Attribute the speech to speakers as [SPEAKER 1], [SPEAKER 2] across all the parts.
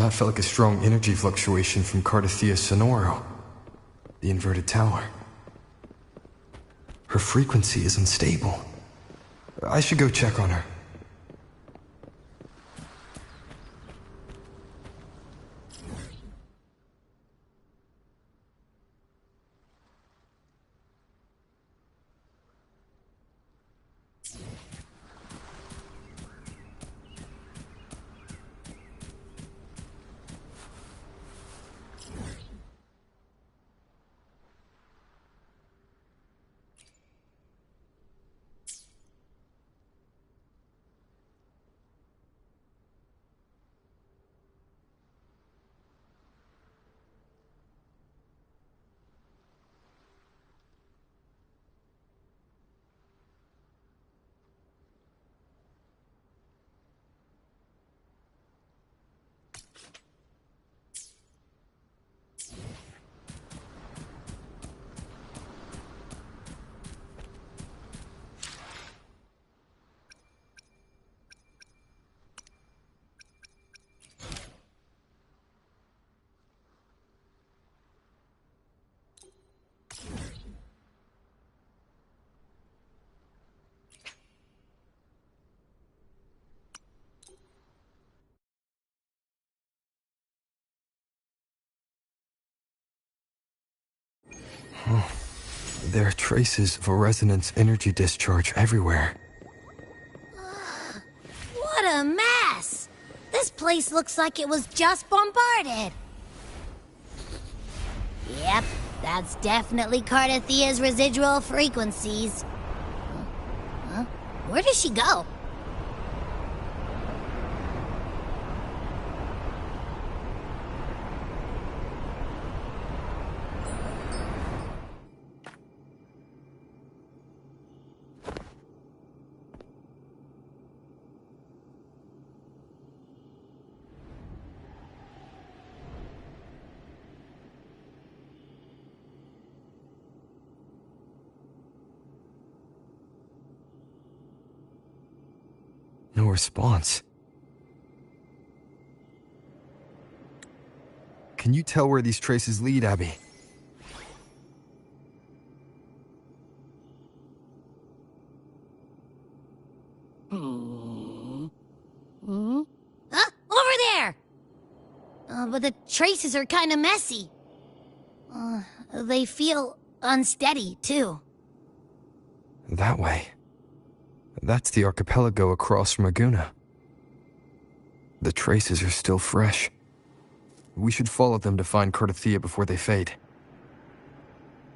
[SPEAKER 1] That felt like a strong energy fluctuation from Cardathea Sonoro, the inverted tower. Her frequency is unstable. I should go check on her. There are traces of a resonance energy discharge everywhere.
[SPEAKER 2] What a mess! This place looks like it was just bombarded. Yep, that's definitely Cardathea's residual frequencies. Huh? Where does she go?
[SPEAKER 1] No response. Can you tell where these traces lead, Abby?
[SPEAKER 2] Huh? Over there! But the traces are kind of messy. They feel unsteady, too.
[SPEAKER 1] That way. That's the archipelago across from Aguna. The traces are still fresh. We should follow them to find Cardathea before they fade.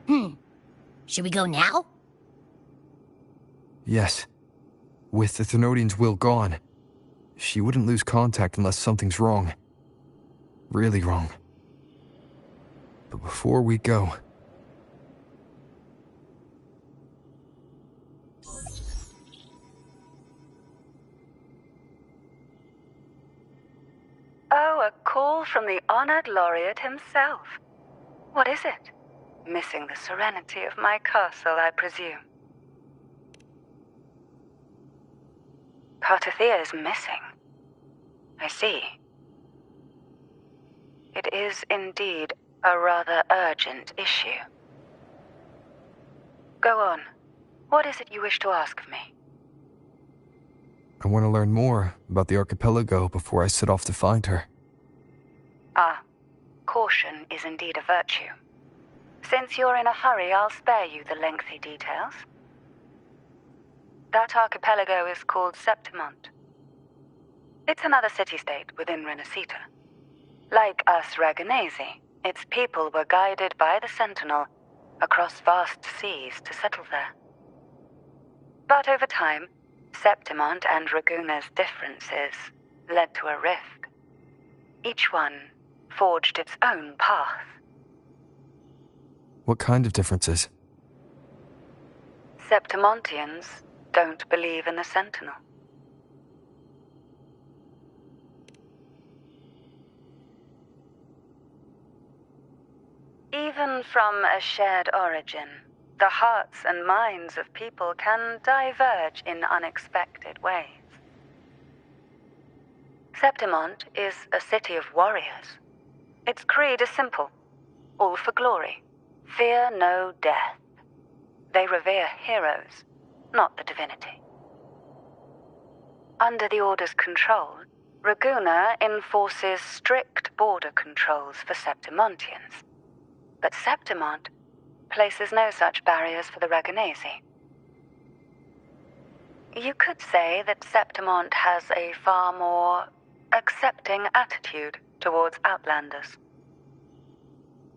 [SPEAKER 2] Should we go now?
[SPEAKER 1] Yes. With the Thenodian's will gone, she wouldn't lose contact unless something's wrong. Really wrong. But before we go...
[SPEAKER 3] Oh, a call from the honored laureate himself. What is it? Missing the serenity of my castle, I presume. Cardathea is missing. I see. It is indeed a rather urgent issue. Go on. What is it you wish to ask of me?
[SPEAKER 1] I want to learn more about the archipelago before I set off to find her.
[SPEAKER 3] Ah, caution is indeed a virtue. Since you're in a hurry, I'll spare you the lengthy details. That archipelago is called Septimont. It's another city-state within Renacita. Like us Raganesi, its people were guided by the Sentinel across vast seas to settle there. But over time, Septimont and Raguna's differences led to a rift. Each one forged its own path.
[SPEAKER 1] What kind of differences?
[SPEAKER 3] Septimontians don't believe in the Sentinel. Even from a shared origin, the hearts and minds of people can diverge in unexpected ways. Septimont is a city of warriors. Its creed is simple. All for glory. Fear no death. They revere heroes, not the divinity. Under the Order's control, Raguna enforces strict border controls for Septimontians. But Septimont places no such barriers for the Raganesi. You could say that Septimont has a far more accepting attitude towards Outlanders.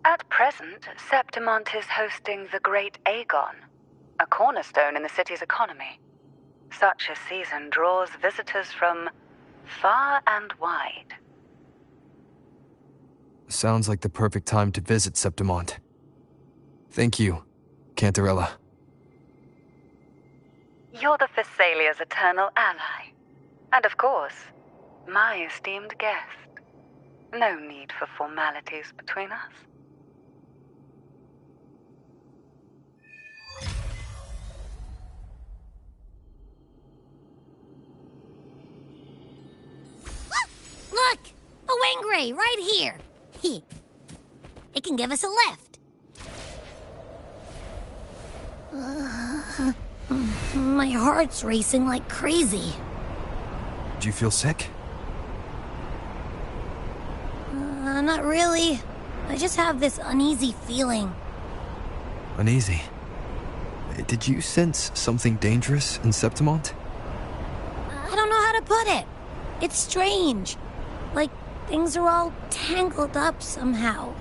[SPEAKER 3] At present, Septimont is hosting the Great Aegon, a cornerstone in the city's economy. Such a season draws visitors from far and wide.
[SPEAKER 1] Sounds like the perfect time to visit Septimont. Thank you, Cantarella.
[SPEAKER 3] You're the Thessalia's eternal ally. And of course, my esteemed guest. No need for formalities between us.
[SPEAKER 2] Look! A Wengray right here! It can give us a lift. My heart's racing like crazy.
[SPEAKER 1] Do you feel sick?
[SPEAKER 2] Not really. I just have this uneasy feeling.
[SPEAKER 1] Uneasy? Did you sense something dangerous in Septimont?
[SPEAKER 2] I don't know how to put it. It's strange. Like things are all tangled up somehow.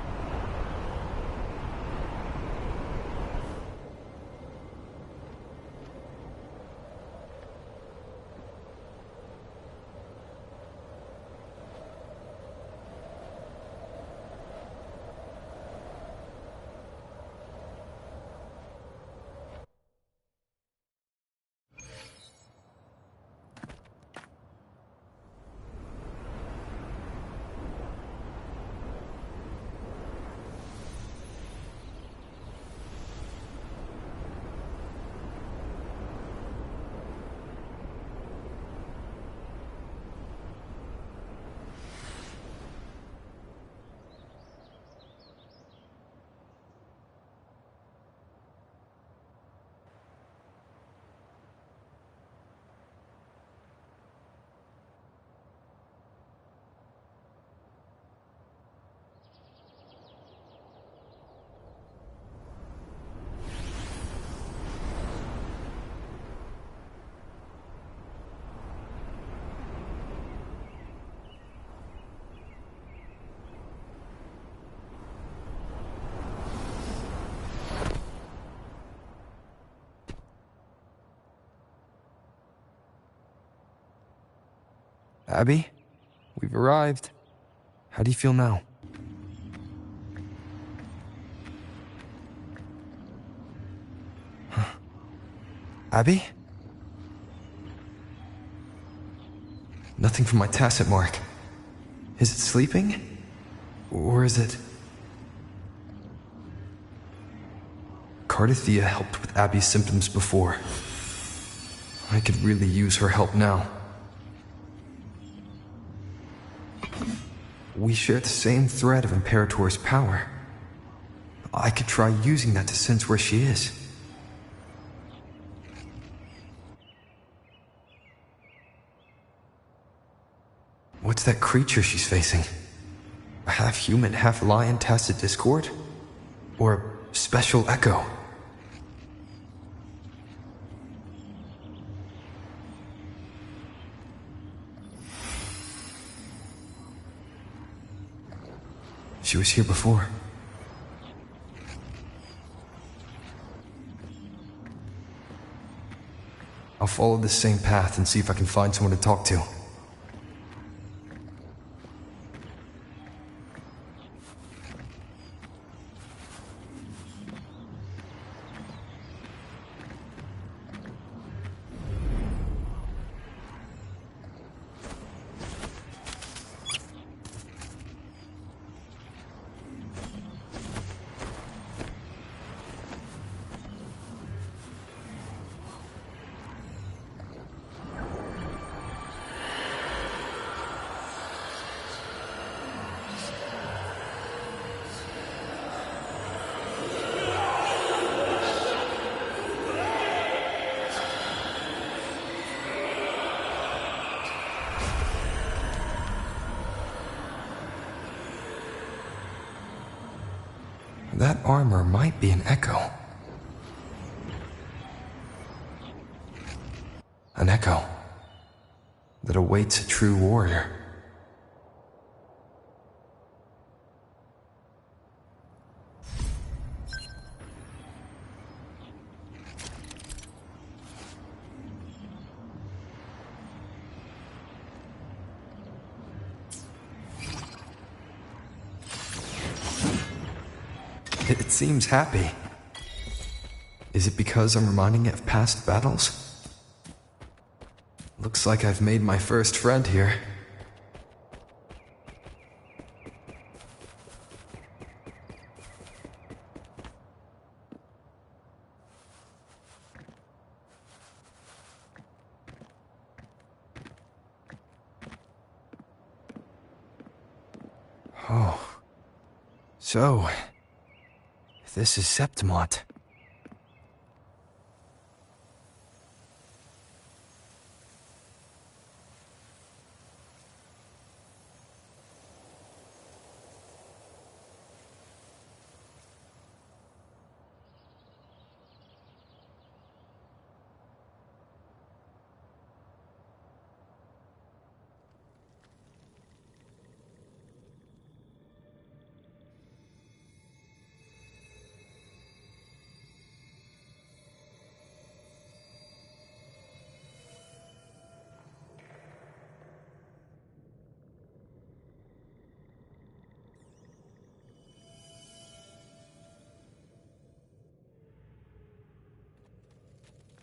[SPEAKER 1] Abby? We've arrived. How do you feel now? Huh. Abby? Nothing from my tacit mark. Is it sleeping? Or is it... Cardathia helped with Abby's symptoms before. I could really use her help now. We share the same thread of Imperator's power. I could try using that to sense where she is. What's that creature she's facing? A half-human, half-lion Tacit Discord? Or Special Echo? She was here before. I'll follow this same path and see if I can find someone to talk to. That armor might be an echo. An echo that awaits a true warrior. It seems happy. Is it because I'm reminding it of past battles? Looks like I've made my first friend here. Oh. So, this is Septimont.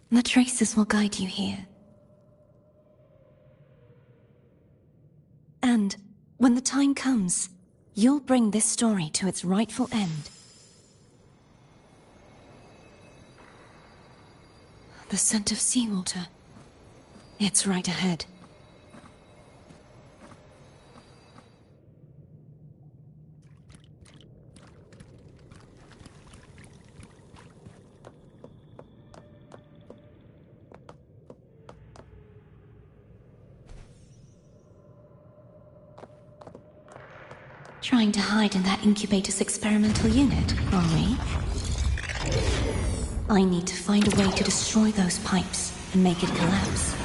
[SPEAKER 4] The traces will guide you here. And when the time comes, you'll bring this story to its rightful end. The scent of seawater. It's right ahead. Trying to hide in that incubator's experimental unit, are we? I need to find a way to destroy those pipes and make it collapse.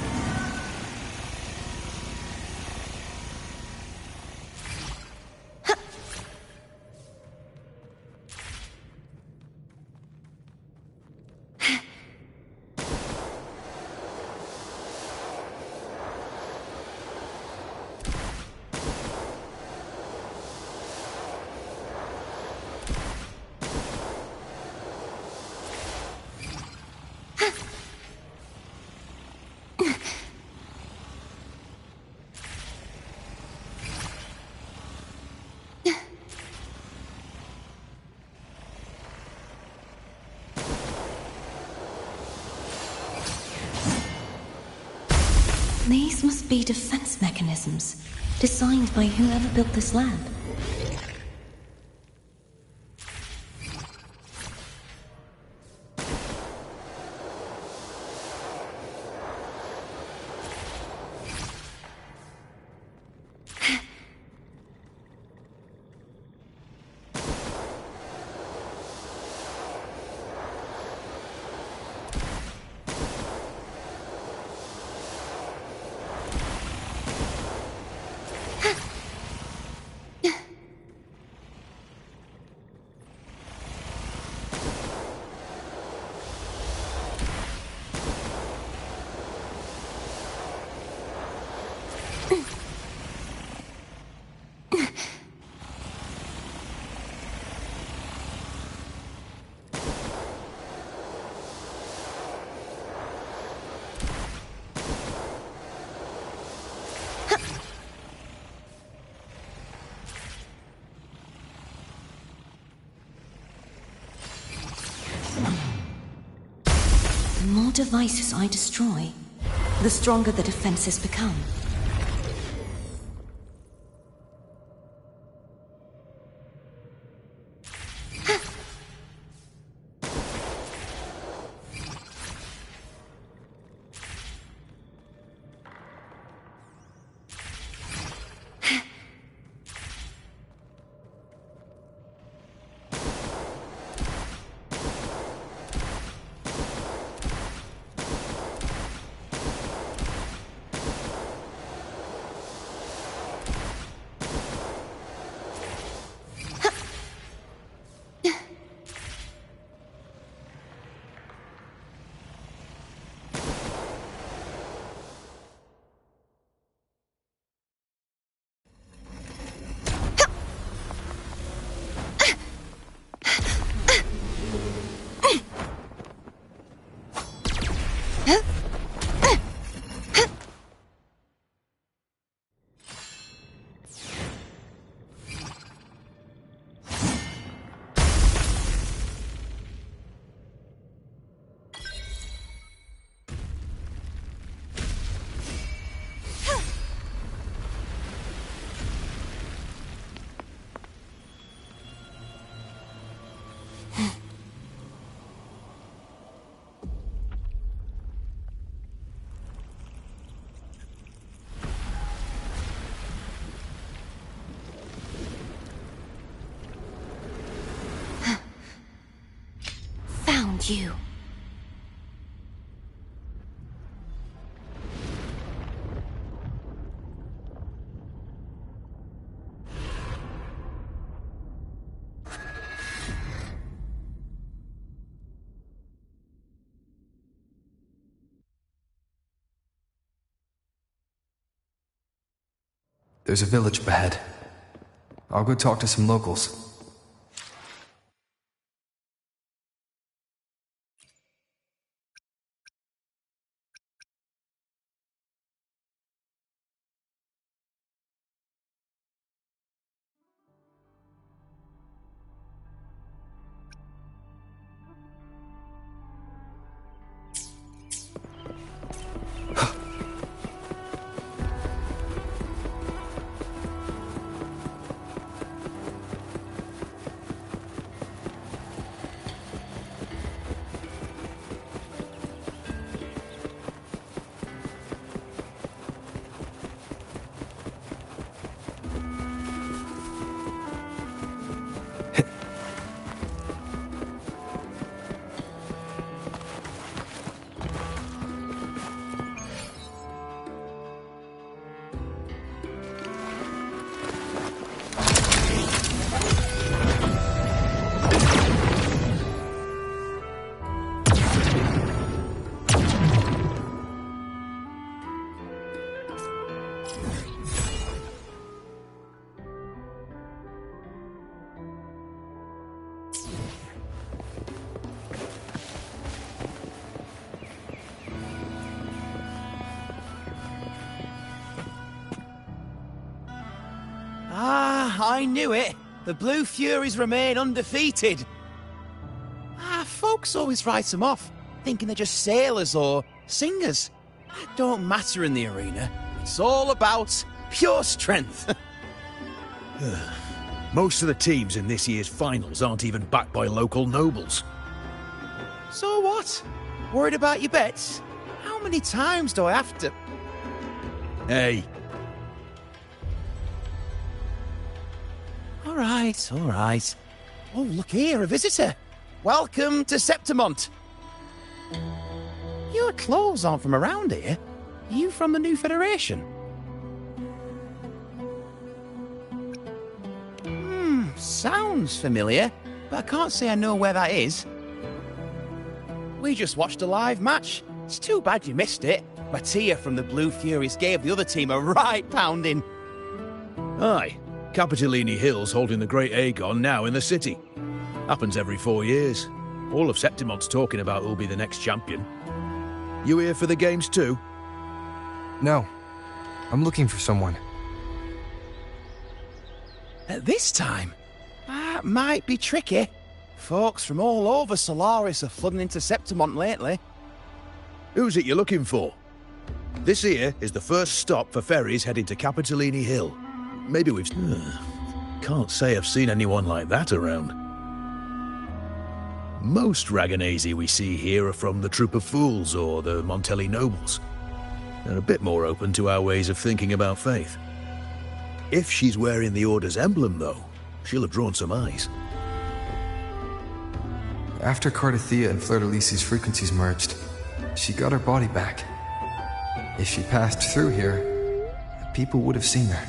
[SPEAKER 4] These must be defense mechanisms, designed by whoever built this lab. The more devices I destroy, the stronger the defenses become. find you.
[SPEAKER 1] There's a village up ahead. I'll go talk to some locals.
[SPEAKER 5] I knew it. The Blue Furies remain undefeated. Folks always write them off, thinking they're just sailors or singers. That don't matter in the arena. It's all about pure strength.
[SPEAKER 6] Most of the teams in this year's finals aren't even backed by local nobles.
[SPEAKER 5] So what? Worried about your bets? How many times do I have to...
[SPEAKER 6] Hey,
[SPEAKER 5] All right. Oh, look here, a visitor. Welcome to Septimont. Your clothes aren't from around here. Are you from the New Federation? Sounds familiar, but I can't say I know where that is. We just watched a live match. It's too bad you missed it. Mattia from the Blue Furies gave the other team a right pounding.
[SPEAKER 6] aye. Capitolini Hill's holding the Great Aegon now in the city. Happens every 4 years. All of Septimont's talking about who'll be the next champion. You here for the games too?
[SPEAKER 1] No. I'm looking for someone.
[SPEAKER 5] At this time, that might be tricky. Folks from all over Solaris are flooding into Septimont lately.
[SPEAKER 6] Who's it you're looking for? This here is the first stop for ferries heading to Capitolini Hill. Maybe we've... Can't say I've seen anyone like that around. Most Raganesi we see here are from the Troop of Fools or the Montelli Nobles. They're a bit more open to our ways of thinking about faith. If she's wearing the Order's emblem, though, she'll have drawn some eyes.
[SPEAKER 1] After Cardathia and Fleur-de-Lis's frequencies merged, she got her body back. If she passed through here, people would have seen her.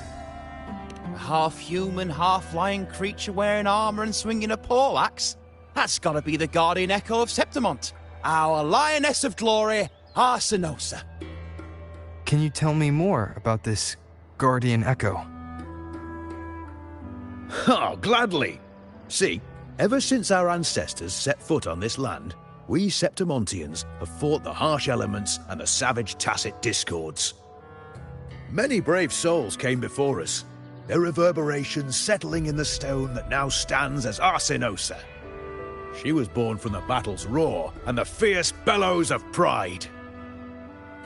[SPEAKER 5] A half-human, half-lion creature wearing armor and swinging a poleaxe? That's gotta be the Guardian Echo of Septimont. Our Lioness of Glory, Arsinosa.
[SPEAKER 1] Can you tell me more about this Guardian Echo?
[SPEAKER 6] Oh, gladly! See, ever since our ancestors set foot on this land, we Septimontians have fought the harsh elements and the savage Tacit discords. Many brave souls came before us, their reverberations settling in the stone that now stands as Arsinosa. She was born from the battle's roar and the fierce bellows of pride.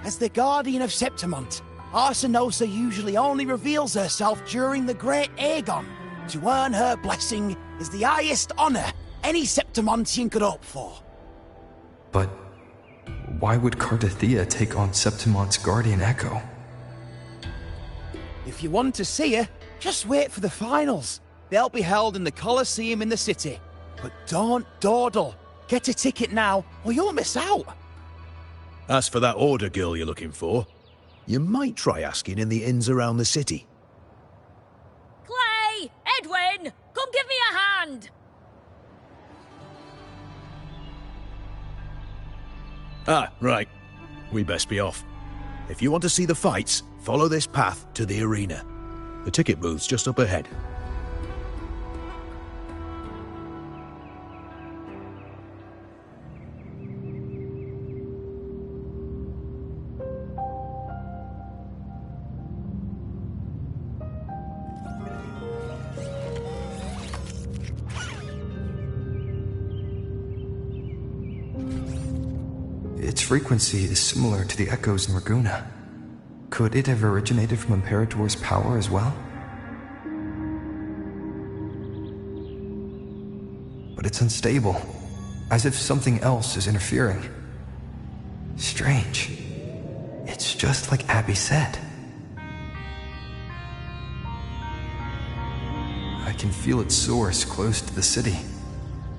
[SPEAKER 5] As the Guardian of Septimont, Arsinosa usually only reveals herself during the Great Aegon. To earn her blessing is the highest honor any Septimontian could hope for.
[SPEAKER 1] But why would Cardathia take on Septimont's Guardian Echo?
[SPEAKER 5] If you want to see her, just wait for the finals. They'll be held in the Colosseum in the city. But don't dawdle. Get a ticket now, or you'll miss out.
[SPEAKER 6] As for that order girl you're looking for, you might try asking in the inns around the city.
[SPEAKER 7] Clay! Edwin! Come give me a hand!
[SPEAKER 6] Ah, right. We best be off. If you want to see the fights, follow this path to the arena. The ticket booth's just up ahead.
[SPEAKER 1] Its frequency is similar to the echoes in Raguna. Could it have originated from Imperator's power as well? But it's unstable, as if something else is interfering. Strange. It's just like Abby said. I can feel its source close to the city,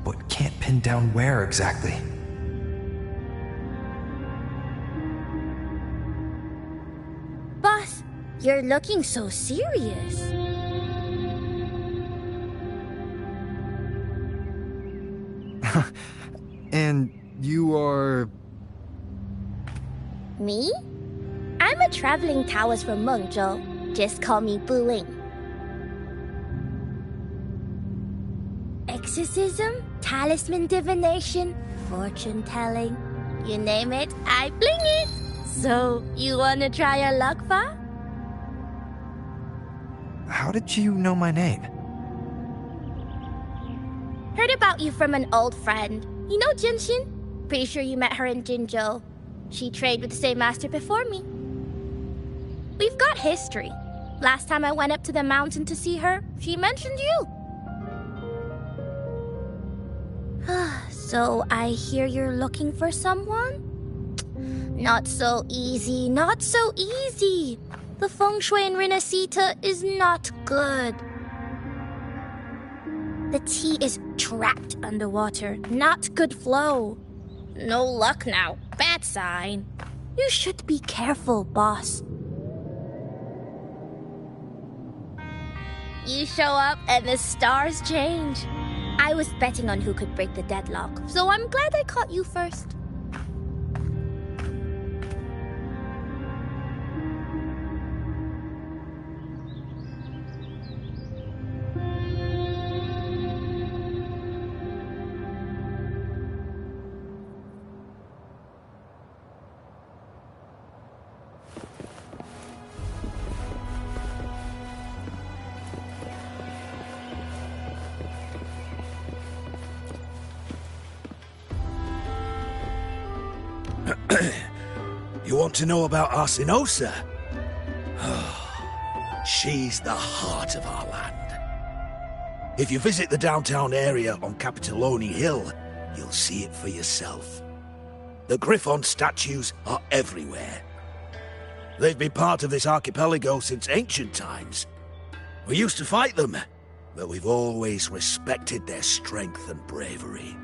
[SPEAKER 1] but can't pin down where exactly.
[SPEAKER 2] Boss, you're looking so serious.
[SPEAKER 1] And you are...
[SPEAKER 2] Me? I'm a traveling Taoist from Mengzhou. Just call me Wuthering. Exorcism, talisman divination, fortune telling. You name it, I bling it. So, you wanna try your luck, Pa?
[SPEAKER 1] How did you know my name?
[SPEAKER 2] Heard about you from an old friend. You know Jinshin? Pretty sure you met her in Jinzhou. She trained with the same master before me. We've got history. Last time I went up to the mountain to see her, she mentioned you. So I hear you're looking for someone? Not so easy, not so easy. The feng shui in Renacita is not good. The tea is trapped underwater, not good flow. No luck now, bad sign. You should be careful, boss. You show up and the stars change. I was betting on who could break the deadlock, so I'm glad I caught you first.
[SPEAKER 6] You want to know about Arsinosa? She's the heart of our land. If you visit the downtown area on Capitolone Hill, you'll see it for yourself. The Griffon statues are everywhere. They've been part of this archipelago since ancient times. We used to fight them, but we've always respected their strength and bravery.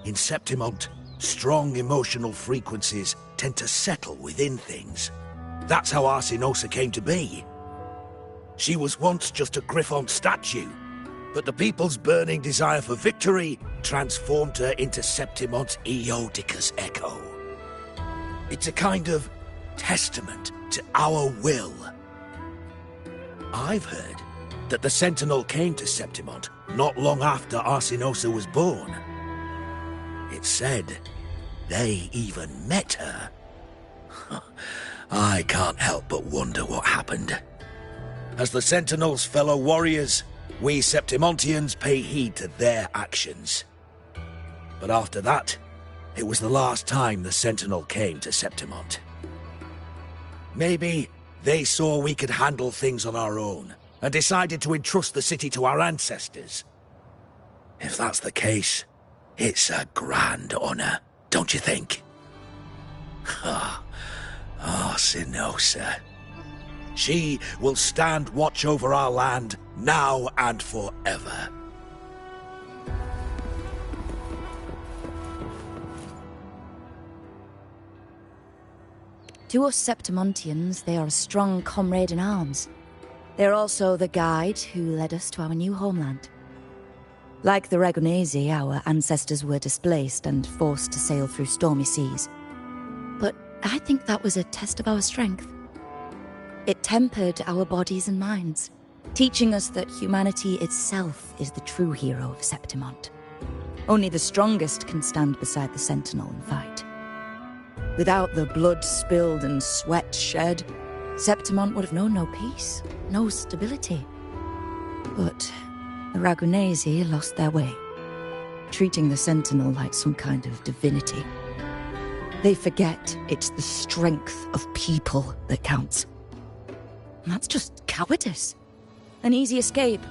[SPEAKER 6] In Septimont, strong emotional frequencies tend to settle within things. That's how Arsinosa came to be. She was once just a Griffon statue, but the people's burning desire for victory transformed her into Septimont's Eodica's echo. It's a kind of testament to our will. I've heard that the Sentinel came to Septimont not long after Arsinosa was born. It's said they even met her. I can't help but wonder what happened. As the Sentinel's fellow warriors, we Septimontians pay heed to their actions. But after that, it was the last time the Sentinel came to Septimont. Maybe they saw we could handle things on our own, and decided to entrust the city to our ancestors. If that's the case, it's a grand honor, don't you think? Arsinosa. She will stand watch over our land now and forever.
[SPEAKER 8] To us Septimontians, they are a strong comrade in arms. They're also the guide who led us to our new homeland. Like the Ragonesi, our ancestors were displaced and forced to sail through stormy seas. But I think that was a test of our strength. It tempered our bodies and minds, teaching us that humanity itself is the true hero of Septimont. Only the strongest can stand beside the Sentinel and fight. Without the blood spilled and sweat shed, Septimont would have known no peace, no stability. But the Ragonesi lost their way, treating the Sentinel like some kind of divinity. They forget it's the strength of people that counts. And that's just cowardice. An easy escape.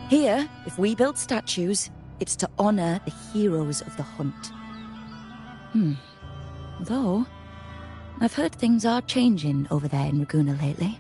[SPEAKER 8] Here, if we build statues, it's to honor the heroes of the hunt. Though, I've heard things are changing over there in Raguna lately.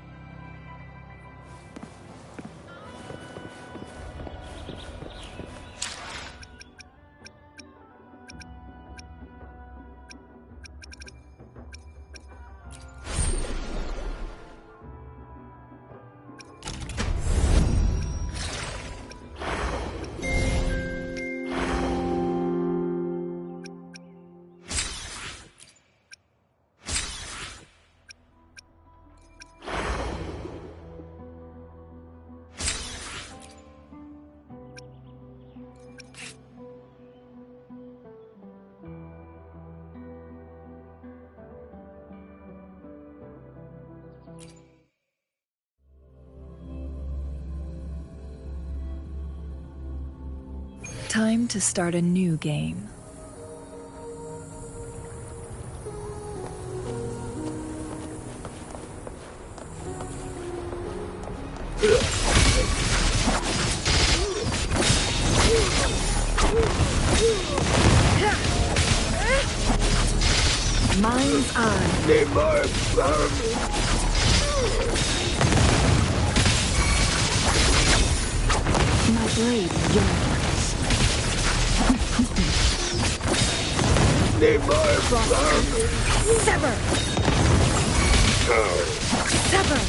[SPEAKER 9] Time to start a new game. Mind's eye. My blade yearns. Sever! Sever!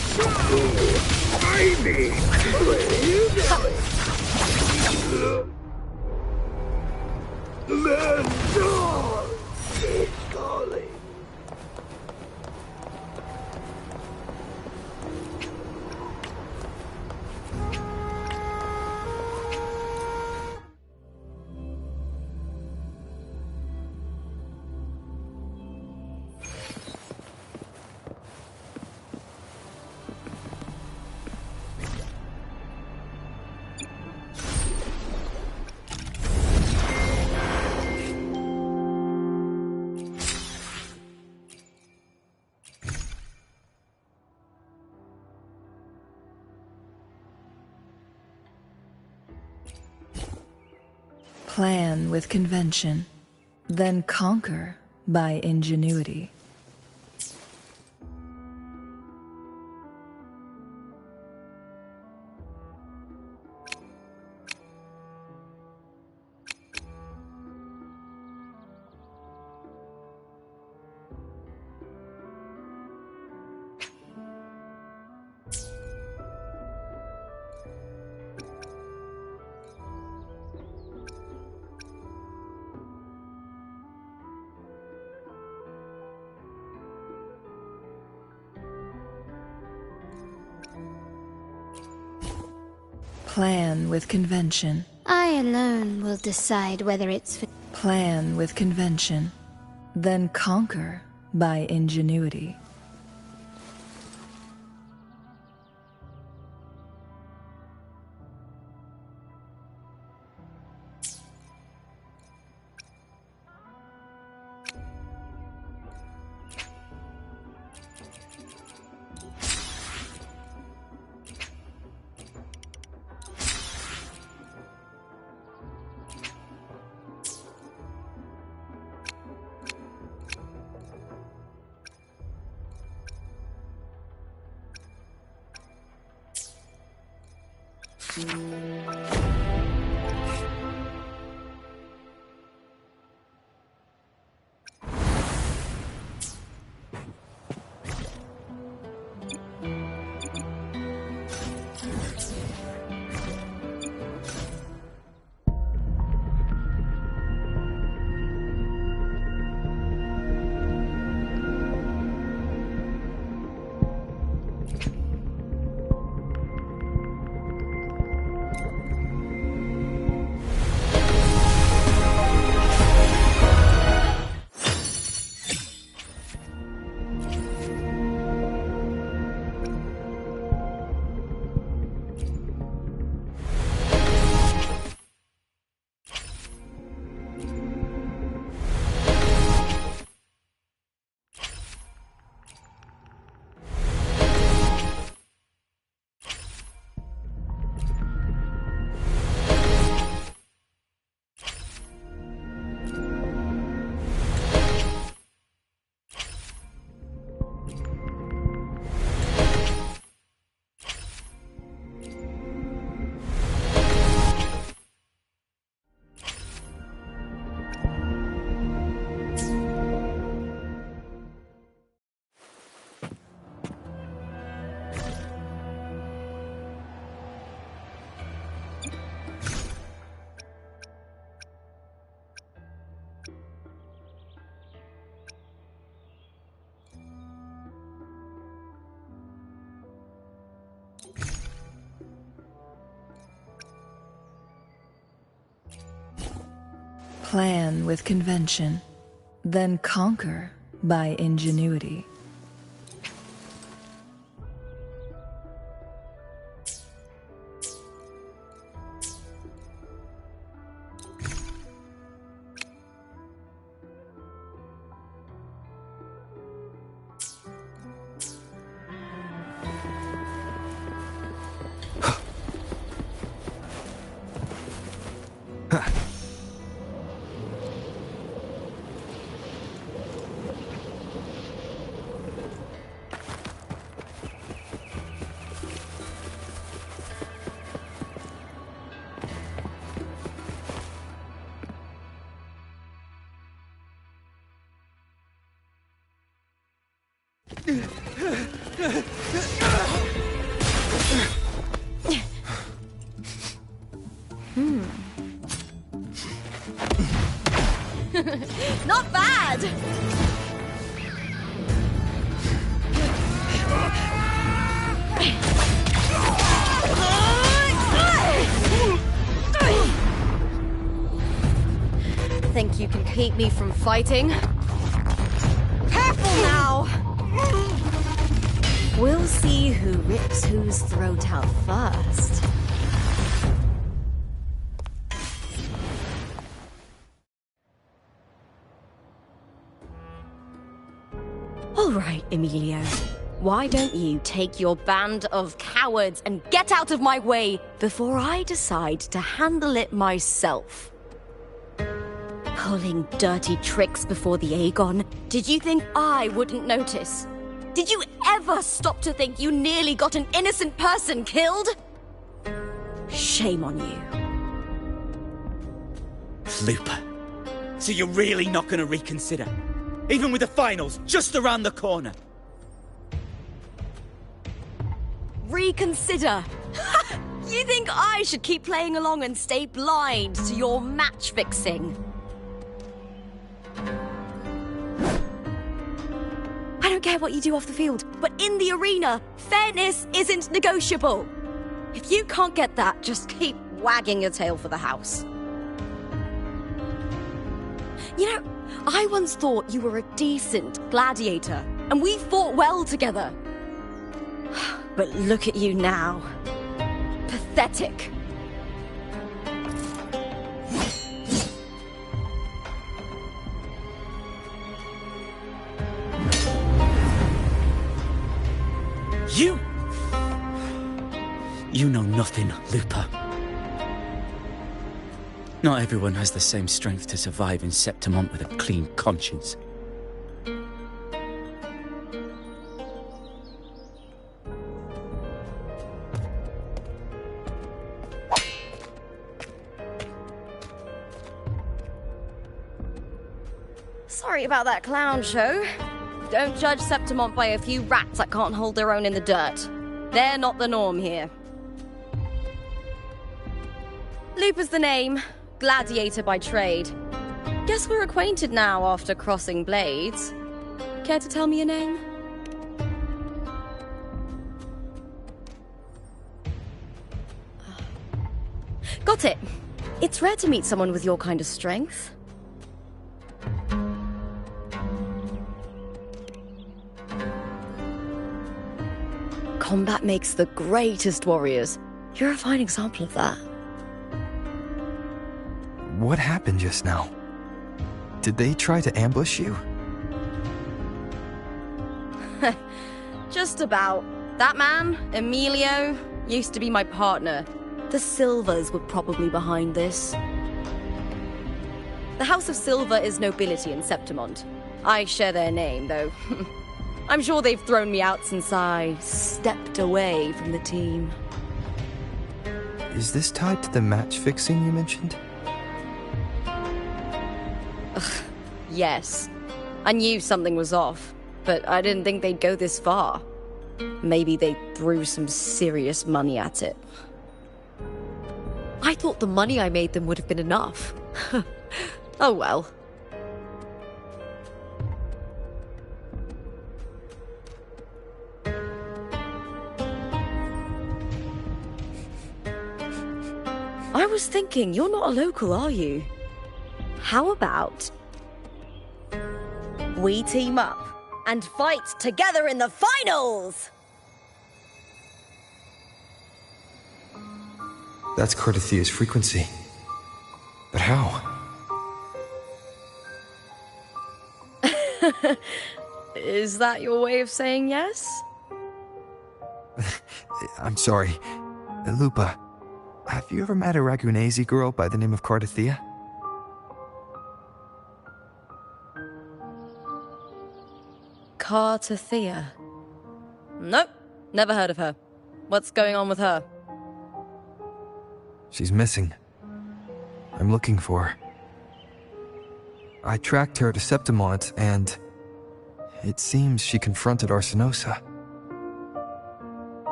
[SPEAKER 9] Plan with convention, then conquer by ingenuity. Plan with convention.
[SPEAKER 2] I alone will decide whether it's for...
[SPEAKER 9] Plan with convention, then conquer by ingenuity. plan with convention, then conquer by ingenuity.
[SPEAKER 8] Not bad! Think you can keep me from fighting? Careful now! We'll see who rips whose throat out first. All right, Emilio. Why don't you take your band of cowards and get out of my way before I decide to handle it myself? Pulling dirty tricks before the Aegon? Did you think I wouldn't notice? Did you ever stop to think you nearly got an innocent person killed? Shame on you.
[SPEAKER 10] Looper. So you're really not gonna reconsider? Even with the finals just around the corner?
[SPEAKER 8] Reconsider? You think I should keep playing along and stay blind to your match fixing? I don't care what you do off the field, but in the arena, fairness isn't negotiable. If you can't get that, just keep wagging your tail for the house. You know, I once thought you were a decent gladiator, and we fought well together. But look at you now. Pathetic.
[SPEAKER 10] You know nothing, Looper. Not everyone has the same strength to survive in Septimont with a clean conscience.
[SPEAKER 8] Sorry about that clown show. Don't judge Septimont by a few rats that can't hold their own in the dirt. They're not the norm here. Looper's the name. Gladiator by trade. Guess we're acquainted now after crossing blades. Care to tell me your name? Got it. It's rare to meet someone with your kind of strength. Combat makes the greatest warriors. You're a fine example of that.
[SPEAKER 1] What happened just now? Did they try to ambush you?
[SPEAKER 8] Just about. That man, Emilio, used to be my partner. The Silvers were probably behind this. The House of Silver is nobility in Septimont. I share their name, though. I'm sure they've thrown me out since I stepped away from the team.
[SPEAKER 1] Is this tied to the match fixing you mentioned?
[SPEAKER 8] Yes. I knew something was off, but I didn't think they'd go this far. Maybe they threw some serious money at it. I thought the money I made them would have been enough. Oh well. I was thinking, you're not a local, are you?
[SPEAKER 11] How about we team up and fight together in the finals?
[SPEAKER 1] That's Cardathia's frequency. But how?
[SPEAKER 11] Is that your way of saying yes?
[SPEAKER 1] I'm sorry. Lupa, have you ever met a Ragunese girl by the name of Cardathia?
[SPEAKER 11] Cardathia? Nope, never heard of her. What's going on with her?
[SPEAKER 1] She's missing. I'm looking for her. I tracked her to Septimont, and it seems she confronted Arsenosa.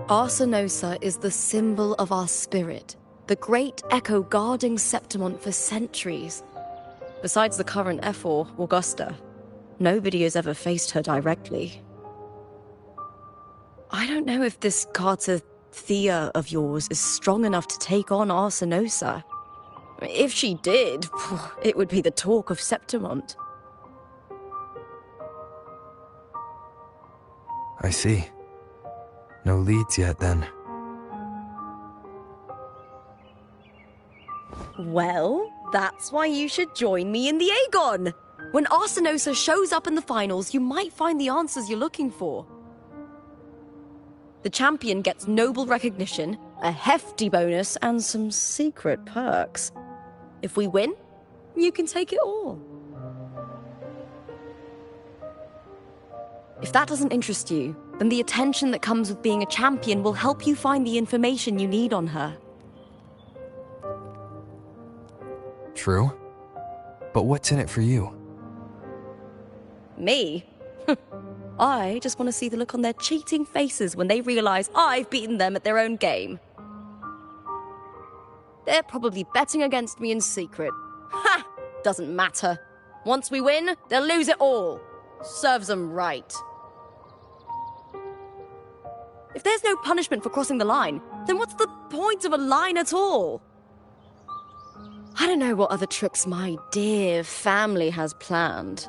[SPEAKER 11] Arsenosa is the symbol of our spirit, the great echo guarding Septimont for centuries. Besides the current Ephor, Augusta, nobody has ever faced her directly. I don't know if this Cardathia of yours is strong enough to take on Arsenosa. If she did, it would be the talk of Septimont.
[SPEAKER 1] I see. No leads yet, then.
[SPEAKER 11] Well, that's why you should join me in the Aegon! When Arsenosa shows up in the finals, you might find the answers you're looking for. The champion gets noble recognition, a hefty bonus, and some secret perks. If we win, you can take it all. If that doesn't interest you, then the attention that comes with being a champion will help you find the information you need on her.
[SPEAKER 1] True. But what's in it for you?
[SPEAKER 11] Me? I just want to see the look on their cheating faces when they realize I've beaten them at their own game. They're probably betting against me in secret. Ha! Doesn't matter. Once we win, they'll lose it all. Serves them right. If there's no punishment for crossing the line, then what's the point of a line at all? I don't know what other tricks my dear family has planned,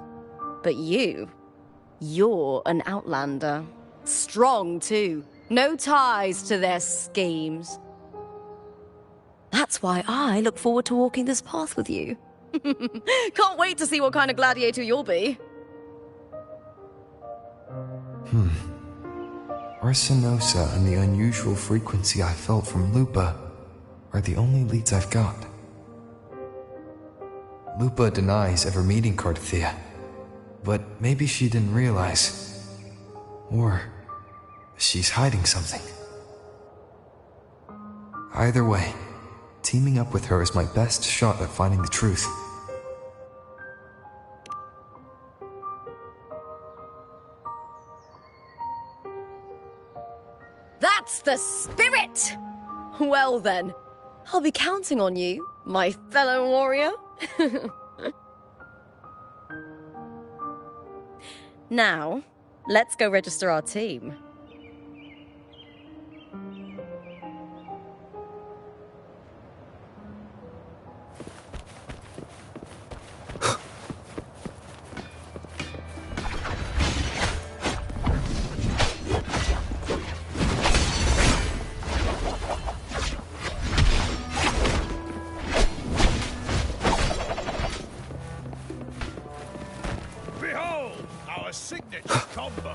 [SPEAKER 11] but you're an outlander. Strong, too. No ties to their schemes. That's why I look forward to walking this path with you. Can't wait to see what kind of gladiator you'll be.
[SPEAKER 1] Arsenosa and the unusual frequency I felt from Lupa are the only leads I've got. Lupa denies ever meeting Cardathia, but maybe she didn't realize. Or she's hiding something. Either way, teaming up with her is my best shot at finding the truth.
[SPEAKER 11] That's the spirit! Well then, I'll be counting on you, my fellow warrior. Now, let's go register our team.
[SPEAKER 6] Behold, our signature combo.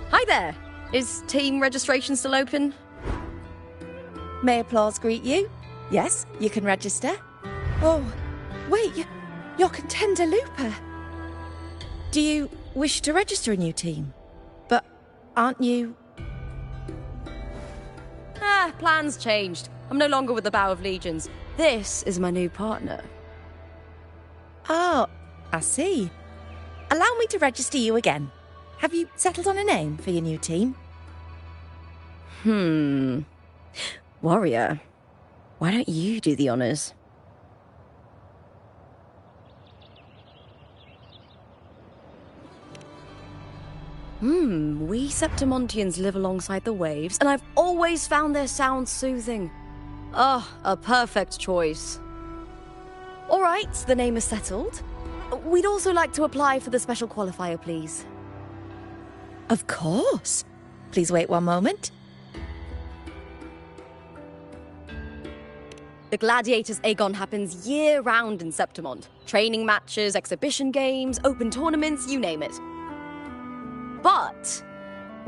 [SPEAKER 11] Hi there! Is team registration still open?
[SPEAKER 12] May applause greet you? Yes, you can register. Oh, wait, you're Contender Lupa. Do you wish to register a new team? But aren't you...
[SPEAKER 11] Plans changed. I'm no longer with the Bow of Legions. This is my new partner.
[SPEAKER 12] Oh, I see. Allow me to register you again. Have you settled on a name for your new team?
[SPEAKER 11] Warrior, why don't you do the honors? We Septimontians live alongside the waves, and I've always found their sound soothing. A perfect choice. All right, the name is settled. We'd also like to apply for the special qualifier, please.
[SPEAKER 12] Of course. Please wait one moment.
[SPEAKER 11] The Gladiators Aegon happens year-round in Septimont. Training matches, exhibition games, open tournaments, you name it. But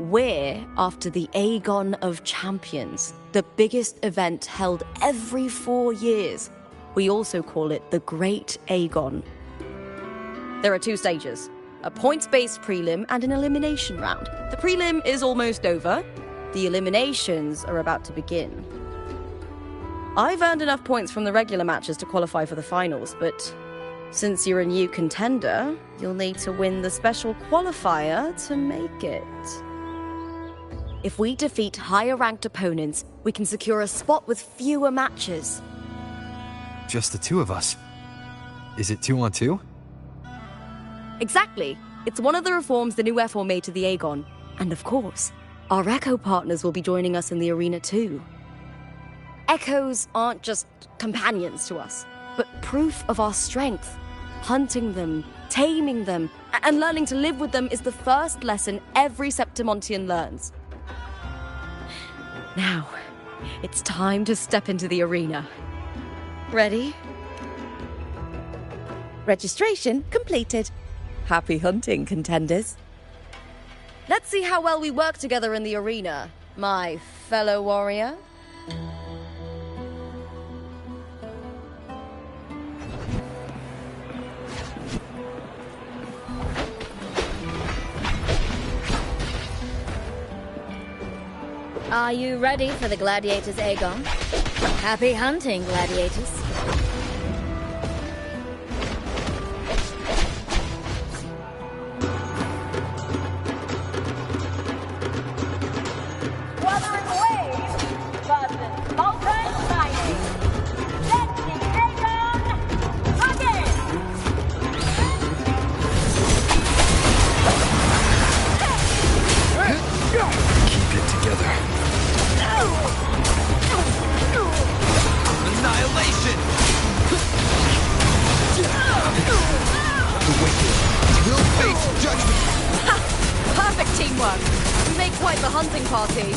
[SPEAKER 11] we're after the Aegon of Champions, the biggest event held every 4 years. We also call it the Great Aegon. There are 2 stages, a points-based prelim and an elimination round. The prelim is almost over. The eliminations are about to begin. I've earned enough points from the regular matches to qualify for the finals, but since you're a new contender, you'll need to win the special qualifier to make it. If we defeat higher-ranked opponents, we can secure a spot with fewer matches.
[SPEAKER 1] Just the 2 of us. Is it 2 on 2?
[SPEAKER 11] Exactly. It's one of the reforms the new F4 made to the Aegon. And of course, our Echo partners will be joining us in the arena too. Echoes aren't just companions to us, but proof of our strength. Hunting them, taming them, and learning to live with them is the first lesson every Septimontian learns. Now, it's time to step into the arena. Ready?
[SPEAKER 12] Registration completed. Happy hunting, contenders.
[SPEAKER 11] Let's see how well we work together in the arena, my fellow warrior.
[SPEAKER 7] Are you ready for the Gladiators Aegon? Happy hunting, Gladiators.
[SPEAKER 13] Wuthering Waves versus Molten Shining. Let the Aegon begin!
[SPEAKER 1] Keep it together. Annihilation! The wicked will face judgment!
[SPEAKER 11] Perfect teamwork! We make quite the hunting party.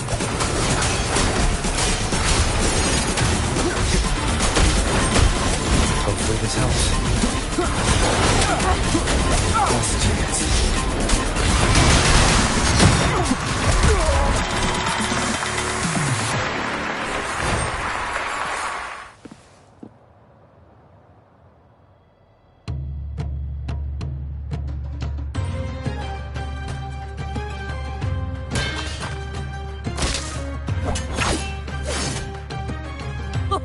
[SPEAKER 1] Hopefully this helps. Last chance.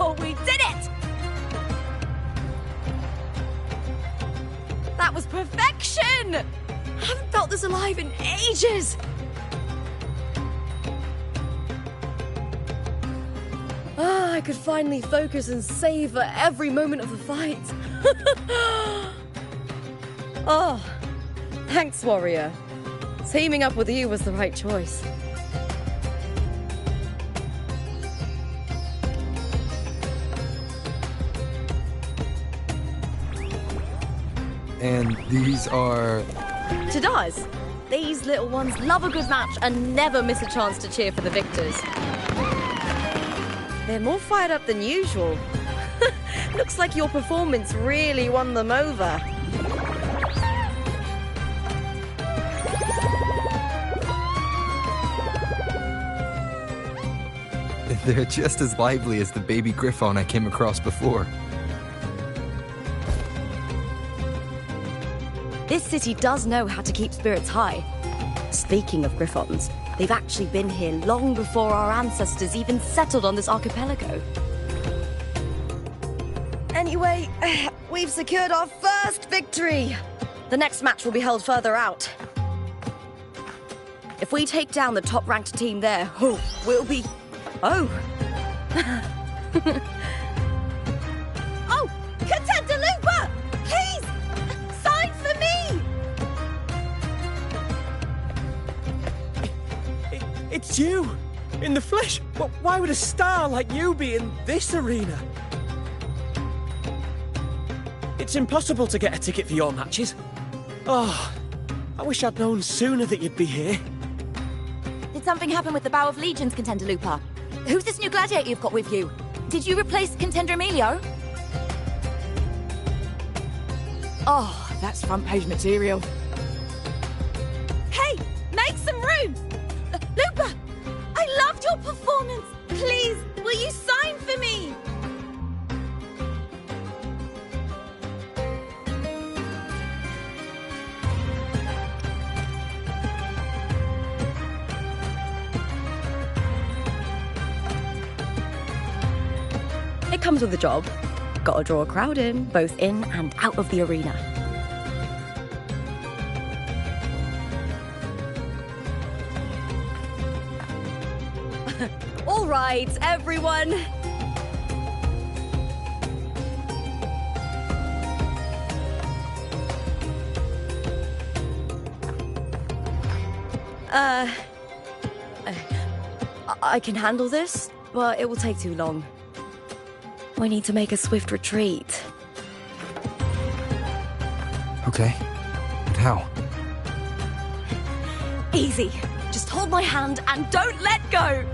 [SPEAKER 11] Oh, we did it! That was perfection! I haven't felt this alive in ages! I could finally focus and savor every moment of the fight. Oh, thanks, warrior. Teaming up with you was the right choice.
[SPEAKER 1] And these are...
[SPEAKER 11] Tadars. These little ones love a good match and never miss a chance to cheer for the victors. They're more fired up than usual. Looks like your performance really won them over.
[SPEAKER 1] They're just as lively as the baby Griffon I came across before.
[SPEAKER 11] This city does know how to keep spirits high. Speaking of Griffons, they've actually been here long before our ancestors even settled on this archipelago. Anyway, we've secured our first victory. The next match will be held further out. If we take down the top-ranked team there, we'll be... Oh!
[SPEAKER 13] Oh! Contender Looper! Please! Sign for me!
[SPEAKER 14] you! In the flesh! Why would a star like you be in this arena? It's impossible to get a ticket for your matches. Oh, I wish I'd known sooner that you'd be here.
[SPEAKER 8] Did something happen with the Bow of Legions, Contender Lupa? Who's this new gladiator you've got with you? Did you replace Contender Emilio? Oh, that's front page material.
[SPEAKER 12] Hey, make some room! Lupa, I loved your performance. Please, will you sign for me?
[SPEAKER 11] It comes with the job. Gotta draw a crowd in, both in and out of the arena. All right, everyone. I can handle this, but it will take too long. We need to make a swift retreat.
[SPEAKER 1] Okay, but how?
[SPEAKER 11] Easy. Just hold my hand and don't let go.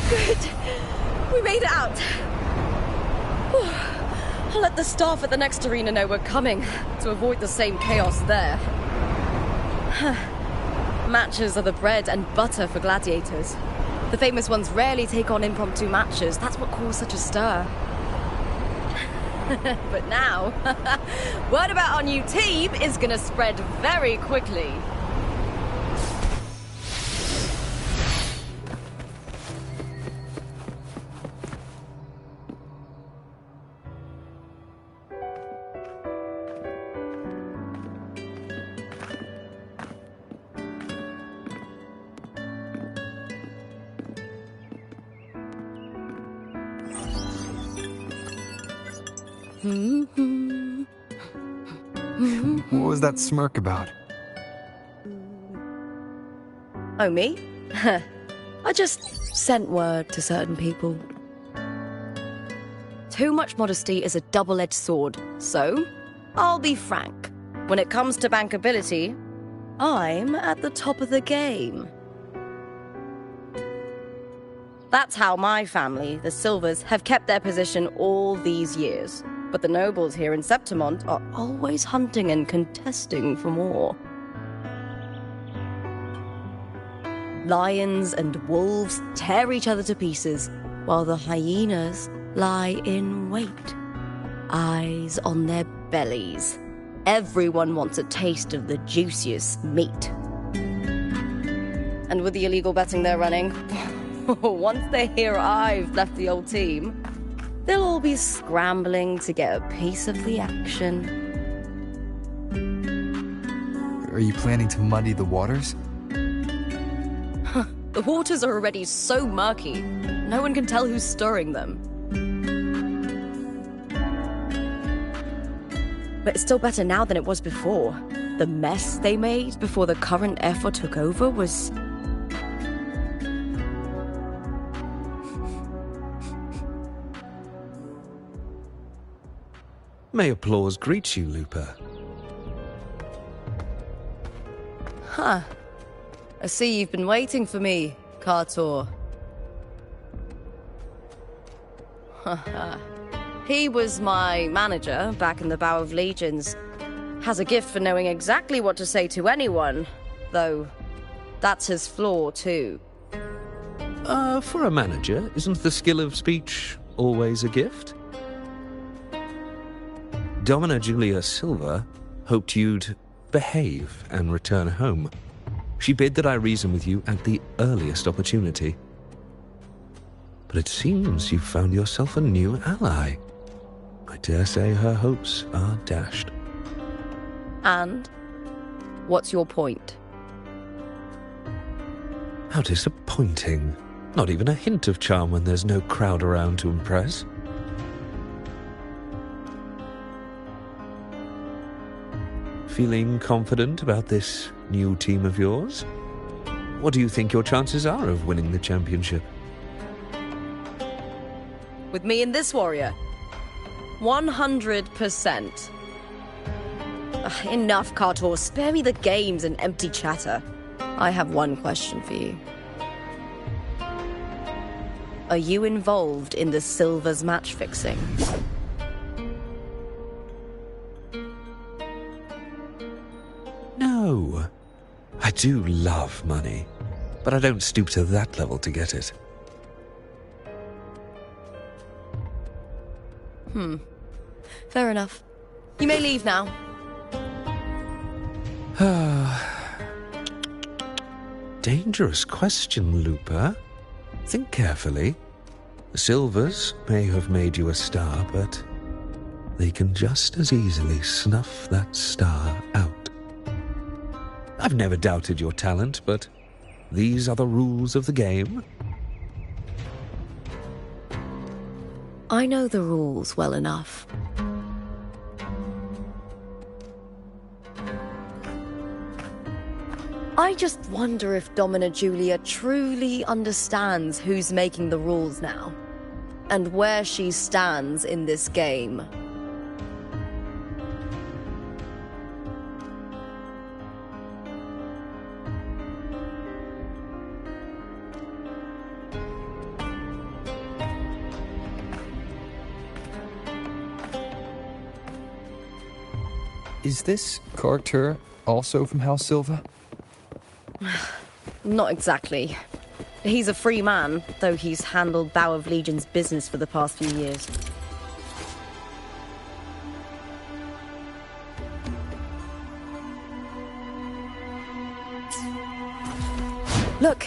[SPEAKER 11] Good. We made it out. Whew. I'll let the staff at the next arena know we're coming, to avoid the same chaos there. Matches are the bread and butter for gladiators. The famous ones rarely take on impromptu matches. That's what caused such a stir. But now, word about our new team is gonna spread very quickly.
[SPEAKER 1] What was that smirk about?
[SPEAKER 11] Oh, me? I just sent word to certain people. Too much modesty is a double-edged sword, so I'll be frank. When it comes to bankability, I'm at the top of the game. That's how my family, the Silvers, have kept their position all these years. But the nobles here in Septimont are always hunting and contesting for more. Lions and wolves tear each other to pieces, while the hyenas lie in wait, eyes on their bellies. Everyone wants a taste of the juiciest meat. And with the illegal betting they're running, once they hear I've left the old team, they'll all be scrambling to get a piece of the action.
[SPEAKER 1] Are you planning to muddy the waters?
[SPEAKER 11] The waters are already so murky, no one can tell who's stirring them. But it's still better now than it was before. The mess they made before the current effort took over was...
[SPEAKER 15] May applause greet you, Lupa.
[SPEAKER 11] Huh. I see you've been waiting for me, Kartor. He was my manager back in the Bow of Legions. Has a gift for knowing exactly what to say to anyone, though that's his flaw too.
[SPEAKER 15] For a manager, isn't the skill of speech always a gift? Domina Julia Silva hoped you'd behave and return home. She bid that I reason with you at the earliest opportunity. But it seems you've found yourself a new ally. I dare say her hopes are dashed.
[SPEAKER 11] And? What's your point?
[SPEAKER 15] How disappointing. Not even a hint of charm when there's no crowd around to impress. Feeling confident about this new team of yours? What do you think your chances are of winning the championship?
[SPEAKER 11] With me and this warrior? 100%. Enough, Kartor. Spare me the games and empty chatter. I have one question for you. Are you involved in the Silver's match fixing?
[SPEAKER 15] No. I do love money, but I don't stoop to that level to get it.
[SPEAKER 11] Fair enough. You may leave now.
[SPEAKER 15] Dangerous question, Looper. Think carefully. The Silvers may have made you a star, but they can just as easily snuff that star out. I've never doubted your talent, but these are the rules of the game.
[SPEAKER 11] I know the rules well enough. I just wonder if Domina Julia truly understands who's making the rules now, and where she stands in this game.
[SPEAKER 1] Is this character also from House Silva?
[SPEAKER 11] Not exactly. He's a free man, though he's handled Bow of Legion's business for the past few years. Look!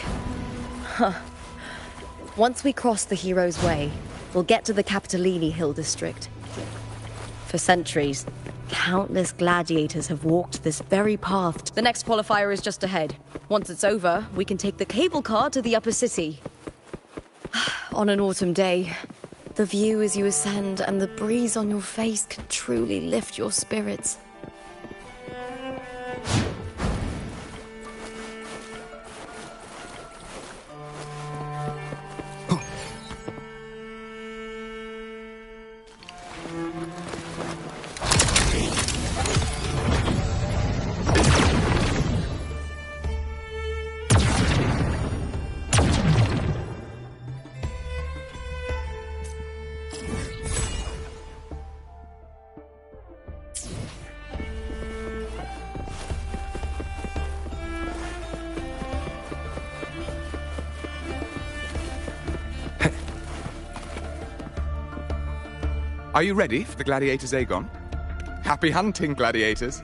[SPEAKER 11] Once we cross the Hero's Way, we'll get to the Capitolini Hill district. For centuries, countless gladiators have walked this very path. The next qualifier is just ahead. Once it's over, we can take the cable car to the upper city. On an autumn day, the view as you ascend and the breeze on your face can truly lift your spirits.
[SPEAKER 16] Are you ready for the gladiators, Aegon? Happy hunting, gladiators!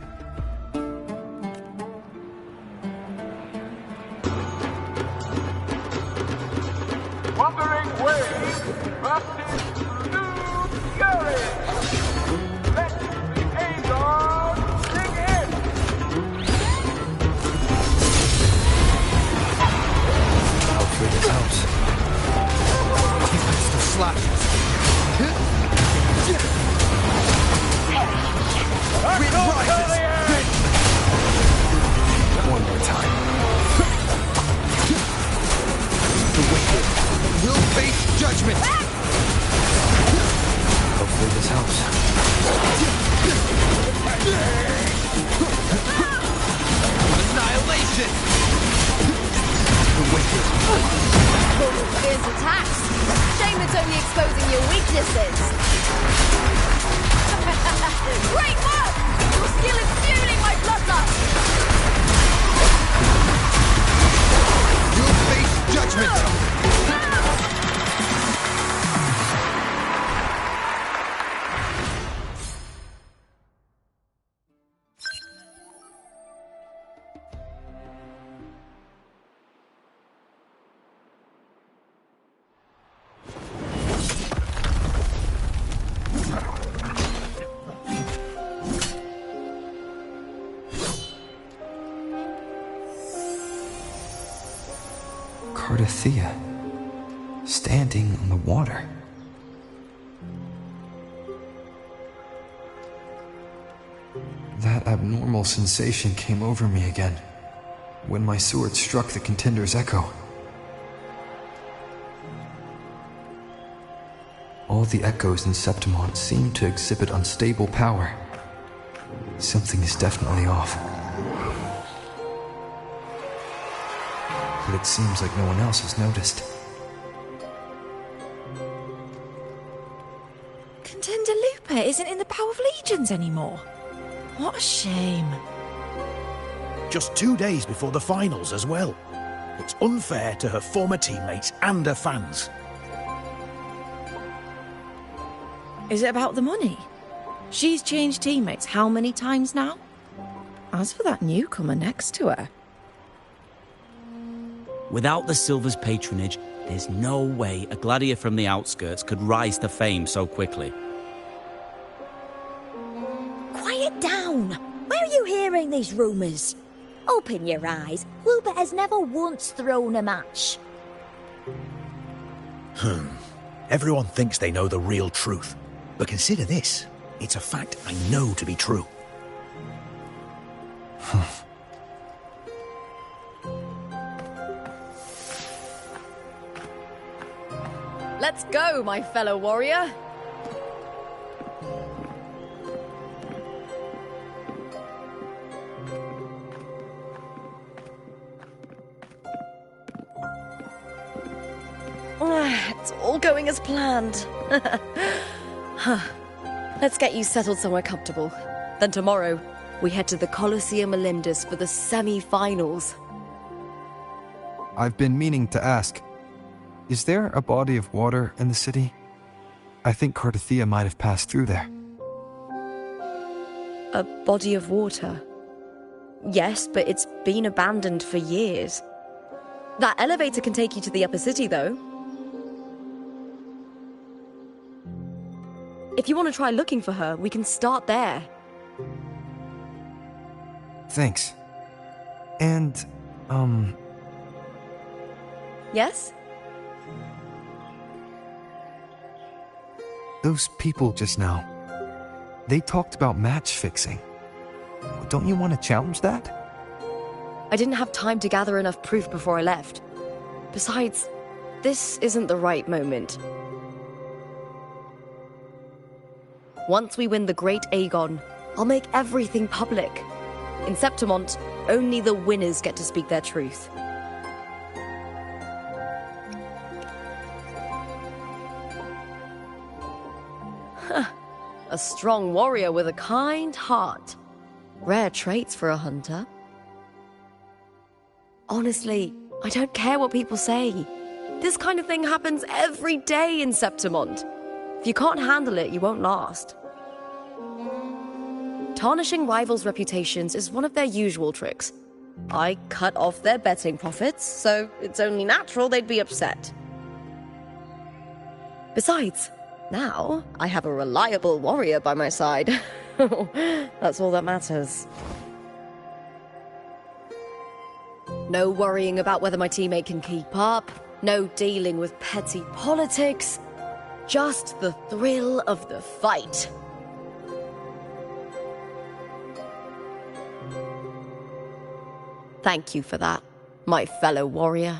[SPEAKER 13] Wuthering Waves versus Blue Fury! Let the Aegon dig in!
[SPEAKER 1] Out through this house. He puts the slashes. One more time. The wicked will face judgment. Hopefully this helps. Annihilation. The wicked.
[SPEAKER 11] Here's attacks. Shame it's only exposing your weaknesses. Great work! Your skill is fueling my bloodlust!
[SPEAKER 1] You'll face judgment! Cardothea, standing on the water. That abnormal sensation came over me again, when my sword struck the contender's echo. All the echoes in Septimont seem to exhibit unstable power. Something is definitely off. But it seems like no one else has noticed.
[SPEAKER 12] Contender Lupa isn't in the Power of Legions anymore. What a shame.
[SPEAKER 6] Just 2 days before the finals as well. It's unfair to her former teammates and her fans.
[SPEAKER 12] Is it about the money? She's changed teammates how many times now? As for that newcomer next to her...
[SPEAKER 10] Without the Silver's patronage, there's no way a gladiator from the outskirts could rise to fame so quickly.
[SPEAKER 17] Quiet down! Where are you hearing these rumours? Open your eyes. Lupa has never once thrown a match.
[SPEAKER 6] Everyone thinks they know the real truth. But consider this. It's a fact I know to be true.
[SPEAKER 11] Let's go, my fellow warrior. It's all going as planned. Let's get you settled somewhere comfortable. Then tomorrow, we head to the Colosseum Olympus for the semi-finals.
[SPEAKER 1] I've been meaning to ask, is there a body of water in the city? I think Cardothea might have passed through there.
[SPEAKER 11] A body of water? Yes, but it's been abandoned for years. That elevator can take you to the upper city, though. If you want to try looking for her, we can start there.
[SPEAKER 1] Thanks. And,
[SPEAKER 11] Yes?
[SPEAKER 1] those people just now, they talked about match fixing. Don't you want to challenge that?
[SPEAKER 11] I didn't have time to gather enough proof before I left. Besides, this isn't the right moment. Once we win the Great Aegon, I'll make everything public. In Septimont, only the winners get to speak their truth. A strong warrior with a kind heart. Rare traits for a hunter. Honestly, I don't care what people say. This kind of thing happens every day in Septimont. If you can't handle it, you won't last. Tarnishing rivals' reputations is one of their usual tricks. I cut off their betting profits, so it's only natural they'd be upset. Besides, now I have a reliable warrior by my side. That's all that matters. No worrying about whether my teammate can keep up, no dealing with petty politics, just the thrill of the fight. Thank you for that, my fellow warrior.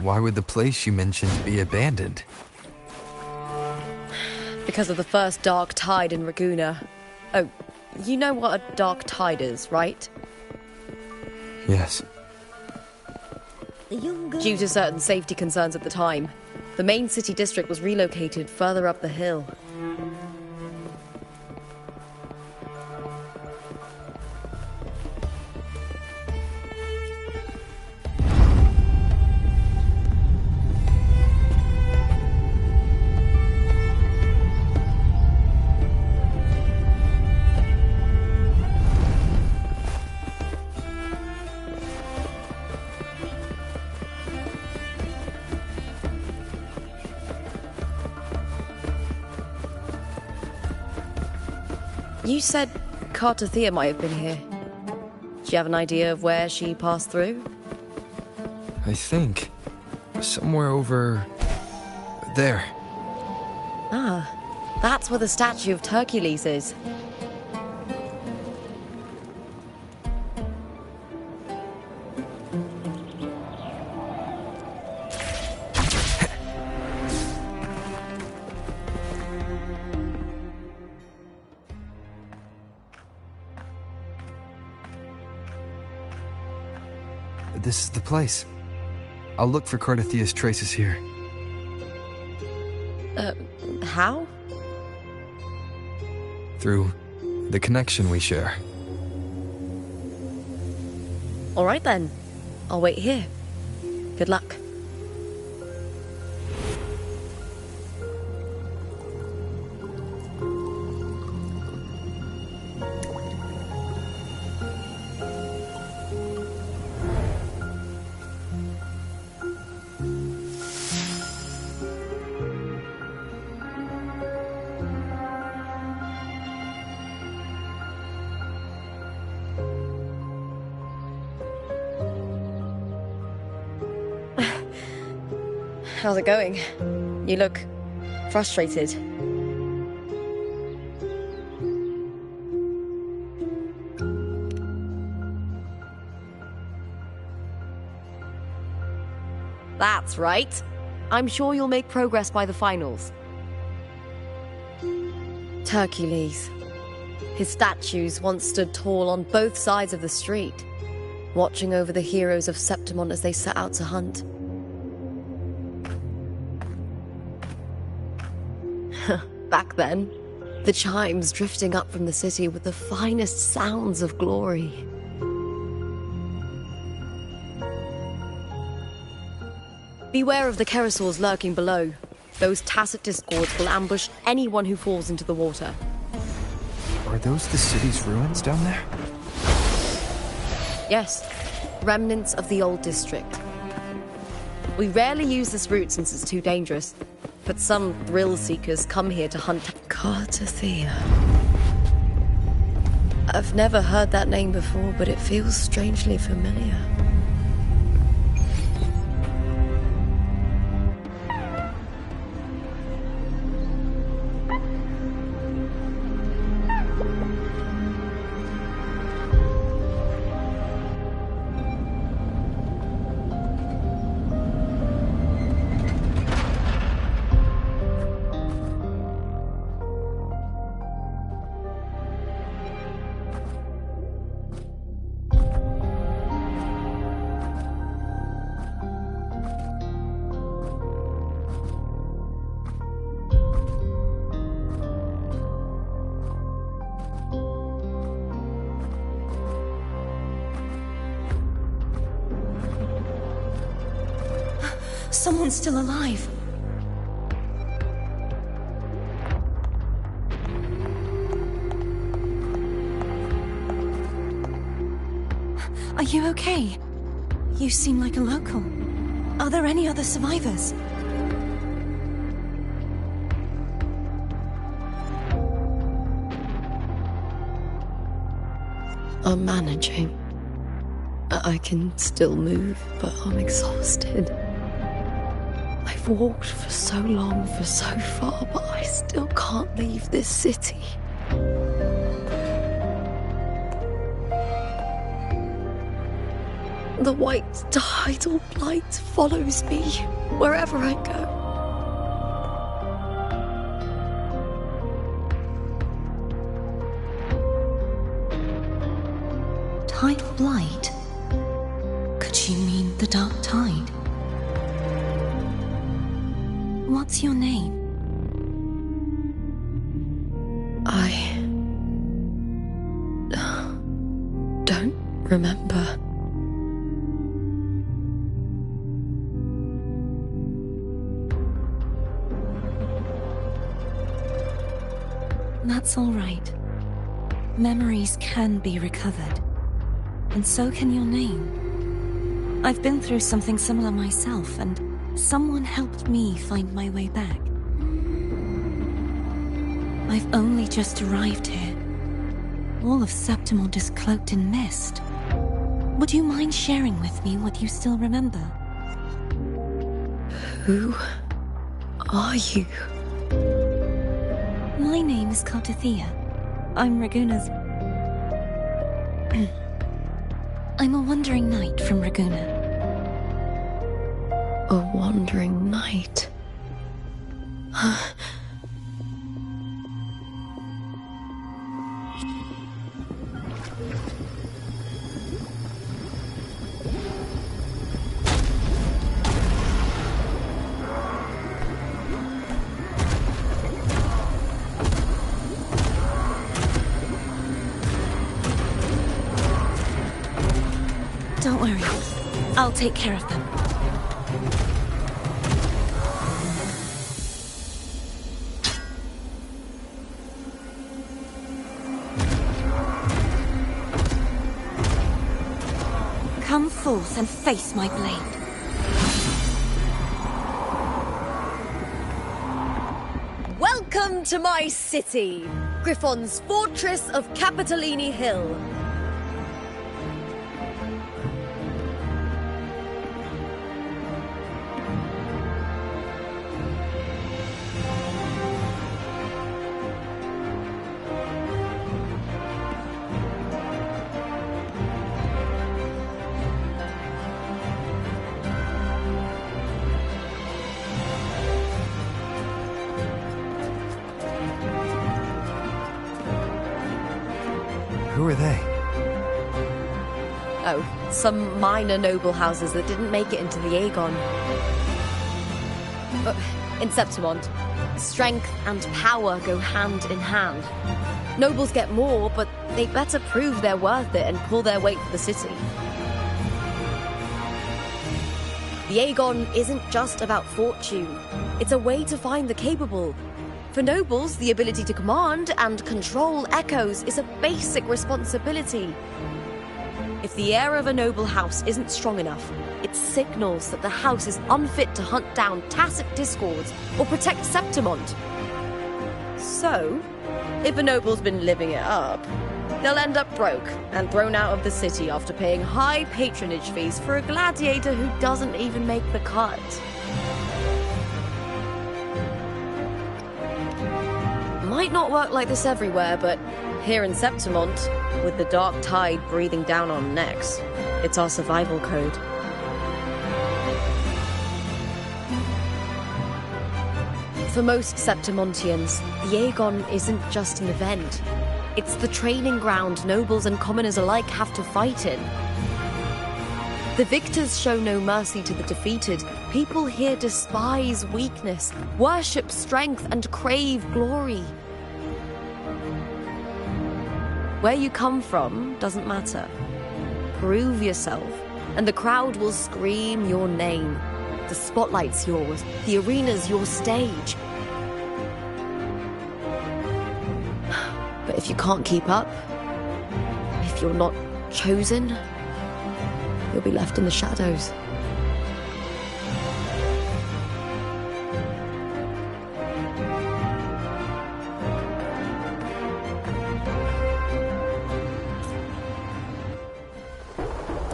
[SPEAKER 1] Why would the place you mentioned be abandoned?
[SPEAKER 11] Because of the first dark tide in Raguna. Oh, you know what a dark tide is, right?
[SPEAKER 1] Yes.
[SPEAKER 11] Due to certain safety concerns at the time, the main city district was relocated further up the hill. You said Cartothea might have been here. Do you have an idea of where she passed through?
[SPEAKER 1] I think somewhere over there.
[SPEAKER 11] Ah, that's where the statue of Hercules is.
[SPEAKER 1] This is the place. I'll look for Cartothea's traces here.
[SPEAKER 11] How?
[SPEAKER 1] Through the connection we share.
[SPEAKER 11] All right then. I'll wait here. Good luck. How's it going? You look frustrated. That's right. I'm sure you'll make progress by the finals. Hercules. His statues once stood tall on both sides of the street, watching over the heroes of Septimon as they set out to hunt. Back then, the chimes drifting up from the city with the finest sounds of glory. Beware of the Kerosaurs lurking below. Those tacit discords will ambush anyone who falls into the water.
[SPEAKER 1] Are those the city's ruins down there?
[SPEAKER 11] Yes, remnants of the old district. We rarely use this route since it's too dangerous, but some thrill-seekers come here to hunt Cartothea. I've never heard that name before, but it feels strangely familiar.
[SPEAKER 4] Someone's still alive. Are you okay? You seem like a local. Are there any other survivors?
[SPEAKER 11] I'm managing. I can still move, but I'm exhausted. I've walked for so long, for so far, but I still can't leave this city. The white tidal blight follows me wherever I go.
[SPEAKER 4] Tidal blight? Could she mean the dark tide? What's your name?
[SPEAKER 11] I don't remember.
[SPEAKER 4] That's all right. Memories can be recovered. And so can your name. I've been through something similar myself, and someone helped me find my way back. I've only just arrived here, All of Septimont is cloaked in mist. Would you mind sharing with me what you still remember?
[SPEAKER 11] Who are you?
[SPEAKER 4] My name is Kartathea. I'm Raguna's... I'm a wandering knight from Raguna.
[SPEAKER 11] A wandering knight?
[SPEAKER 4] Don't worry. I'll take care of them. Come forth and face my blade.
[SPEAKER 11] Welcome to my city, Griffon's fortress of Capitolini Hill.
[SPEAKER 1] Who are they?
[SPEAKER 11] Oh, some minor noble houses that didn't make it into the Aegon. In Septimont, strength and power go hand in hand. Nobles get more, but they better prove they're worth it and pull their weight for the city. The Aegon isn't just about fortune. It's a way to find the capable. For nobles, the ability to command and control echoes is a basic responsibility. If the heir of a noble house isn't strong enough, it signals that the house is unfit to hunt down tacit discords or protect Septimont. So, if a noble's been living it up, they'll end up broke and thrown out of the city after paying high patronage fees for a gladiator who doesn't even make the cut. Might not work like this everywhere, but here in Septimont, with the dark tide breathing down on necks, it's our survival code. For most Septimontians, the Aegon isn't just an event. It's the training ground nobles and commoners alike have to fight in. The victors show no mercy to the defeated. People here despise weakness, worship strength, and crave glory. Where you come from doesn't matter. Prove yourself, and the crowd will scream your name. The spotlight's yours, the arena's your stage. But if you can't keep up, if you're not chosen, you'll be left in the shadows.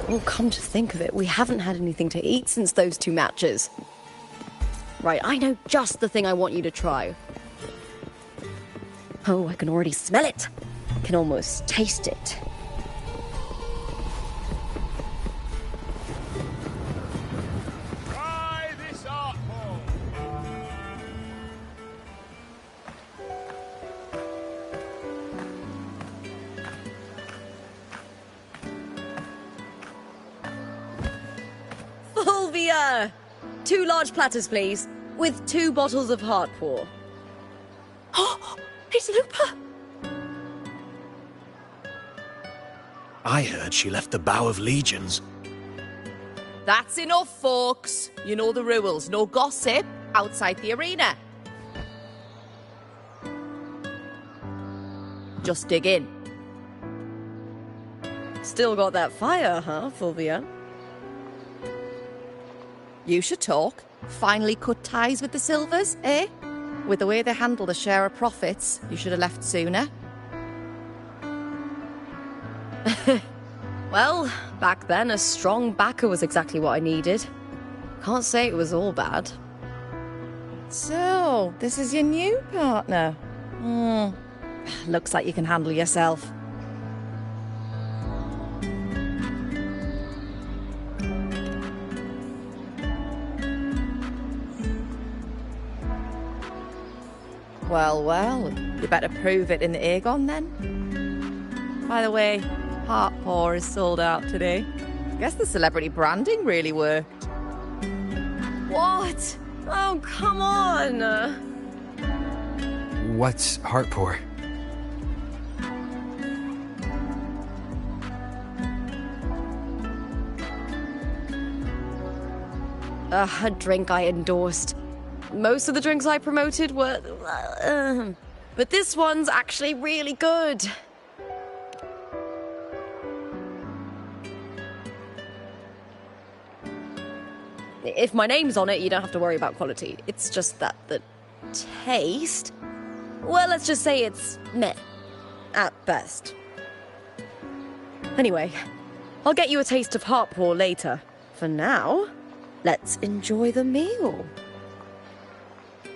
[SPEAKER 11] Well, come to think of it, we haven't had anything to eat since those 2 matches. Right, I know just the thing I want you to try. Oh, I can already smell it. I can almost taste it.
[SPEAKER 13] Try this art form.
[SPEAKER 11] Fulvia! 2 large platters, please, with 2 bottles of Heartpour. Oh, it's Lupa!
[SPEAKER 6] I heard she left the Bow of Legions.
[SPEAKER 18] That's enough, folks. You know the rules. No gossip outside the arena. Just dig in.
[SPEAKER 11] Still got that fire, huh, Fulvia?
[SPEAKER 18] You should talk. Finally cut ties with the Silvers, eh? With the way they handle the share of profits, you should have left sooner.
[SPEAKER 11] Well, back then, a strong backer was exactly what I needed. Can't say it was all bad.
[SPEAKER 12] So, this is your new partner. Looks like you can handle yourself. Well, well, you better prove it in the Aegon then. By the way, Heart Paw is sold out today. Guess the celebrity branding really worked.
[SPEAKER 11] What? Oh, come on!
[SPEAKER 1] What's Heartpour?
[SPEAKER 11] A drink I endorsed. Most of the drinks I promoted were... but this one's actually really good. If my name's on it, you don't have to worry about quality. It's just that the taste... Well, let's just say it's meh. At best. Anyway, I'll get you a taste of Heartpaw later. For now, let's enjoy the meal.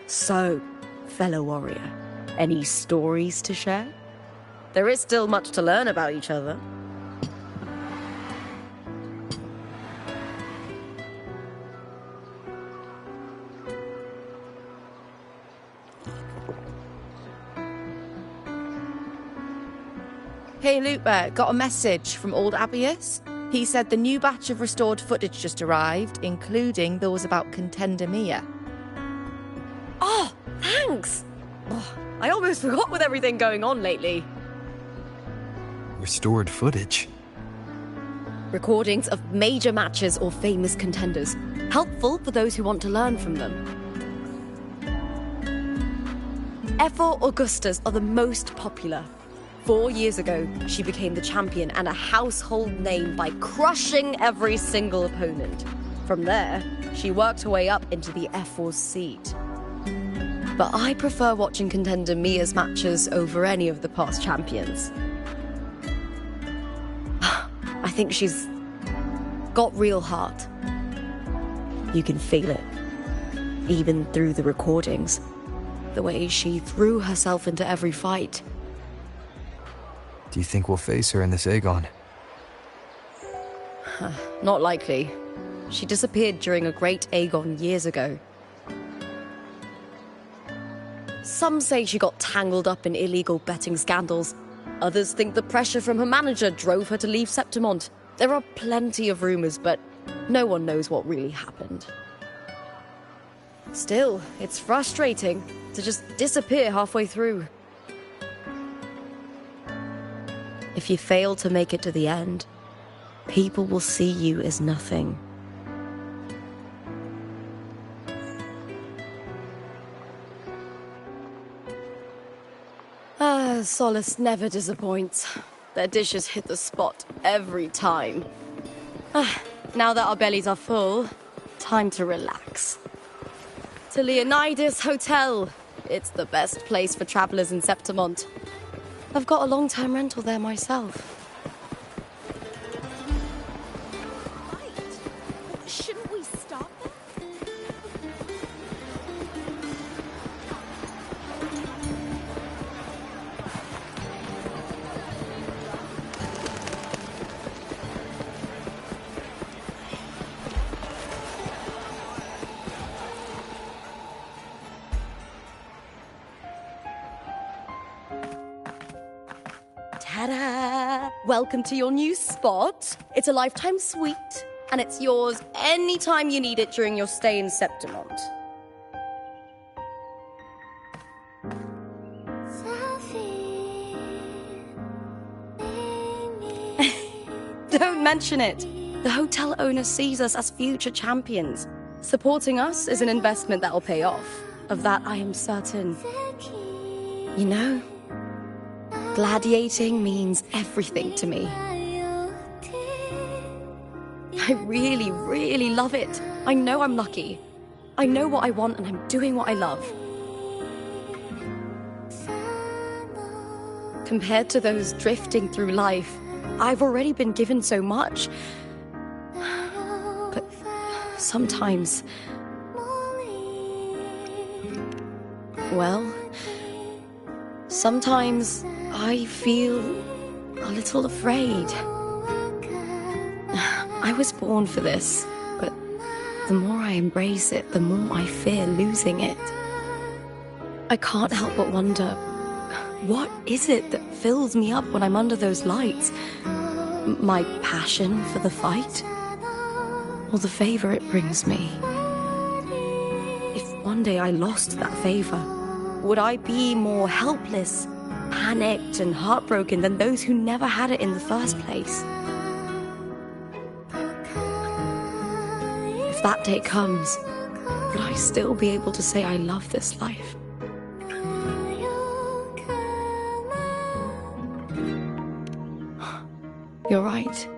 [SPEAKER 11] So, fellow warrior, any stories to share? There is still much to learn about each other.
[SPEAKER 12] Hey Lupa, got a message from old Abius. He said the new batch of restored footage just arrived, including those about Contender Mia.
[SPEAKER 11] Oh, thanks! Oh, I almost forgot with everything going on lately.
[SPEAKER 1] Restored footage?
[SPEAKER 11] Recordings of major matches or famous contenders. Helpful for those who want to learn from them. F4 Augustas are the most popular. 4 years ago, she became the champion and a household name by crushing every single opponent. From there, she worked her way up into the F4 seat. But I prefer watching Contender Mia's matches over any of the past champions. I think she's got real heart. You can feel it, even through the recordings. The way she threw herself into every fight.
[SPEAKER 1] Do you think we'll face her in this Aegon?
[SPEAKER 11] Not likely. She disappeared during a great Aegon years ago. Some say she got tangled up in illegal betting scandals. Others think the pressure from her manager drove her to leave Septimont. There are plenty of rumors, but no one knows what really happened. Still, it's frustrating to just disappear halfway through. If you fail to make it to the end, people will see you as nothing. Solace never disappoints. Their dishes hit the spot every time. Now that our bellies are full, time to relax. To Leonidas Hotel. It's the best place for travelers in Septimont. I've got a long-term rental there myself.
[SPEAKER 12] Shouldn't we stop them?
[SPEAKER 11] Ta-da! Welcome to your new spot. It's a lifetime suite, and it's yours anytime you need it during your stay in Septimont. Don't mention it. The hotel owner sees us as future champions. Supporting us is an investment that'll pay off. Of that I am certain. You know, gladiating means everything to me. I really, really love it. I know I'm lucky. I know what I want and I'm doing what I love. Compared to those drifting through life, I've already been given so much. But sometimes... Well, sometimes I feel a little afraid. I was born for this, but the more I embrace it, the more I fear losing it. I can't help but wonder, what is it that fills me up when I'm under those lights? My passion for the fight? Or the favor it brings me? If one day I lost that favor, would I be more helpless, panicked and heartbroken than those who never had it in the first place? If that day comes, would I still be able to say I love this life? You're right.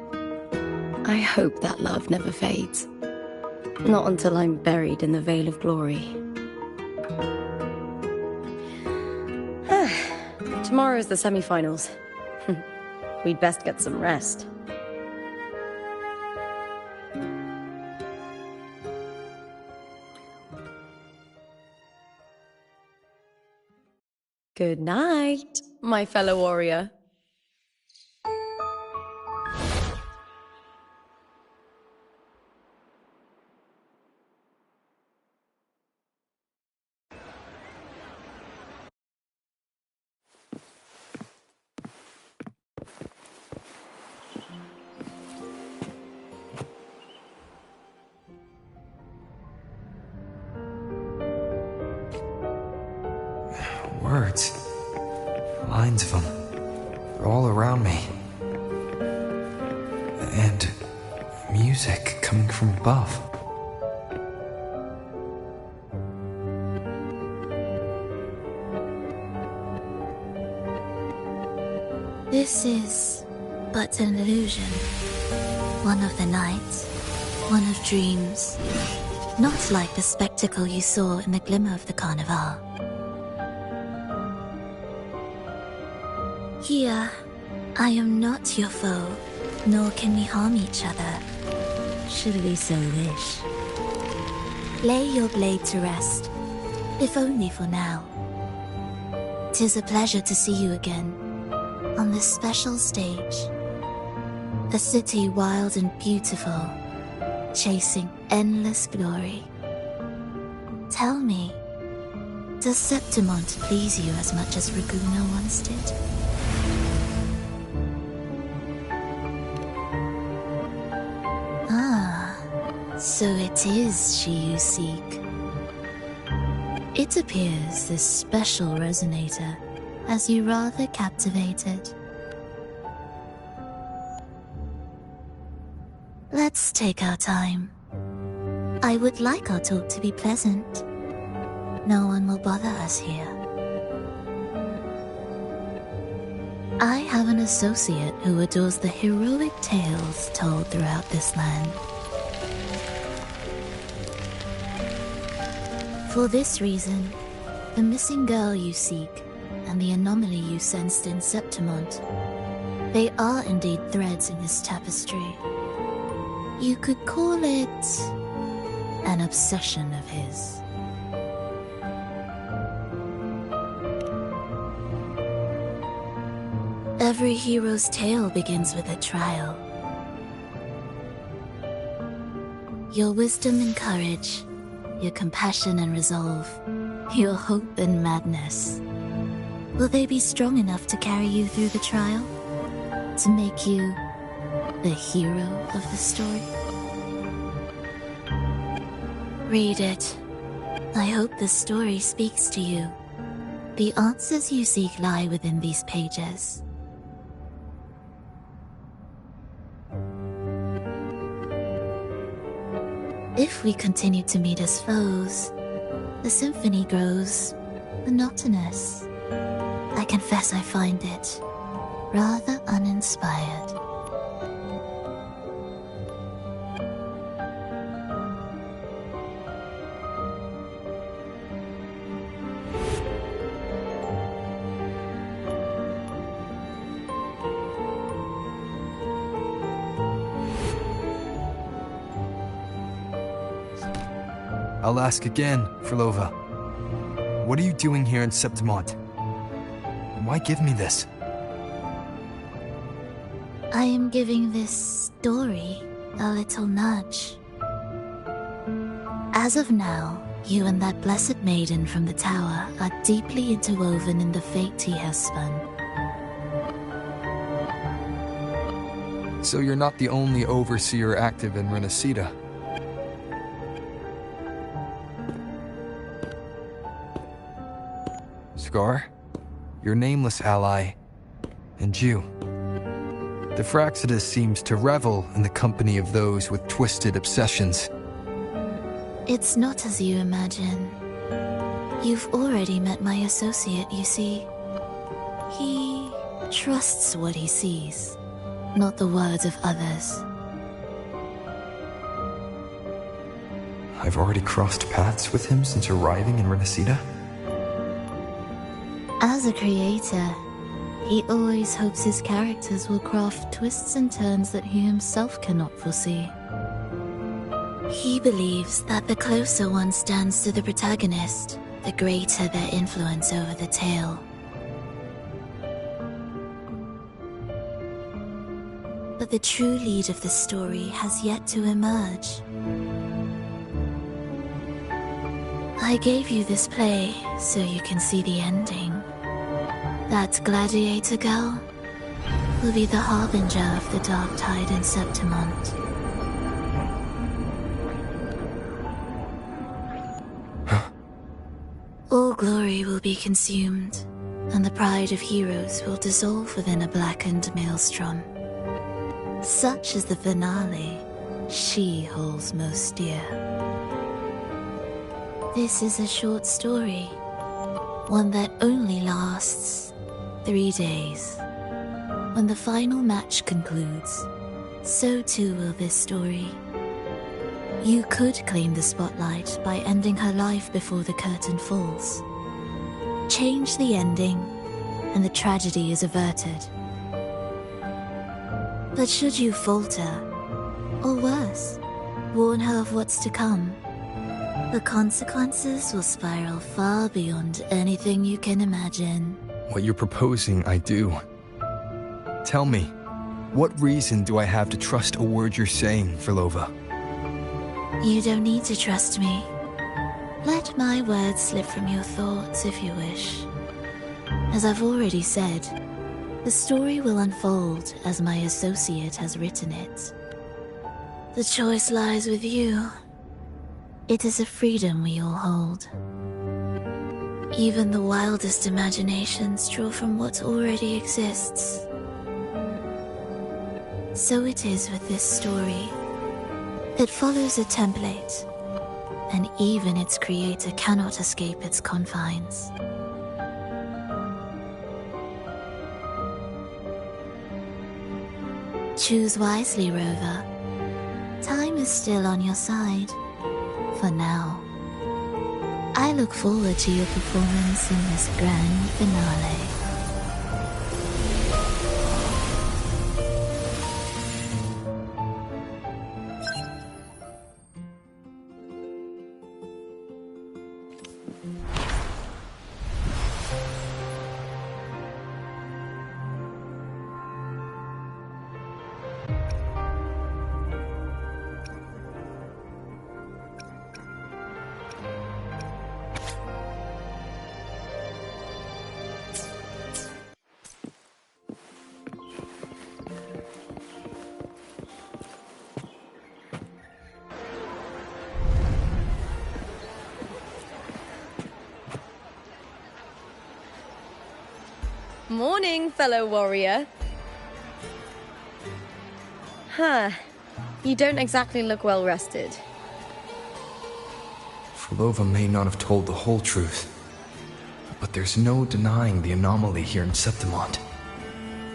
[SPEAKER 11] I hope that love never fades. Not until I'm buried in the veil of glory. Tomorrow's the semi-finals. We'd best get some rest. Good night, my fellow warrior.
[SPEAKER 1] Words. Lines of them. They're all around me. And music coming from above.
[SPEAKER 19] This is but an illusion. One of the nights, one of dreams. Not like the spectacle you saw in the glimmer of the carnival. Here, I am not your foe, nor can we harm each other, should we so wish. Lay your blade to rest, if only for now. 'Tis a pleasure to see you again, on this special stage. A city wild and beautiful, chasing endless glory. Tell me, does Septimont please you as much as Raguena once did? So it is she you seek. It appears this special resonator has you rather captivated. Let's take our time. I would like our talk to be pleasant. No one will bother us here. I have an associate who adores the heroic tales told throughout this land. For this reason, the missing girl you seek and the anomaly you sensed in Septimont, they are indeed threads in this tapestry. You could call it an obsession of his. Every hero's tale begins with a trial. Your wisdom and courage, your compassion and resolve, your hope and madness. Will they be strong enough to carry you through the trial? To make you the hero of the story? Read it. I hope the story speaks to you. The answers you seek lie within these pages. If we continue to meet as foes, the symphony grows monotonous. I confess I find it rather uninspired.
[SPEAKER 1] I'll ask again, Frolova. What are you doing here in Septimont? Why give me this?
[SPEAKER 19] I am giving this story a little nudge. As of now, you and that blessed maiden from the tower are deeply interwoven in the fate he has spun.
[SPEAKER 1] So you're not the only overseer active in Renacita. Scar, your nameless ally, and you. The Fraxidus seems to revel in the company of those with twisted obsessions.
[SPEAKER 19] It's not as you imagine. You've already met my associate, you see. He trusts what he sees, not the words of others.
[SPEAKER 1] I've already crossed paths with him since arriving in Renacita.
[SPEAKER 19] As a creator, he always hopes his characters will craft twists and turns that he himself cannot foresee. He believes that the closer one stands to the protagonist, the greater their influence over the tale. But the true lead of the story has yet to emerge. I gave you this play so you can see the ending. That gladiator girl will be the harbinger of the dark tide in Septimont. All glory will be consumed, and the pride of heroes will dissolve within a blackened maelstrom. Such is the finale she holds most dear. This is a short story, one that only lasts 3 days. When the final match concludes, so too will this story. You could claim the spotlight by ending her life before the curtain falls. Change the ending, and the tragedy is averted. But should you falter, or worse, warn her of what's to come, the consequences will spiral far beyond anything you can imagine.
[SPEAKER 1] What you're proposing, I do. Tell me, what reason do I have to trust a word you're saying, Frolova?
[SPEAKER 19] You don't need to trust me. Let my words slip from your thoughts if you wish. As I've already said, the story will unfold as my associate has written it. The choice lies with you. It is a freedom we all hold. Even the wildest imaginations draw from what already exists. So it is with this story. It follows a template, and even its creator cannot escape its confines. Choose wisely, Rover. Time is still on your side. For now. I look forward to your performance in this grand finale.
[SPEAKER 11] Morning, fellow warrior. Huh. You don't exactly look well rested.
[SPEAKER 1] Frolova may not have told the whole truth, but there's no denying the anomaly here in Septimont.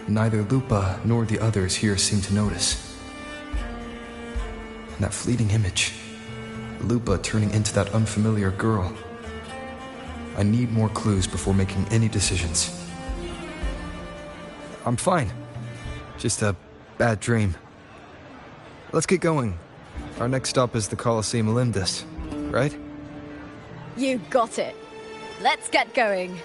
[SPEAKER 1] Neither Lupa nor the others here seem to notice. And that fleeting image, Lupa turning into that unfamiliar girl. I need more clues before making any decisions. I'm fine. Just a bad dream. Let's get going. Our next stop is the Colosseum Olympus, right?
[SPEAKER 11] You got it. Let's get going.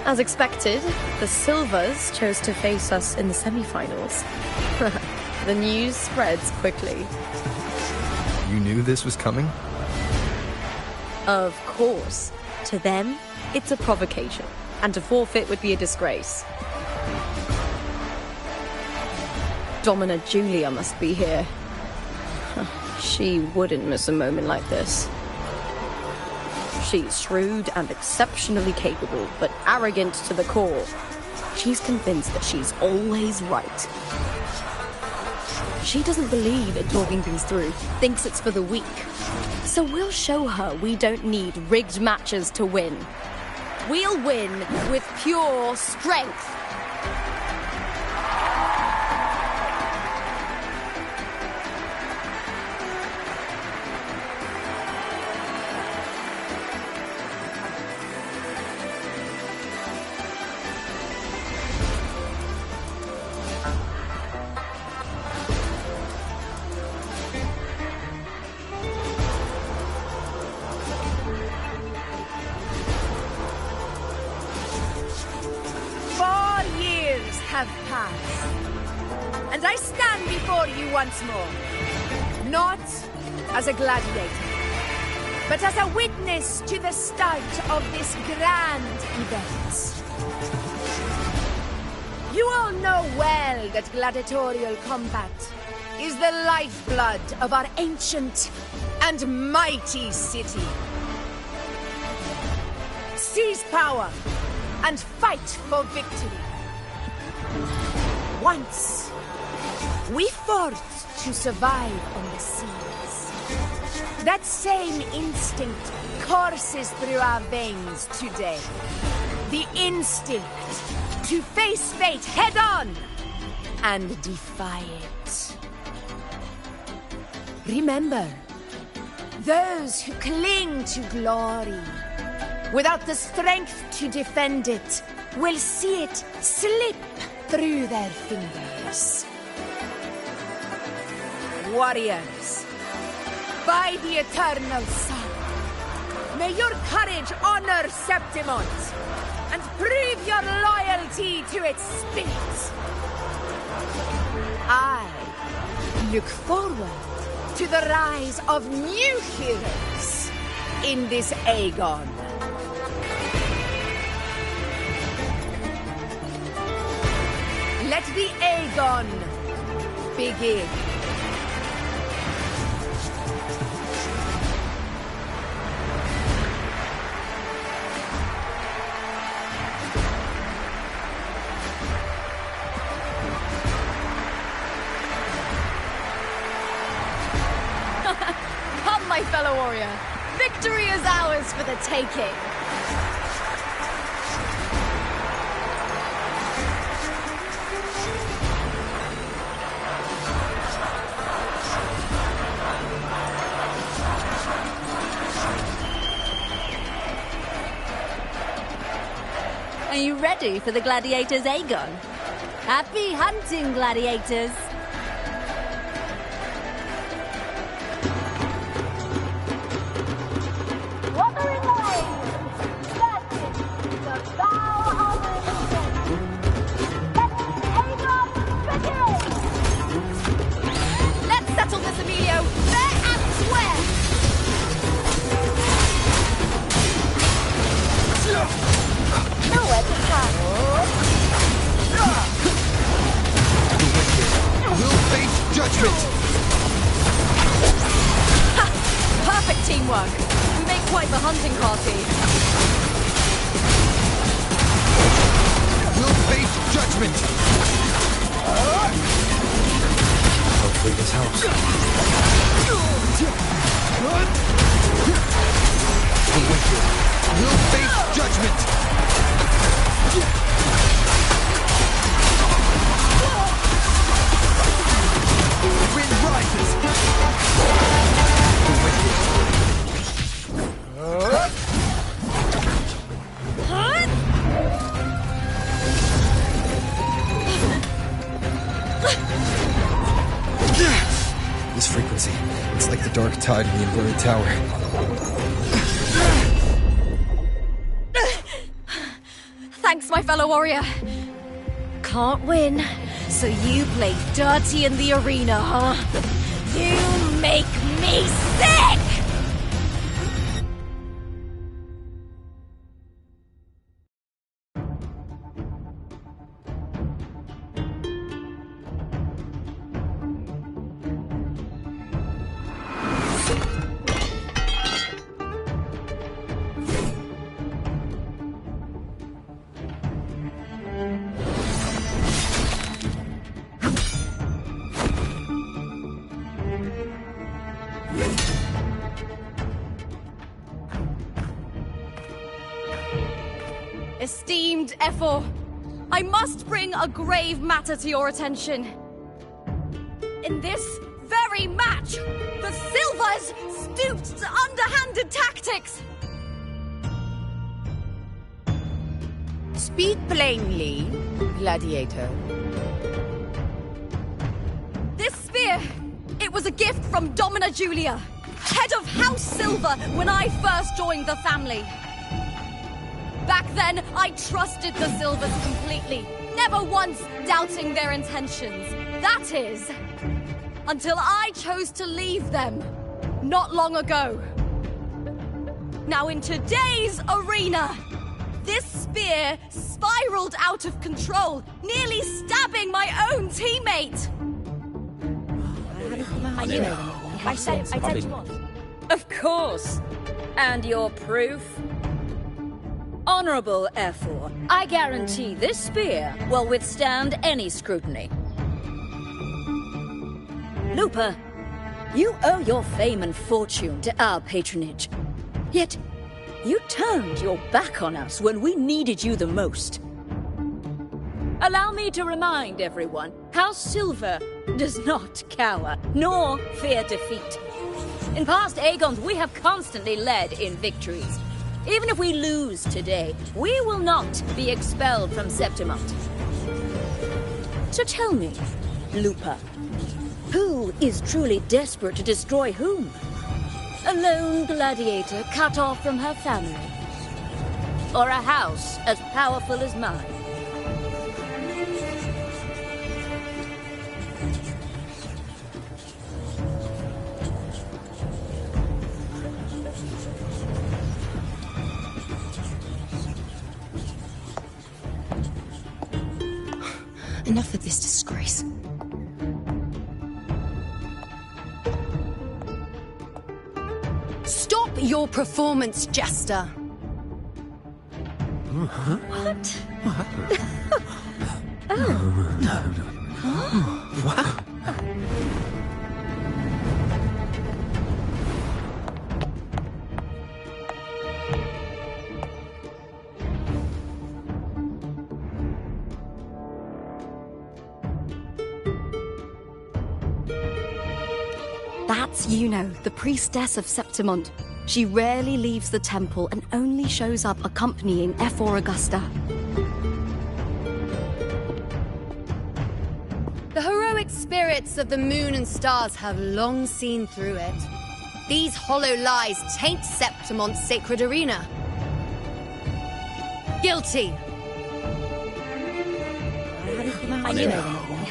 [SPEAKER 11] As expected, the Silvers chose to face us in the semi-finals. The news spreads quickly.
[SPEAKER 1] You knew this was coming?
[SPEAKER 11] Of course. To them, it's a provocation, and to forfeit would be a disgrace. Domina Julia must be here. She wouldn't miss a moment like this. She's shrewd and exceptionally capable, but arrogant to the core. She's convinced that she's always right. She doesn't believe in talking things through, thinks it's for the weak. So we'll show her we don't need rigged matches to win. We'll win with pure strength.
[SPEAKER 20] Have passed, and I stand before you once more, not as a gladiator, but as a witness to the start of this grand event. You all know well that gladiatorial combat is the lifeblood of our ancient and mighty city. Seize power and fight for victory. Once, we fought to survive on the seas. That same instinct courses through our veins today. The instinct to face fate head-on and defy it. Remember, those who cling to glory without the strength to defend it will see it slip through their fingers. Warriors, by the eternal sun, may your courage honor Septimont and prove your loyalty to its spirit. I look forward to the rise of new heroes in this Aegon. Let the Aegon begin.
[SPEAKER 11] Come, my fellow warrior. Victory is ours for the taking.
[SPEAKER 7] you ready for the gladiators, Aegon? Happy hunting, gladiators!
[SPEAKER 13] Wuthering waves, justice, the vow of allegiance. Let Aegon begin!
[SPEAKER 11] Let's settle this, Emilio, fair and square!
[SPEAKER 13] Nowhere to hide.
[SPEAKER 1] We'll face judgment!
[SPEAKER 11] Ha! Perfect teamwork! We make quite the hunting party.
[SPEAKER 1] We'll face judgment! Hopefully this helps. The wicked will face judgment! The wind rises! The wicked. This frequency, it's like the dark tide in the inverted tower.
[SPEAKER 11] Thanks, my fellow warrior. Can't win, so you play dirty in the arena, huh? You make me sick! Esteemed Ephor, I must bring a grave matter to your attention. In this very match, the Silvers stooped to underhanded tactics.
[SPEAKER 20] Speak plainly, gladiator.
[SPEAKER 11] This spear, it was a gift from Domina Julia, head of House Silver when I first joined the family. Back then, I trusted the Silvers completely, never once doubting their intentions. That is, until I chose to leave them, not long ago. Now in today's arena, this spear spiraled out of control, nearly stabbing my own teammate.
[SPEAKER 7] I said you on. Of course. And your proof? Honorable Ephor, I guarantee this spear will withstand any scrutiny. Lupa, you owe your fame and fortune to our patronage. Yet, you turned your back on us when we needed you the most. Allow me to remind everyone, House Silver does not cower, nor fear defeat. In past Aegons, we have constantly led in victories. Even if we lose today, we will not be expelled from Septimont. So tell me, Lupa, who is truly desperate to destroy whom? A lone gladiator cut off from her family? Or a house as powerful as mine?
[SPEAKER 12] Enough of this disgrace.
[SPEAKER 20] Stop your performance, Jester.
[SPEAKER 12] What?
[SPEAKER 6] What?
[SPEAKER 11] That's Yuno, the priestess of Septimont. She rarely leaves the temple and only shows up accompanying F4 Augusta.
[SPEAKER 21] The heroic spirits of the moon and stars have long seen through it. These hollow lies taint Septimont's sacred arena. Guilty.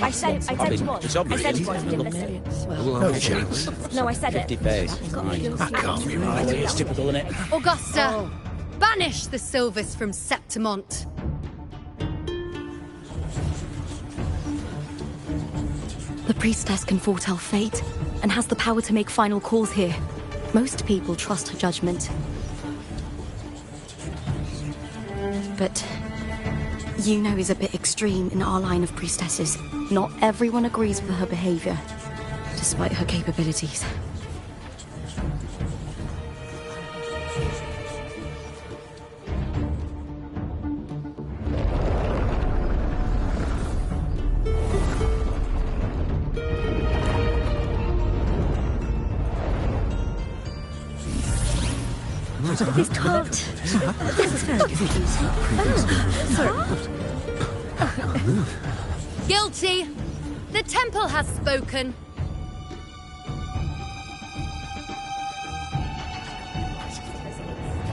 [SPEAKER 17] I said it was.
[SPEAKER 14] It's obvious.
[SPEAKER 17] I said it was. You didn't listen.
[SPEAKER 6] No chance.
[SPEAKER 17] No, I said
[SPEAKER 14] 50
[SPEAKER 17] it.
[SPEAKER 14] pace.
[SPEAKER 17] That can't be right.
[SPEAKER 14] It's typical, isn't it?
[SPEAKER 21] Augusta, banish the Silvers from Septimont.
[SPEAKER 11] The priestess can foretell fate and has the power to make final calls here. Most people trust her judgment. But Yuno is a bit extreme in our line of priestesses. Not everyone agrees with her behavior, despite her capabilities.
[SPEAKER 17] This can't. This is very confusing.
[SPEAKER 21] Guilty. The temple has spoken.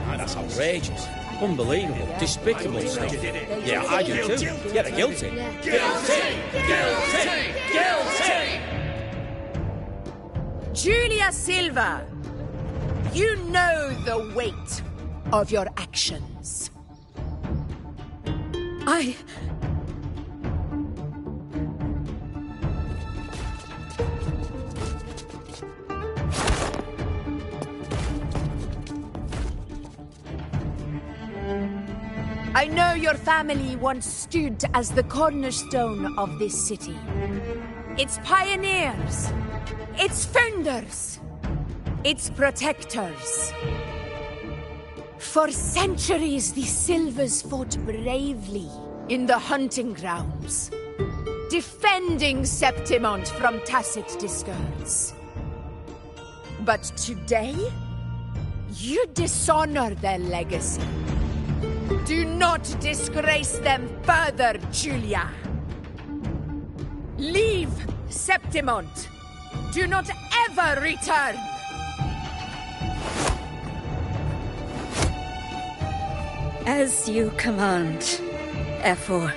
[SPEAKER 14] That's outrageous. Unbelievable. Despicable stuff. Yeah, I do too. Yeah, they're guilty.
[SPEAKER 20] Guilty! Guilty! Guilty!
[SPEAKER 12] Julia Silva, you know the weight of your actions. I know your family once stood as the cornerstone of this city. Its pioneers, its founders, its protectors. For centuries, the Silvers fought bravely in the hunting grounds, defending Septimont from Tacit discords. But today, you dishonor their legacy. Do not disgrace them further, Julia. Leave Septimont. Do not ever return.
[SPEAKER 7] As you command, F4.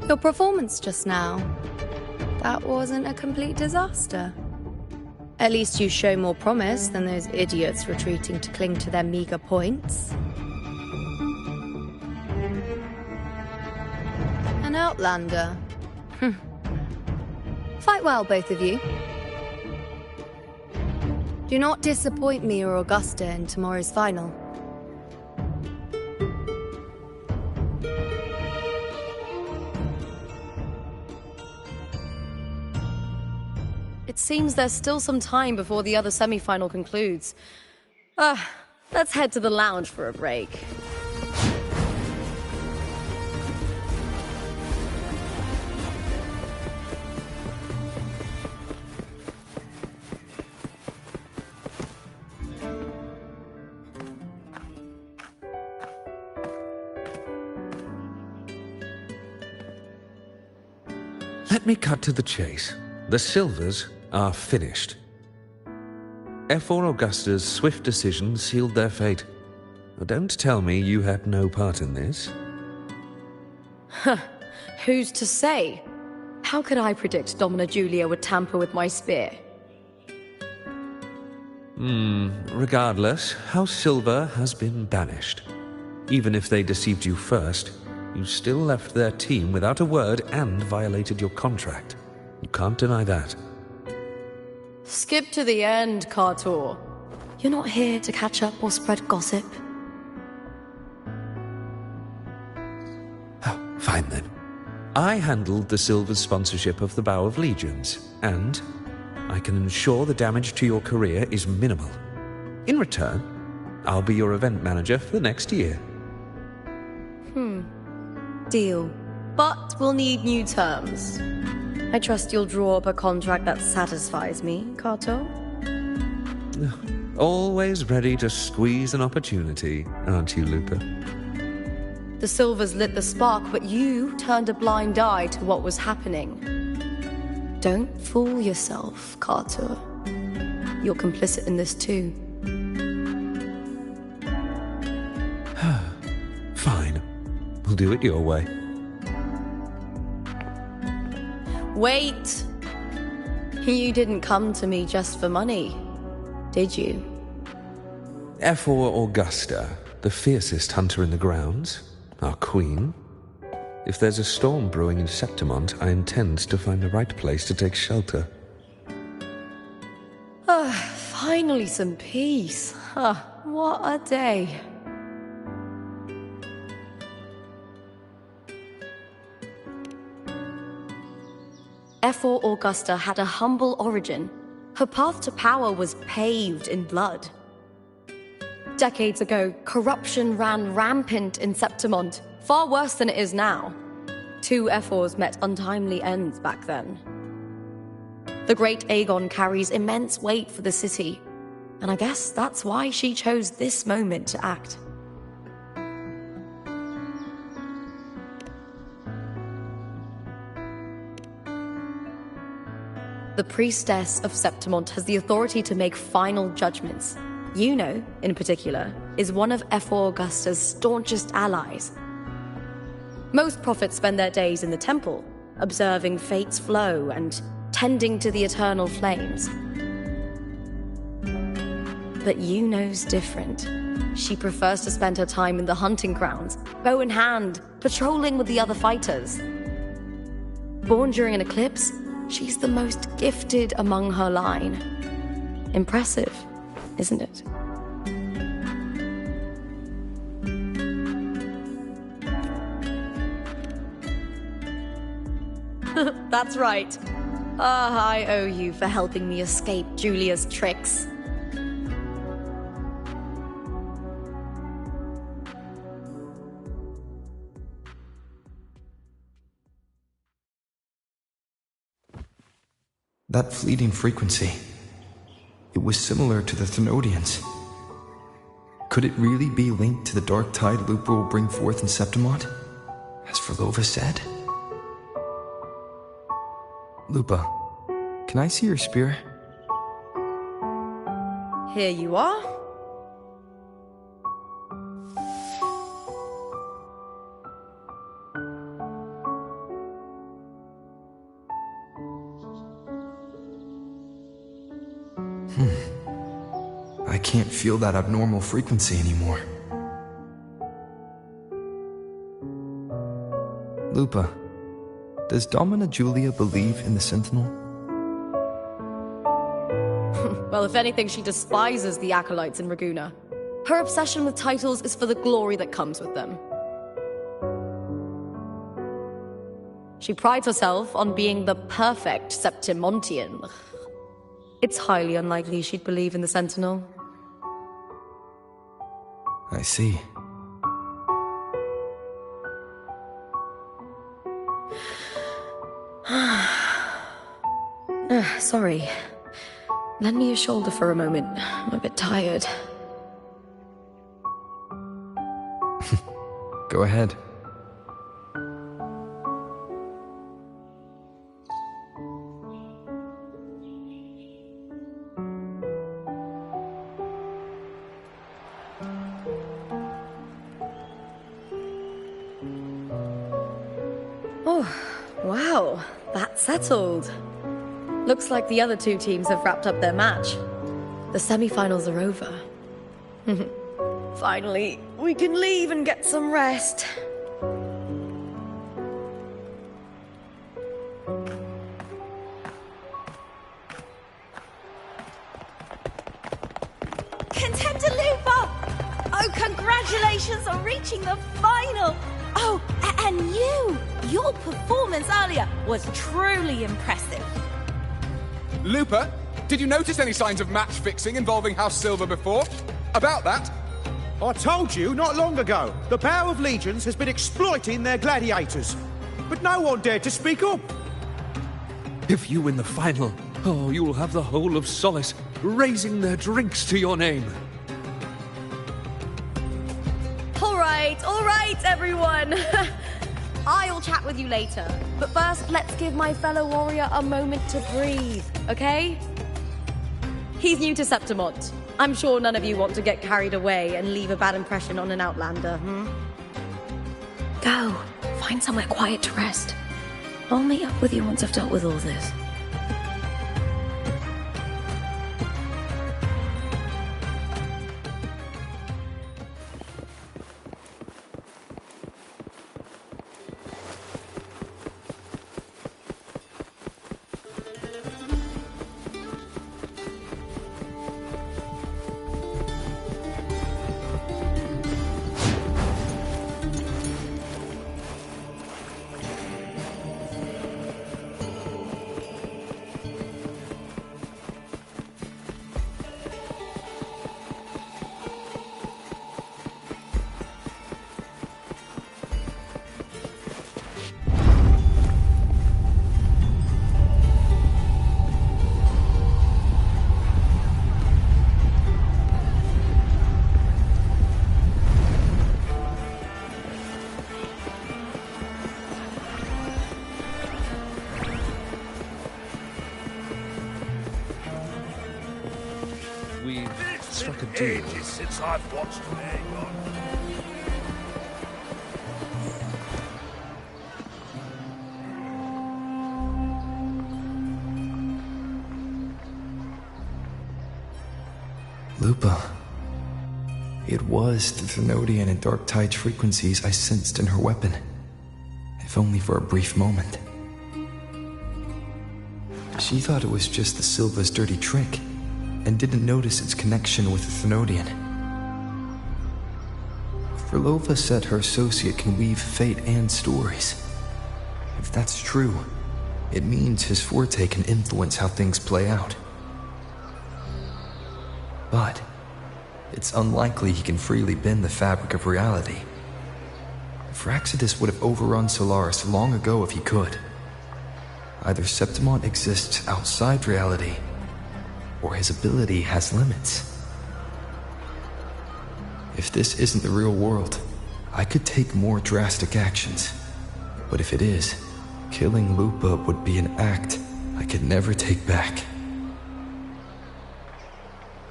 [SPEAKER 21] Your performance just now. That wasn't a complete disaster. At least you show more promise than those idiots retreating to cling to their meager points. An outlander. Fight well, both of you. Do not disappoint me or Augusta in tomorrow's final.
[SPEAKER 11] It seems there's still some time before the other semi-final concludes. Let's head to the lounge for a break.
[SPEAKER 15] Let me cut to the chase. The Silvers are finished. F4 Augusta's swift decision sealed their fate. Don't tell me you had no part in this.
[SPEAKER 11] Who's to say? How could I predict Domina Julia would tamper with my spear?
[SPEAKER 15] Regardless, House Silver has been banished. Even if they deceived you first, you still left their team without a word and violated your contract. You can't deny that.
[SPEAKER 11] Skip to the end, Cartor. You're not here to catch up or spread gossip.
[SPEAKER 15] Oh, fine then. I handled the Silver's sponsorship of the Bow of Legions, and I can ensure the damage to your career is minimal. In return, I'll be your event manager for the next year.
[SPEAKER 21] Deal. But we'll need new terms. I trust you'll draw up a contract that satisfies me, Kato?
[SPEAKER 15] Always ready to squeeze an opportunity, aren't you, Lupa?
[SPEAKER 21] The Silvers lit the spark, but you turned a blind eye to what was happening. Don't fool yourself, Kato. You're complicit in this too.
[SPEAKER 15] Fine. We'll do it your way.
[SPEAKER 21] Wait! You didn't come to me just for money, did you?
[SPEAKER 15] F4 Augusta, the fiercest hunter in the grounds, our queen. If there's a storm brewing in Septimont, I intend to find the right place to take shelter.
[SPEAKER 21] Finally some peace. What a day. F4 Augusta had a humble origin. Her path to power was paved in blood. Decades ago, corruption ran rampant in Septimont, far worse than it is now. 2 F4s met untimely ends back then. The Great Aegon carries immense weight for the city, and I guess that's why she chose this moment to act. The Priestess of Septimont has the authority to make final judgments. Yuno, in particular, is one of F4 Augusta's staunchest allies. Most prophets spend their days in the temple, observing fate's flow and tending to the eternal flames. But Yuno's different. She prefers to spend her time in the hunting grounds, bow in hand, patrolling with the other fighters. Born during an eclipse, she's the most gifted among her line. Impressive, isn't it? That's right. I owe you for helping me escape Julia's tricks.
[SPEAKER 1] That fleeting frequency, it was similar to the Thenodians. Could it really be linked to the dark tide Lupa will bring forth in Septimont, as Verlova said? Lupa, can I see your spear?
[SPEAKER 21] Here you are.
[SPEAKER 1] I can't feel that abnormal frequency anymore. Lupa, does Domina Julia believe in the Sentinel?
[SPEAKER 21] Well, if anything, she despises the acolytes in Raguna. Her obsession with titles is for the glory that comes with them. She prides herself on being the perfect Septimontian. It's highly unlikely she'd believe in the Sentinel.
[SPEAKER 1] I see.
[SPEAKER 21] Sorry. Lend me your shoulder for a moment. I'm a bit tired.
[SPEAKER 1] Go ahead.
[SPEAKER 21] Oh, wow. That's settled. Looks like the other 2 teams have wrapped up their match. The semi-finals are over. Finally, we can leave and get some rest.
[SPEAKER 12] Contender Lupa! Oh, congratulations on reaching the final! Oh, and your performance earlier was truly impressive.
[SPEAKER 16] Lupa, Did you notice any signs of match fixing involving House Silver before? About that?
[SPEAKER 6] I told you not long ago, the Power of Legions has been exploiting their gladiators. But no one dared to speak up.
[SPEAKER 15] If you win the final, oh, you will have the whole of Solace raising their drinks to your name.
[SPEAKER 21] All right, everyone. I'll chat with you later. But first, let's give my fellow warrior a moment to breathe, okay? He's new to Septimont. I'm sure none of you want to get carried away and leave a bad impression on an outlander,
[SPEAKER 4] Go. Find somewhere quiet to rest. I'll meet up with you once I've dealt with all this.
[SPEAKER 15] Struck a deal.
[SPEAKER 6] Ages since I've watched Aegon.
[SPEAKER 1] Lupa. It was the Thenodian and Dark Tide's frequencies I sensed in her weapon, if only for a brief moment. She thought it was just the Silva's dirty trick, and didn't notice its connection with the Thenodian. Frolova said her associate can weave fate and stories. If that's true, it means his forte can influence how things play out. But it's unlikely he can freely bend the fabric of reality. Fraxidus would have overrun Solaris long ago if he could. Either Septimont exists outside reality, or his ability has limits. If this isn't the real world, I could take more drastic actions. But if it is, killing Lupa would be an act I could never take back.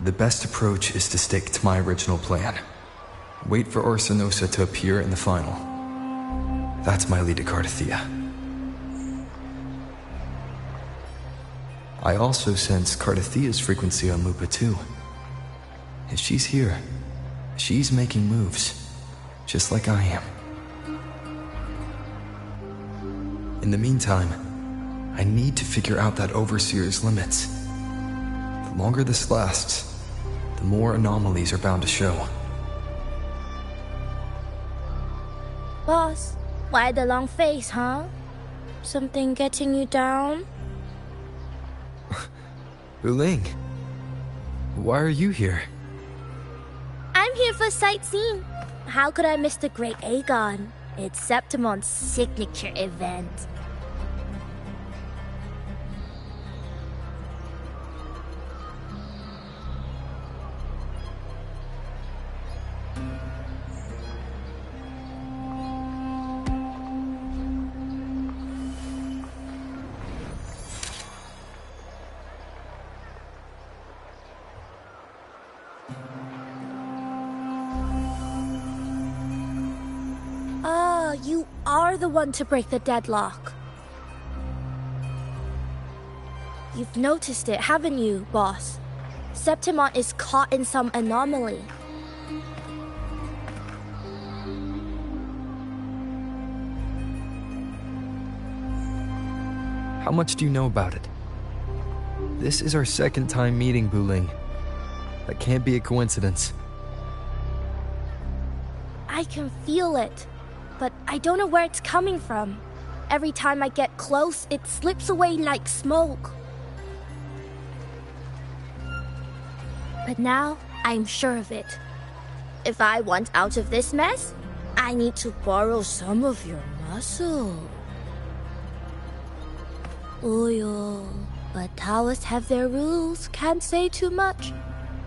[SPEAKER 1] The best approach is to stick to my original plan. Wait for Arsenosa to appear in the final. That's my lead to Cardathia. I also sense Cardathia's frequency on Lupa too. If she's here, she's making moves, just like I am. In the meantime, I need to figure out that Overseer's limits. The longer this lasts, the more anomalies are bound to show.
[SPEAKER 2] Boss, why the long face, huh? Something getting you down?
[SPEAKER 1] Wuthering, why are you here?
[SPEAKER 2] I'm here for sightseeing. How could I miss the Great Aegon? It's Septimont's signature event. You are the one to break the deadlock. You've noticed it, haven't you, boss? Septimont is caught in some anomaly.
[SPEAKER 1] How much do you know about it? This is our second time meeting, Wuthering. That can't be a coincidence.
[SPEAKER 2] I can feel it, but I don't know where it's coming from. Every time I get close, it slips away like smoke. But now, I'm sure of it. If I want out of this mess, I need to borrow some of your muscle. Oil. But Taoists have their rules, can't say too much.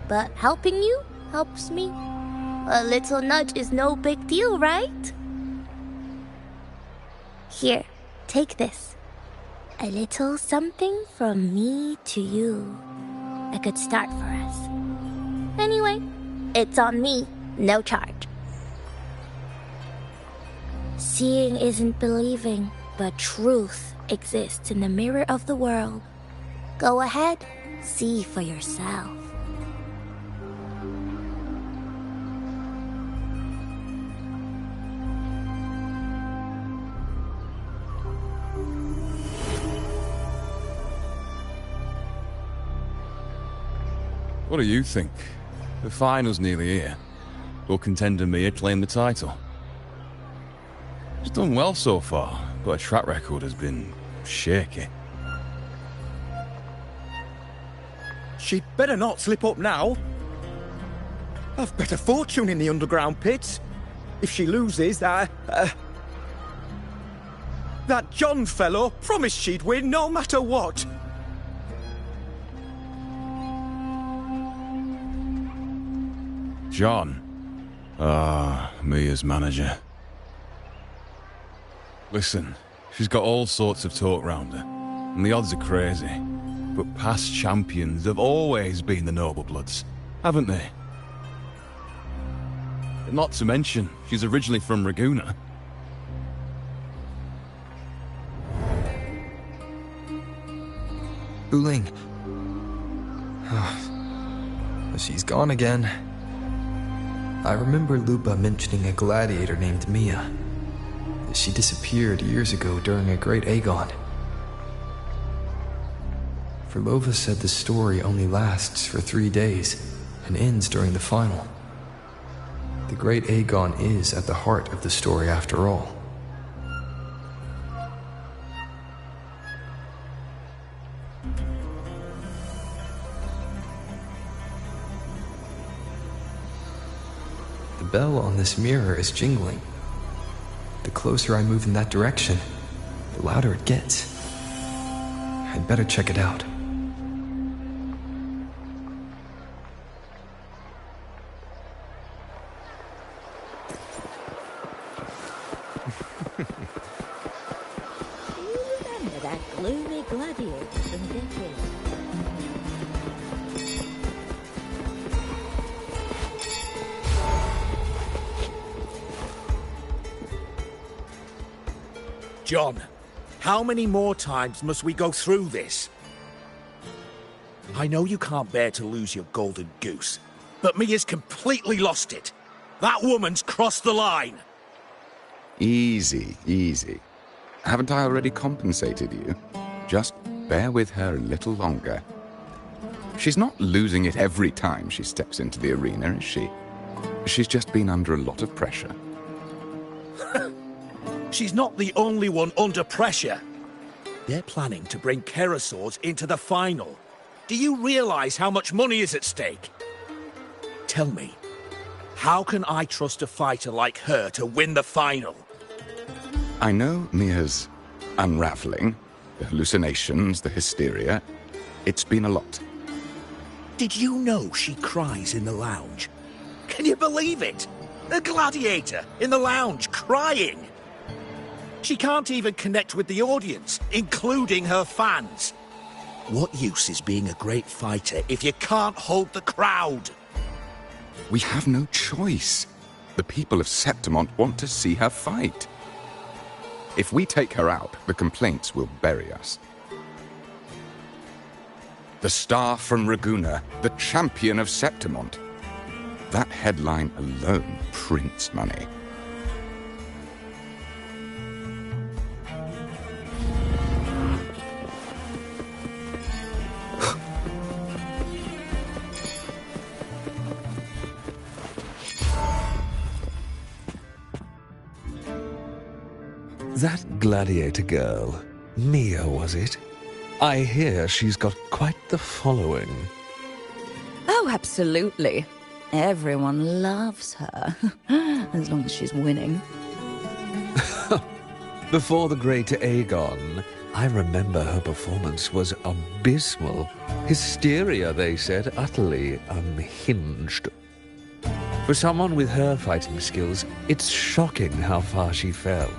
[SPEAKER 2] But helping you helps me. A little nudge is no big deal, right? Here, take this. A little something from me to you. A good start for us. Anyway, it's on me, no charge. Seeing isn't believing, but truth exists in the mirror of the world. Go ahead, see for yourself.
[SPEAKER 16] What do you think? The final's nearly here. Will contender Mia claim the title? She's done well so far, but her track record has been shaky.
[SPEAKER 3] She'd better not slip up now. I've bet a fortune in the underground pits. If she loses, that John fellow promised she'd win no matter what.
[SPEAKER 16] John. Mia's manager. Listen, she's got all sorts of talk round her, and the odds are crazy. But past champions have always been the noble bloods, haven't they? Not to mention, she's originally from Raguna.
[SPEAKER 1] Wuthering. She's gone again. I remember Lupa mentioning a gladiator named Mia. She disappeared years ago during a great Aegon. Verlova said the story only lasts for 3 days and ends during the final. The great Aegon is at the heart of the story after all. The bell on this mirror is jingling. The closer I move in that direction, the louder it gets. I'd better check it out.
[SPEAKER 17] Do you remember that gloomy gladiator from Decade?
[SPEAKER 6] John, how many more times must we go through this? I know you can't bear to lose your golden goose, but Mia's completely lost it. That woman's crossed the line.
[SPEAKER 16] Easy, easy. Haven't I already compensated you? Just bear with her a little longer. She's not losing it every time she steps into the arena, is she? She's just been under a lot of pressure.
[SPEAKER 6] She's not the only one under pressure. They're planning to bring Kerasaurs into the final. Do you realize how much money is at stake? Tell me, how can I trust a fighter like her to win the final?
[SPEAKER 16] I know Mia's unraveling, the hallucinations, the hysteria. It's been a lot.
[SPEAKER 6] Did you know she cries in the lounge? Can you believe it? A gladiator in the lounge crying. She can't even connect with the audience, including her fans. What use is being a great fighter if you can't hold the crowd?
[SPEAKER 16] We have no choice. The people of Septimont want to see her fight. If we take her out, the complaints will bury us. The star from Raguna, the champion of Septimont. That headline alone prints money.
[SPEAKER 15] That gladiator girl, Mia, was it? I hear she's got quite the following.
[SPEAKER 12] Oh,
[SPEAKER 8] Oh, absolutely. Everyone loves her, as long as she's winning.
[SPEAKER 15] Before the great Aegon, I remember her performance was abysmal. Hysteria, they said, utterly unhinged. For someone with her fighting skills, it's shocking how far she fell.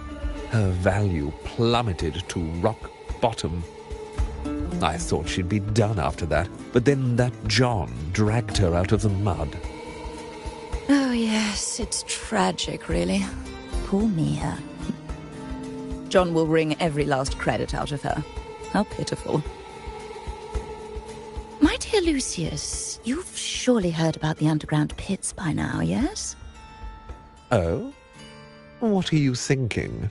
[SPEAKER 15] Her value plummeted to rock bottom. I thought she'd be done after that, but then that John dragged her out of the mud.
[SPEAKER 8] Oh, yes, it's tragic, really. Poor Mia. John will wring every last credit out of her. How pitiful. My dear Lucius, you've surely heard about the underground pits by now, yes?
[SPEAKER 15] Oh? What are you thinking?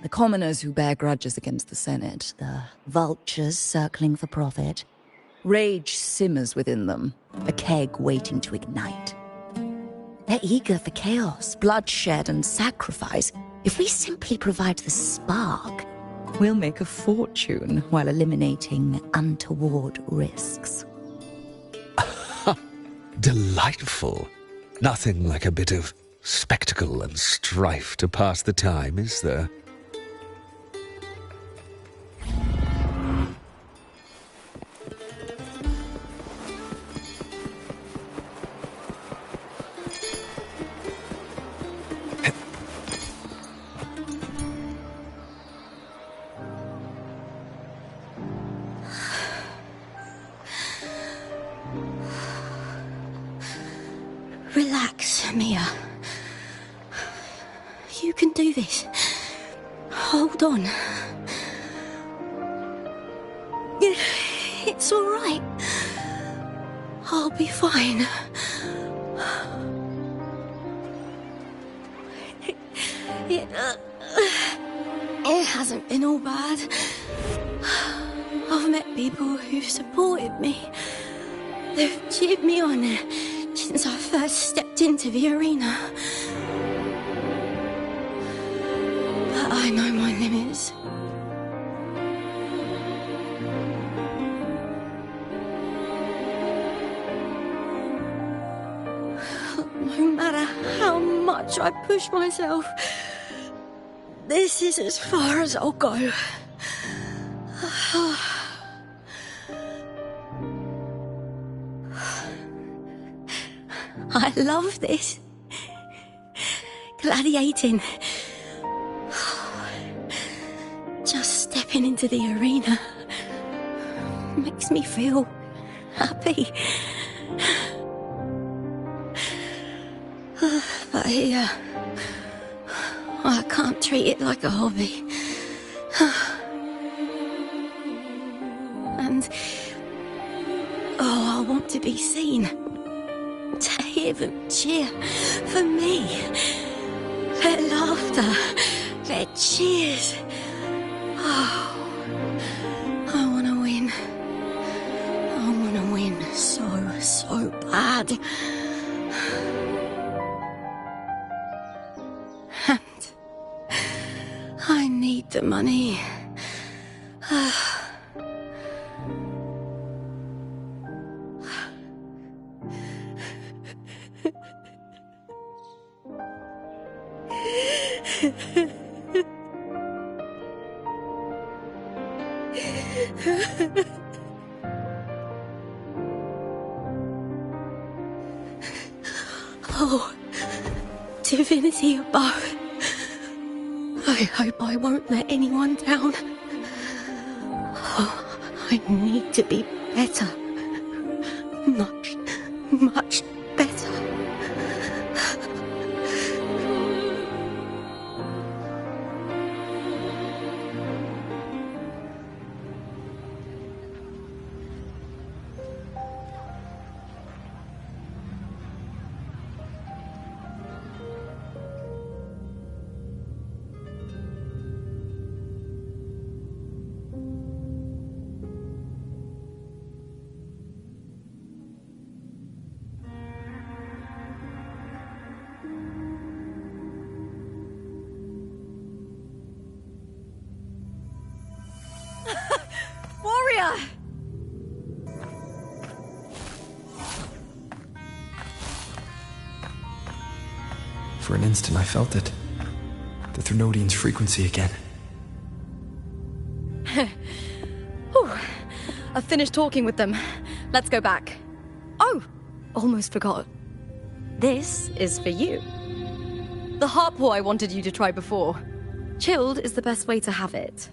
[SPEAKER 8] The commoners who bear grudges against the Senate, the vultures circling for profit. Rage simmers within them, a keg waiting to ignite. They're eager for chaos, bloodshed, and sacrifice. If we simply provide the spark, we'll make a fortune while eliminating untoward risks.
[SPEAKER 15] Delightful. Nothing like a bit of spectacle and strife to pass the time, is there?
[SPEAKER 19] Relax, Mia. You can do this. Hold on. It's all right. I'll be fine. It hasn't been all bad. I've met people who've supported me. They've cheered me on since I first stepped into the arena. But I know my limits. No matter how much I push myself, this is as far as I'll go. I love this. Gladiating. Just stepping into the arena makes me feel happy. But here, I can't treat it like a hobby. And, I want to be seen. To hear them cheer for me. Their laughter, their cheers. Oh, I want to win. I want to win so bad. And I need the money. Oh, divinity above. I hope I won't let anyone down. Oh, I need to be better. Much better.
[SPEAKER 1] For an instant, I felt it. The Thrunodian's frequency again.
[SPEAKER 21] Whew. I've finished talking with them. Let's go back. Oh, almost forgot. This is for you. The harpor I wanted you to try before. Chilled is the best way to have it.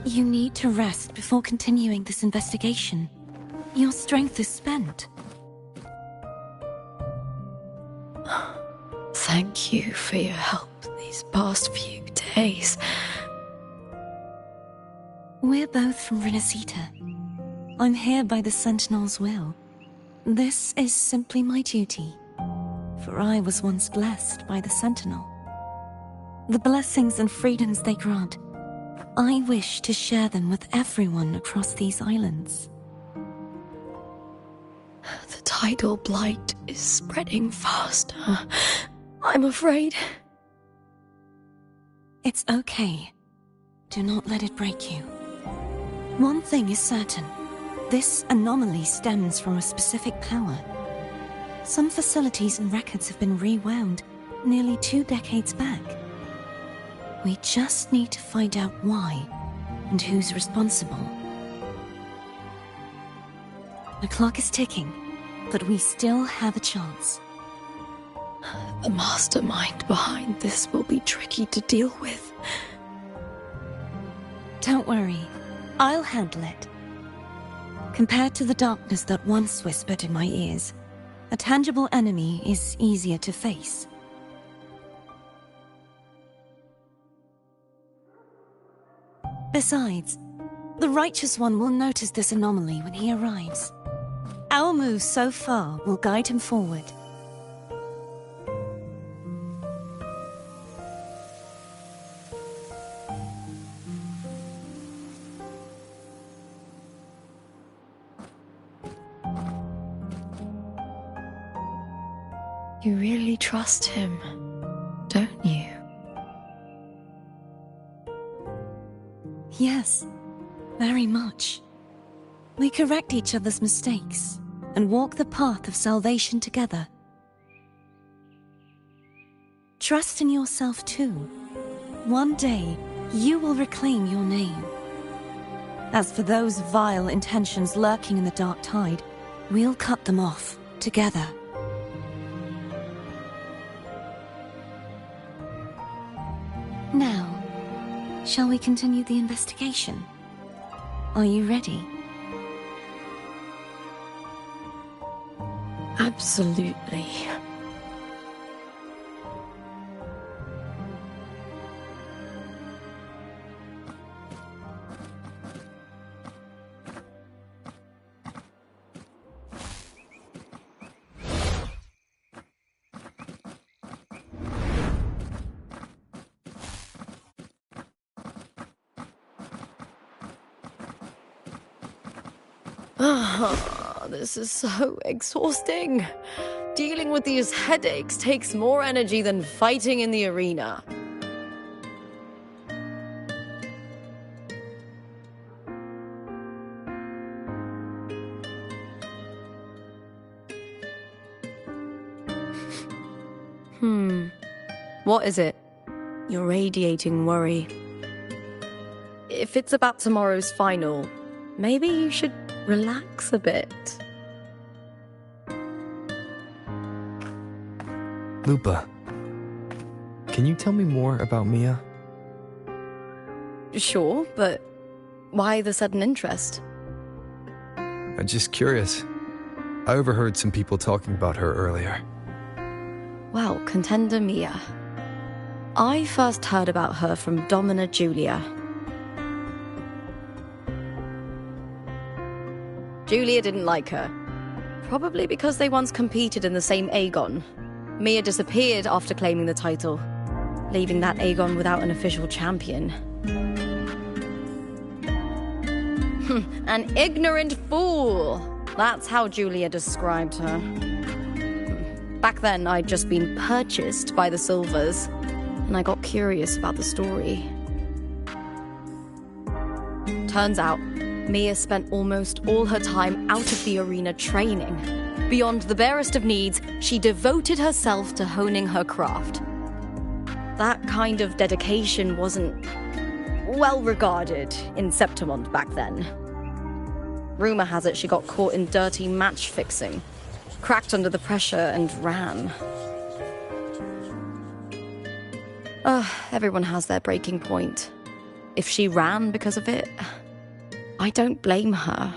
[SPEAKER 4] You need to rest before continuing this investigation. Your strength is spent.
[SPEAKER 21] Thank you for your help these past few days.
[SPEAKER 4] We're both from Renacita. I'm here by the Sentinel's will. This is simply my duty, for I was once blessed by the Sentinel. The blessings and freedoms they grant, I wish to share them with everyone across these islands.
[SPEAKER 21] The tidal blight is spreading faster. I'm afraid.
[SPEAKER 4] It's okay. Do not let it break you. One thing is certain. This anomaly stems from a specific power. Some facilities and records have been rewound nearly 2 decades back. We just need to find out why and who's responsible. The clock is ticking, but we still have a chance.
[SPEAKER 21] The mastermind behind this will be tricky to deal with.
[SPEAKER 4] Don't worry, I'll handle it. Compared to the darkness that once whispered in my ears, a tangible enemy is easier to face. Besides, the Righteous One will notice this anomaly when he arrives. Our moves so far will guide him forward.
[SPEAKER 21] You really trust him, don't you?
[SPEAKER 4] Yes, very much. We correct each other's mistakes and walk the path of salvation together. Trust in yourself too. One day, you will reclaim your name. As for those vile intentions lurking in the dark tide, we'll cut them off together. Now, shall we continue the investigation? Are you ready?
[SPEAKER 21] Absolutely. This is so exhausting. Dealing with these headaches takes more energy than fighting in the arena. What is it? You're radiating worry. If it's about tomorrow's final, maybe you should relax a bit.
[SPEAKER 1] Lupa, can you tell me more about Mia?
[SPEAKER 21] Sure, but why the sudden interest?
[SPEAKER 1] I'm just curious. I overheard some people talking about her earlier.
[SPEAKER 21] Well, contender Mia. I first heard about her from Domina Julia. Julia didn't like her. Probably because they once competed in the same Aegon. Mia disappeared after claiming the title, leaving that Aegon without an official champion. An ignorant fool! That's how Julia described her.
[SPEAKER 11] Back then, I'd just been purchased by the Silvers, and I got curious about the story. Turns out, Mia spent almost all her time out of the arena training. Beyond the barest of needs, she devoted herself to honing her craft. That kind of dedication wasn't well regarded in Septimont back then. Rumor has it she got caught in dirty match fixing, cracked under the pressure and ran. Everyone has their breaking point. If she ran because of it, I don't blame her.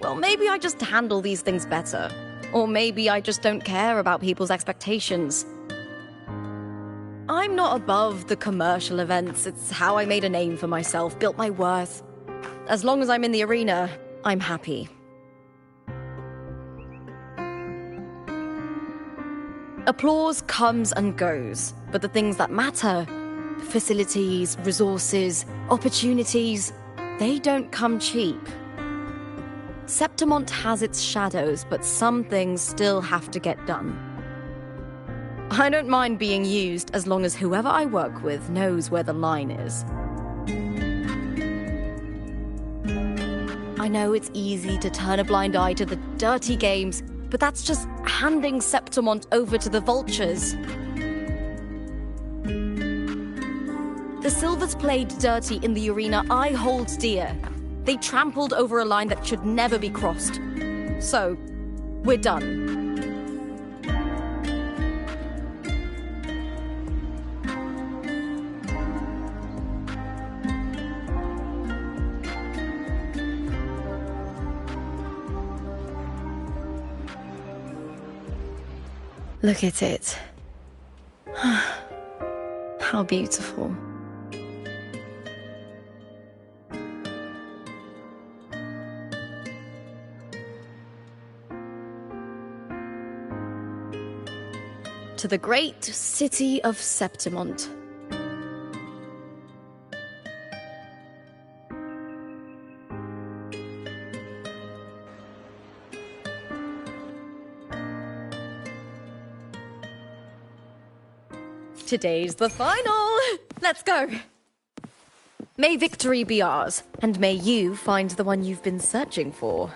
[SPEAKER 11] Well, maybe I just handle these things better. Or maybe I just don't care about people's expectations. I'm not above the commercial events. It's how I made a name for myself, built my worth. As long as I'm in the arena, I'm happy. Applause comes and goes, but the things that matter, facilities, resources, opportunities, they don't come cheap. Septimont has its shadows, but some things still have to get done. I don't mind being used as long as whoever I work with knows where the line is. I know it's easy to turn a blind eye to the dirty games, but that's just handing Septimont over to the vultures. The Silvers played dirty in the arena I hold dear. They trampled over a line that should never be crossed. So, we're done. Look at it. How beautiful. To the great city of Septimont. Today's the final! Let's go! May victory be ours, and may you find the one you've been searching for.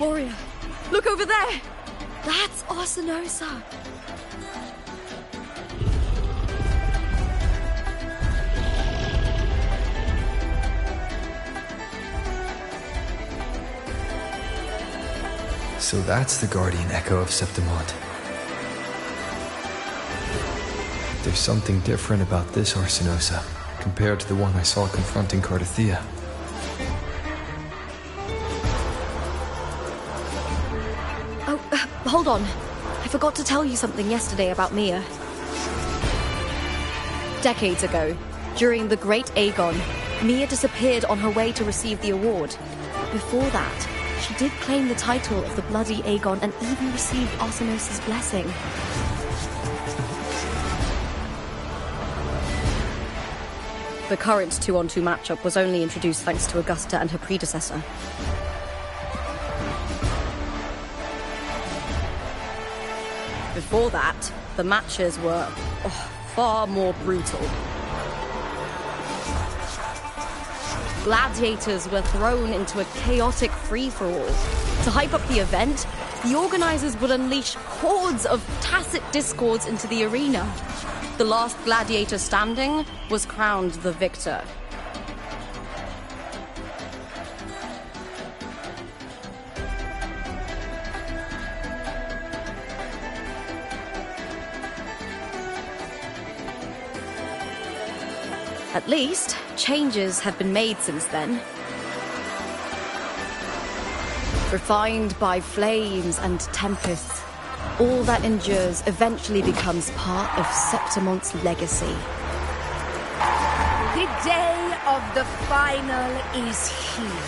[SPEAKER 11] Warrior, look over there! That's Arsinosa!
[SPEAKER 1] So that's the guardian echo of Septimont. There's something different about this Arsinosa compared to the one I saw confronting Cardathea.
[SPEAKER 11] Hold on. I forgot to tell you something yesterday about Mia. Decades ago, during the Great Aegon, Mia disappeared on her way to receive the award. Before that, she did claim the title of the Bloody Aegon and even received Arsinosa's blessing. The current 2-on-2 matchup was only introduced thanks to Augusta and her predecessor. Before that, the matches were far more brutal. gladiators were thrown into a chaotic free-for-all. To hype up the event, the organizers would unleash hordes of tacit discords into the arena. The last gladiator standing was crowned the victor. At least, changes have been made since then. Refined by flames and tempests, all that endures eventually becomes part of Septimont's legacy.
[SPEAKER 20] The day of the final is here.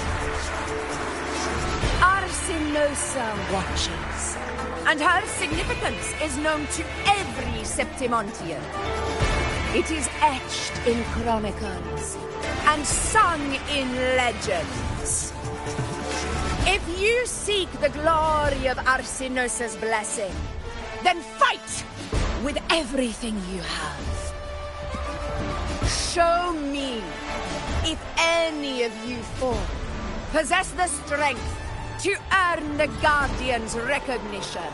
[SPEAKER 20] Arsinosa watches, and her significance is known to every Septimontian. It is etched in chronicles and sung in legends. If you seek the glory of Arsinosa's blessing, then fight with everything you have. Show me if any of you four possess the strength to earn the Guardian's recognition.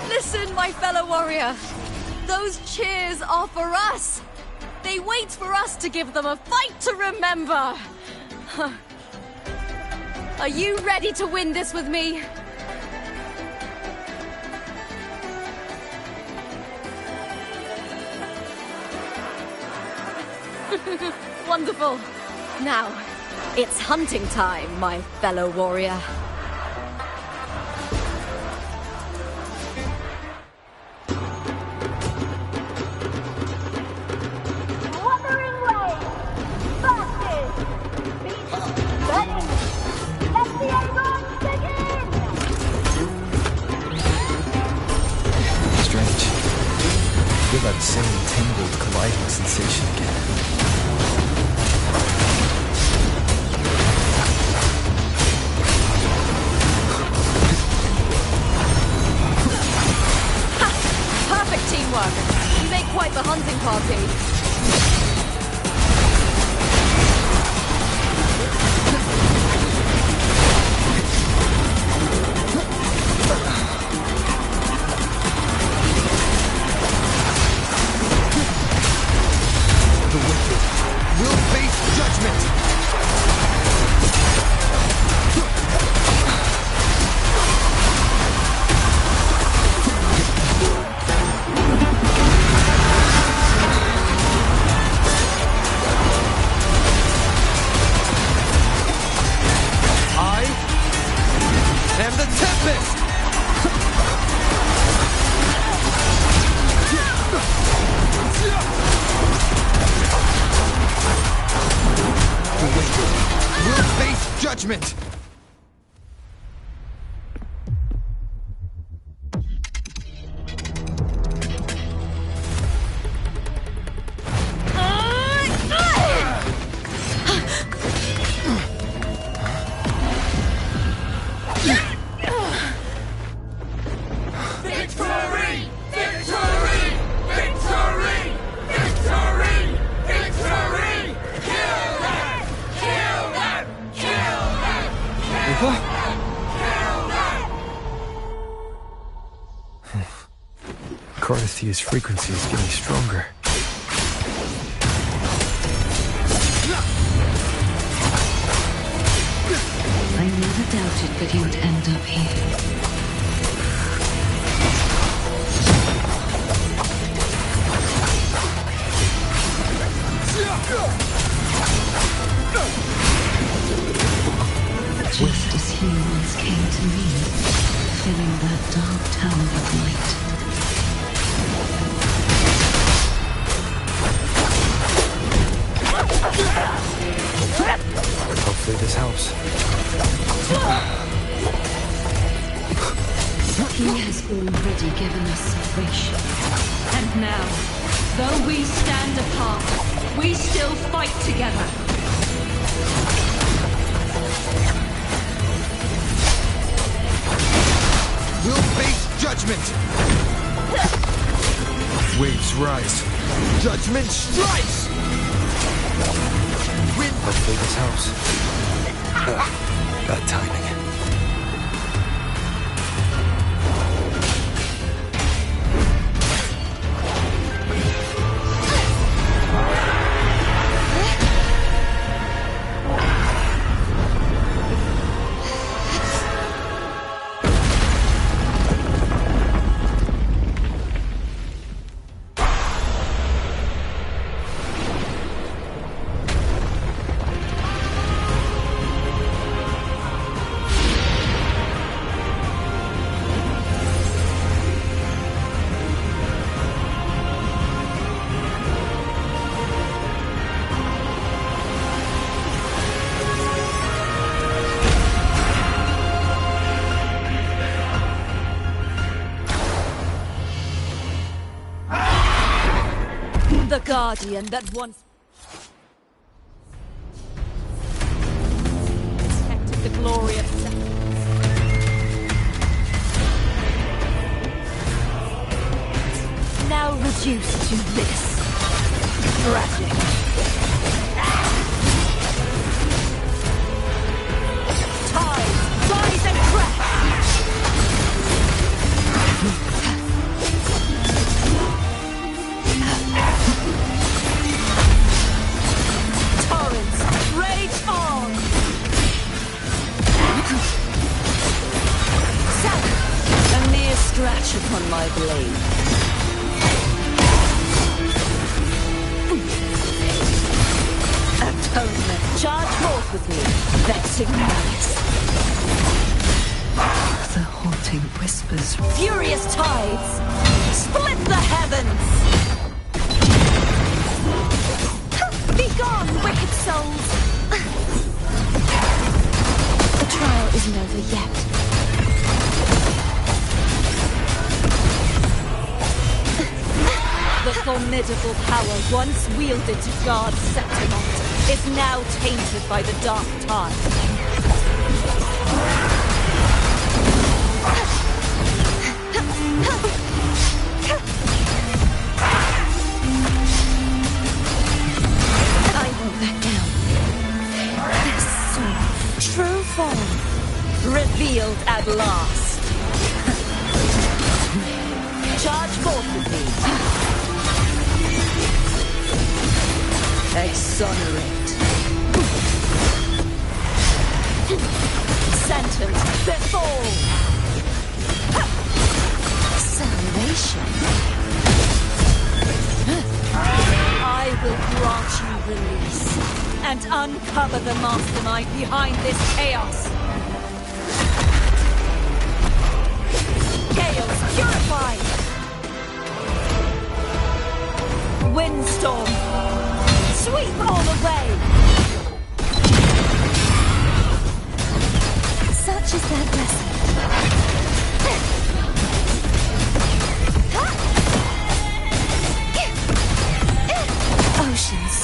[SPEAKER 11] Listen, my fellow warrior. Those cheers are for us. They wait for us to give them a fight to remember. Are you ready to win this with me? Wonderful. Now, it's hunting time, my fellow warrior.
[SPEAKER 13] Wuthering Waves versus Beast Burning. Let the Aegon begin!
[SPEAKER 1] Strange. I feel that same tingled, colliding sensation again.
[SPEAKER 11] Perfect teamwork. You make quite the hunting party.
[SPEAKER 1] The wicked will face judgment! I am the Tempest! The wicked will face judgment!
[SPEAKER 13] Victory! Victory! Victory! Victory! Victory! Kill them! Kill them! Kill them!
[SPEAKER 1] What? Cardithia's frequency is getting stronger.
[SPEAKER 4] I never doubted that you'd end up here. Just as humans came to me, filling that dark tower with light.
[SPEAKER 1] Hopefully this helps.
[SPEAKER 4] He has already given us salvation. And now, though we stand apart, we still fight together.
[SPEAKER 1] Judgment! Waves rise. Judgment strikes! Wind! Hopefully this helps. Bad timing.
[SPEAKER 7] The Guardian that once protected the glory of now reduced to this. Tragic. Tides rise and crash! Rage on! A mere scratch upon my blade. Atonement. Charge forth with me. Vexing malice.
[SPEAKER 4] The haunting whispers.
[SPEAKER 7] Furious tides. Split the heavens. Begone, wicked souls. The trial isn't over yet. The formidable power once wielded to guard Septimont is now tainted by the dark tide. I won't back down. This soul, true form, revealed at last. Charge forth with me. Exonerate. Sentence befall. Salvation. I will grant you release and uncover the mastermind behind this chaos. Gales purified. Windstorm. Sweep all away.
[SPEAKER 19] Such is their blessing.
[SPEAKER 7] Oceans,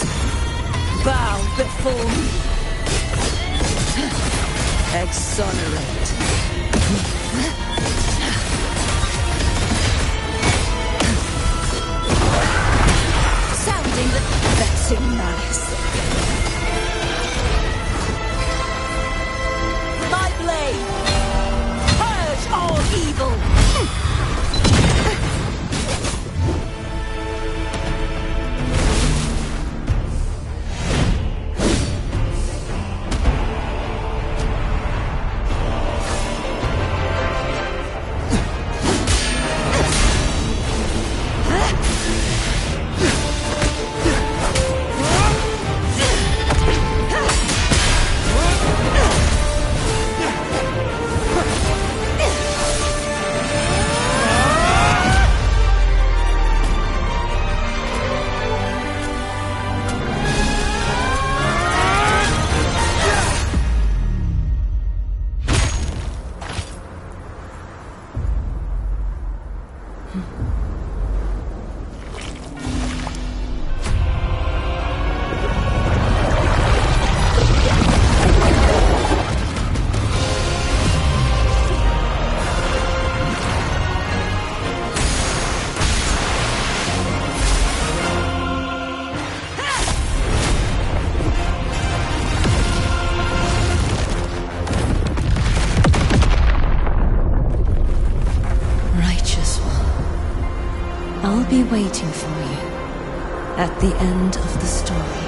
[SPEAKER 7] bow before me. Exonerate. Sounding the vexing malice. My blade, purge all evil.
[SPEAKER 4] I'll be waiting for you at the end of the story.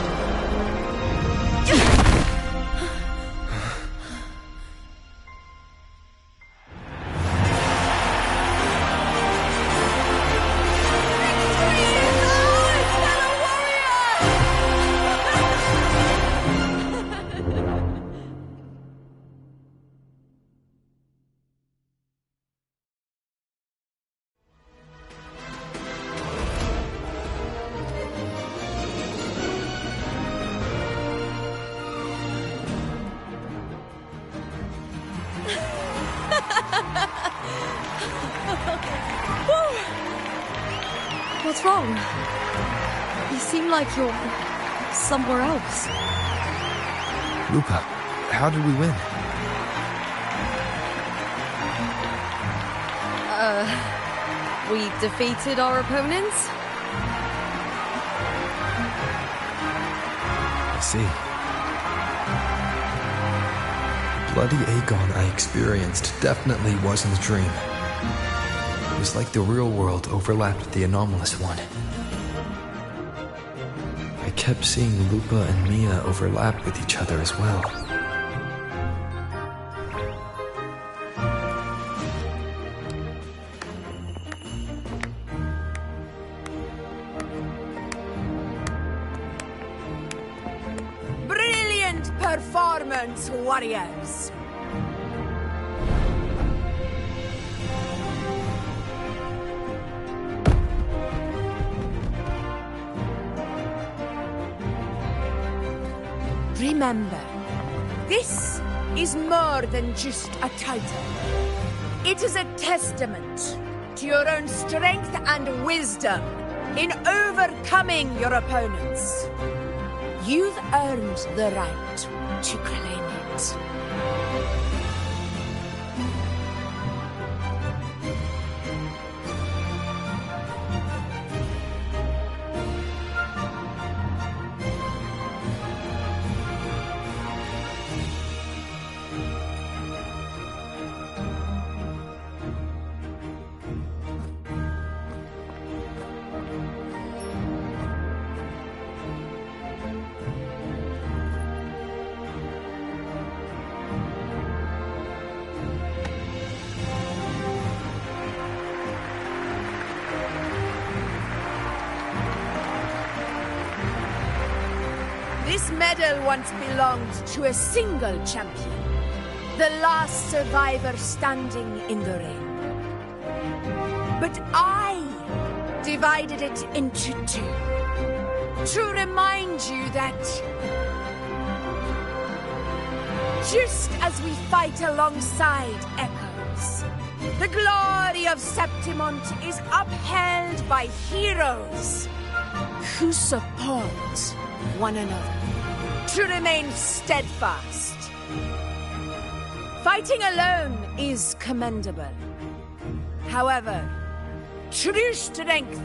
[SPEAKER 11] What's wrong? You seem like you're somewhere else.
[SPEAKER 1] Lupa, how did we win?
[SPEAKER 11] We defeated our opponents?
[SPEAKER 1] I see. Bloody Aegon I experienced definitely wasn't a dream. It was like the real world overlapped with the anomalous one. I kept seeing Lupa and Mia overlap with each other as well.
[SPEAKER 20] Brilliant performance, warriors! Remember, this is more than just a title. It is a testament to your own strength and wisdom in overcoming your opponents. You've earned the right to claim it. This medal once belonged to a single champion, the last survivor standing in the ring. But I divided it into two, to remind you that just as we fight alongside echoes, the glory of Septimont is upheld by heroes who support one another, to remain steadfast. Fighting alone is commendable. However, true strength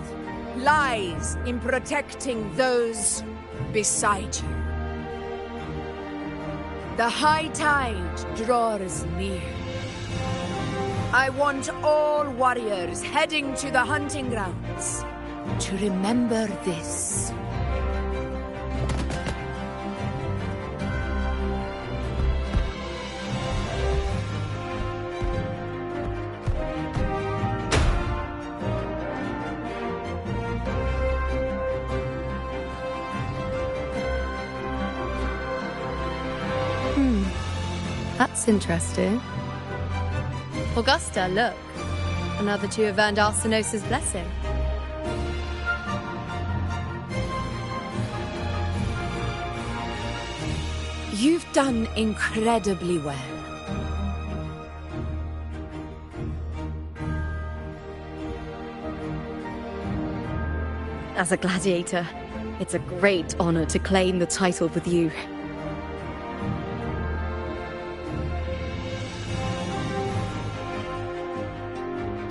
[SPEAKER 20] lies in protecting those beside you. The high tide draws near. I want all warriors heading to the hunting grounds to remember this.
[SPEAKER 21] That's interesting. Augusta, look. Another two have earned Arsenos's blessing.
[SPEAKER 20] You've done incredibly well.
[SPEAKER 11] As a gladiator, it's a great honor to claim the title with you.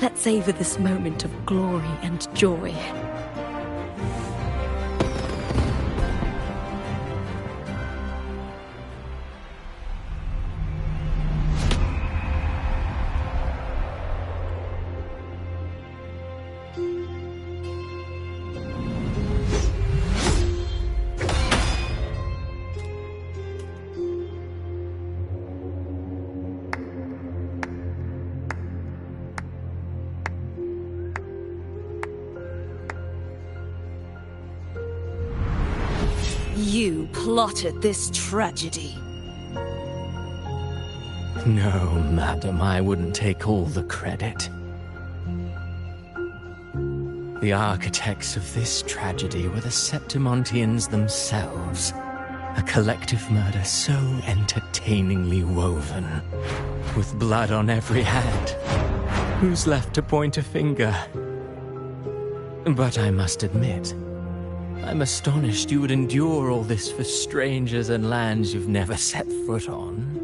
[SPEAKER 11] Let's savor this moment of glory and joy.
[SPEAKER 4] You plotted this tragedy.
[SPEAKER 5] No, madam, I wouldn't take all the credit. The architects of this tragedy were the Septimontians themselves. A collective murder so entertainingly woven, with blood on every hand. Who's left to point a finger? But I must admit, I'm astonished you would endure all this for strangers and lands you've never set foot on.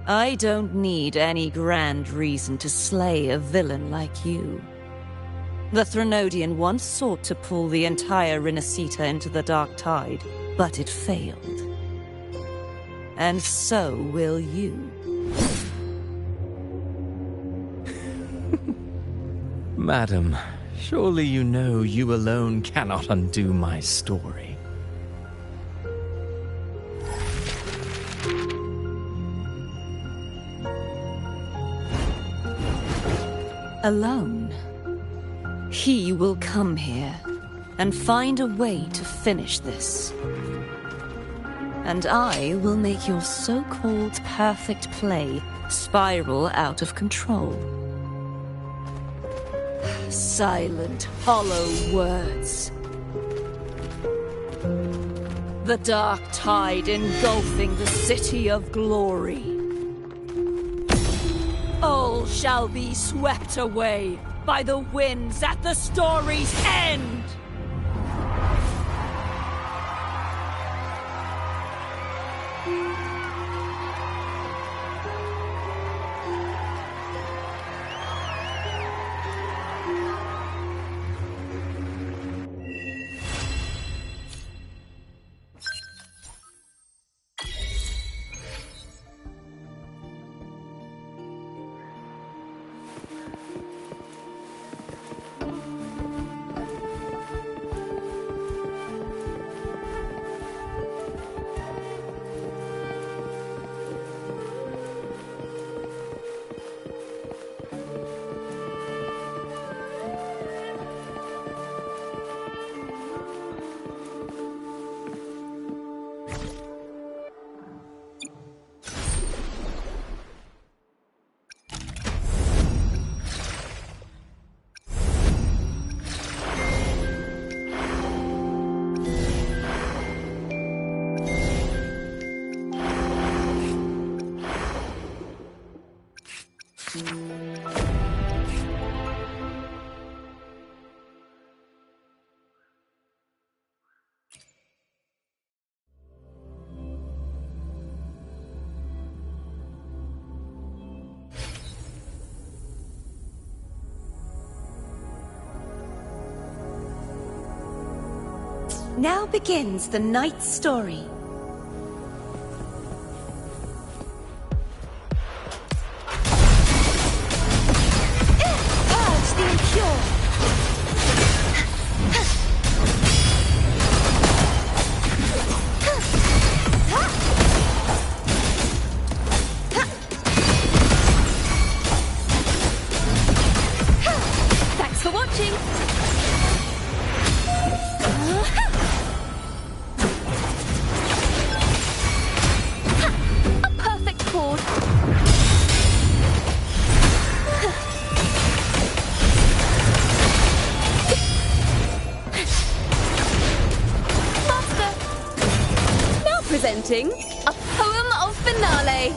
[SPEAKER 4] I don't need any grand reason to slay a villain like you. The Threnodian once sought to pull the entire Rinascita into the Dark Tide, but it failed. And so will you.
[SPEAKER 5] Madam, surely you know you alone cannot undo my story.
[SPEAKER 4] Alone. He will come here and find a way to finish this. And I will make your so-called perfect play spiral out of control. Silent, hollow words. The dark tide engulfing the city of glory. All shall be swept away by the winds at the story's end! Now begins the night's story. Purge the impure!
[SPEAKER 21] Thanks for watching!
[SPEAKER 2] A perfect chord.
[SPEAKER 21] Master! Now presenting a poem of finale.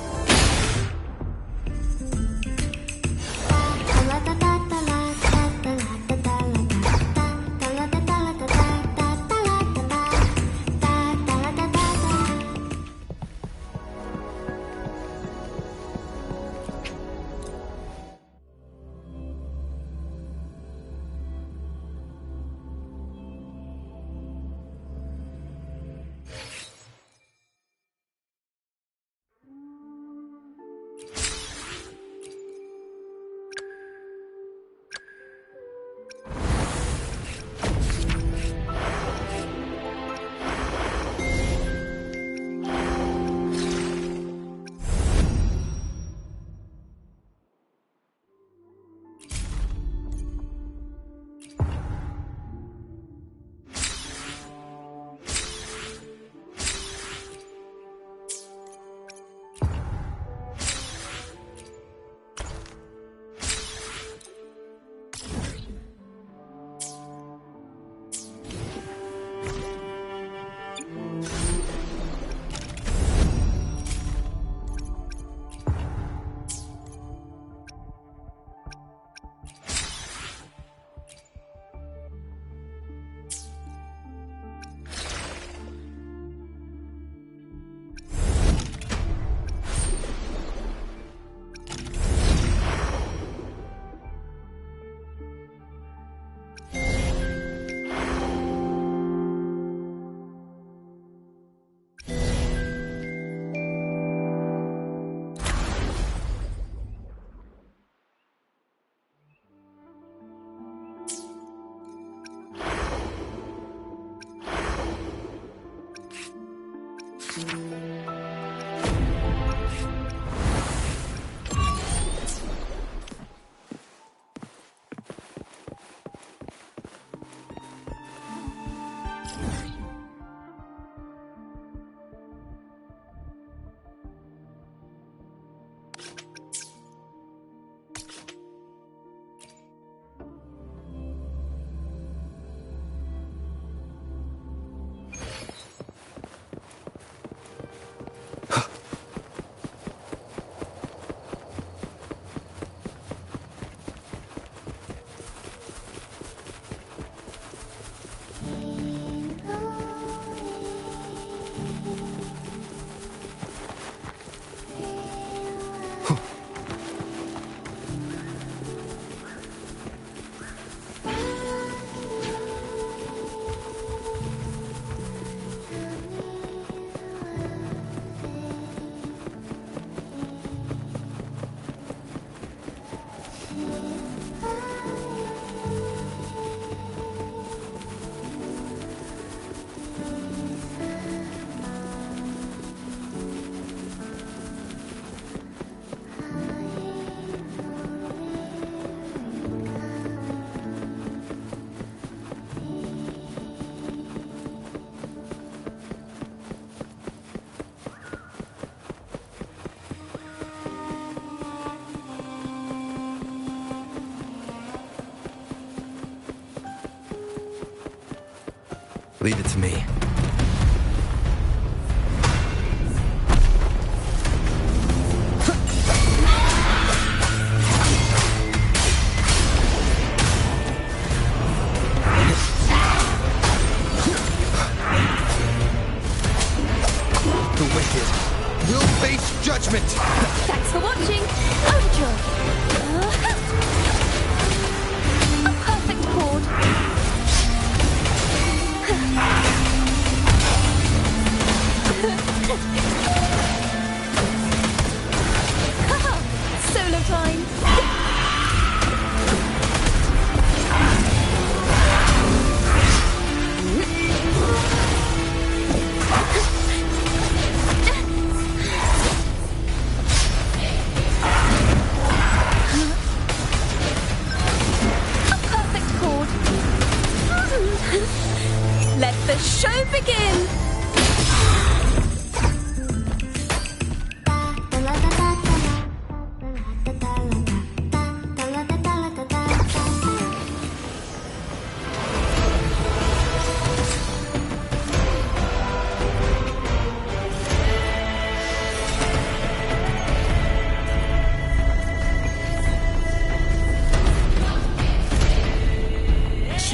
[SPEAKER 1] Leave it to me. The wicked will face judgment!
[SPEAKER 11] Thanks for watching. Overture. A perfect chord. Solo time. Let the show begin!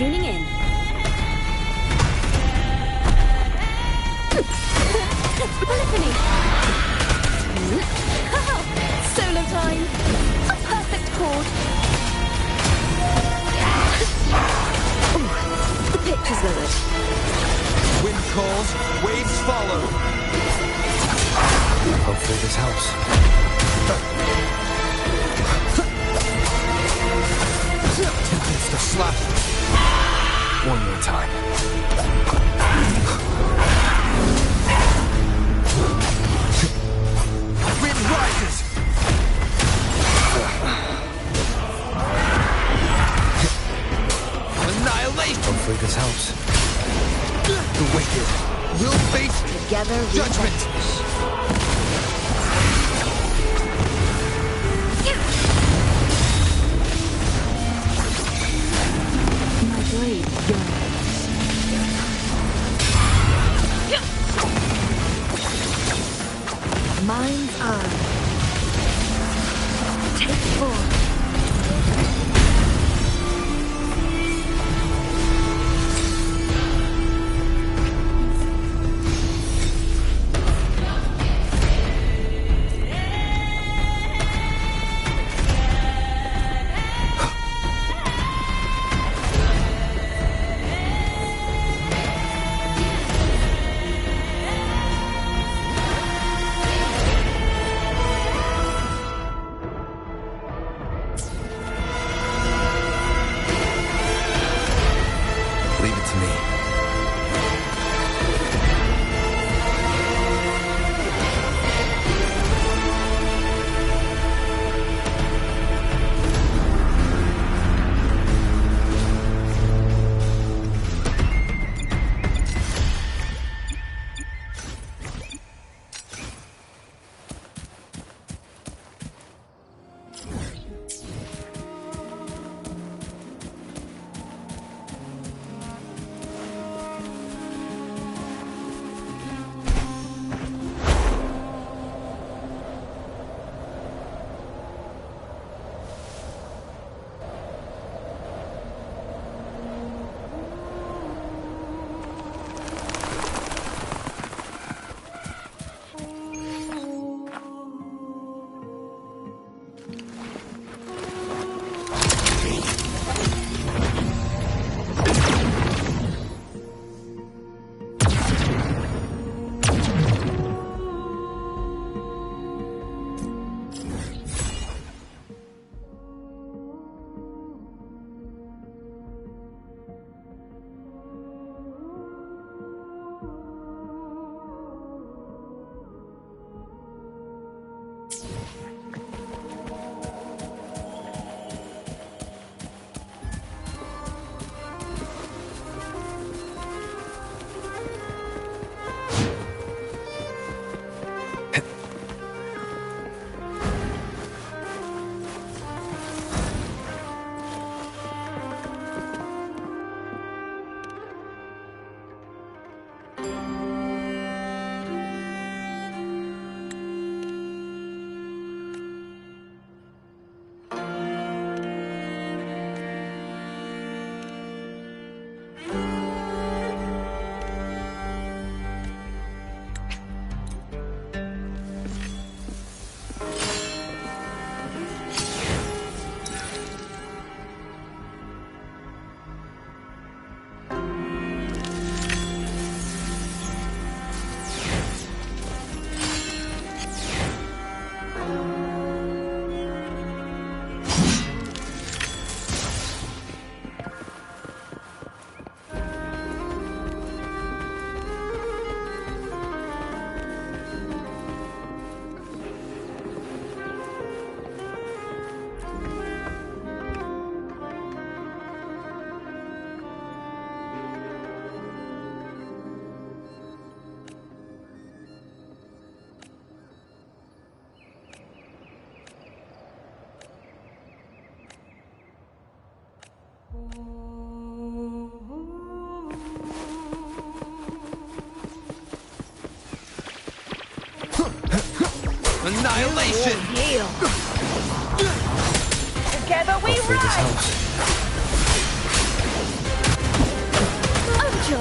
[SPEAKER 11] Tuning in. Polyphony! Solo time! A perfect chord! Ooh, the pitch is lowered.
[SPEAKER 1] Wind calls, waves follow. Hopefully this helps. Tempest to slash. One more time. Wind rises! Annihilation! Hopefully this helps. The wicked will face
[SPEAKER 11] together
[SPEAKER 1] judgment!
[SPEAKER 11] My blade yearns. Mind's eye. Take form.
[SPEAKER 13] annihilation!
[SPEAKER 12] Together we
[SPEAKER 1] Hopefully this
[SPEAKER 12] rise!
[SPEAKER 1] helps.
[SPEAKER 2] Ojo!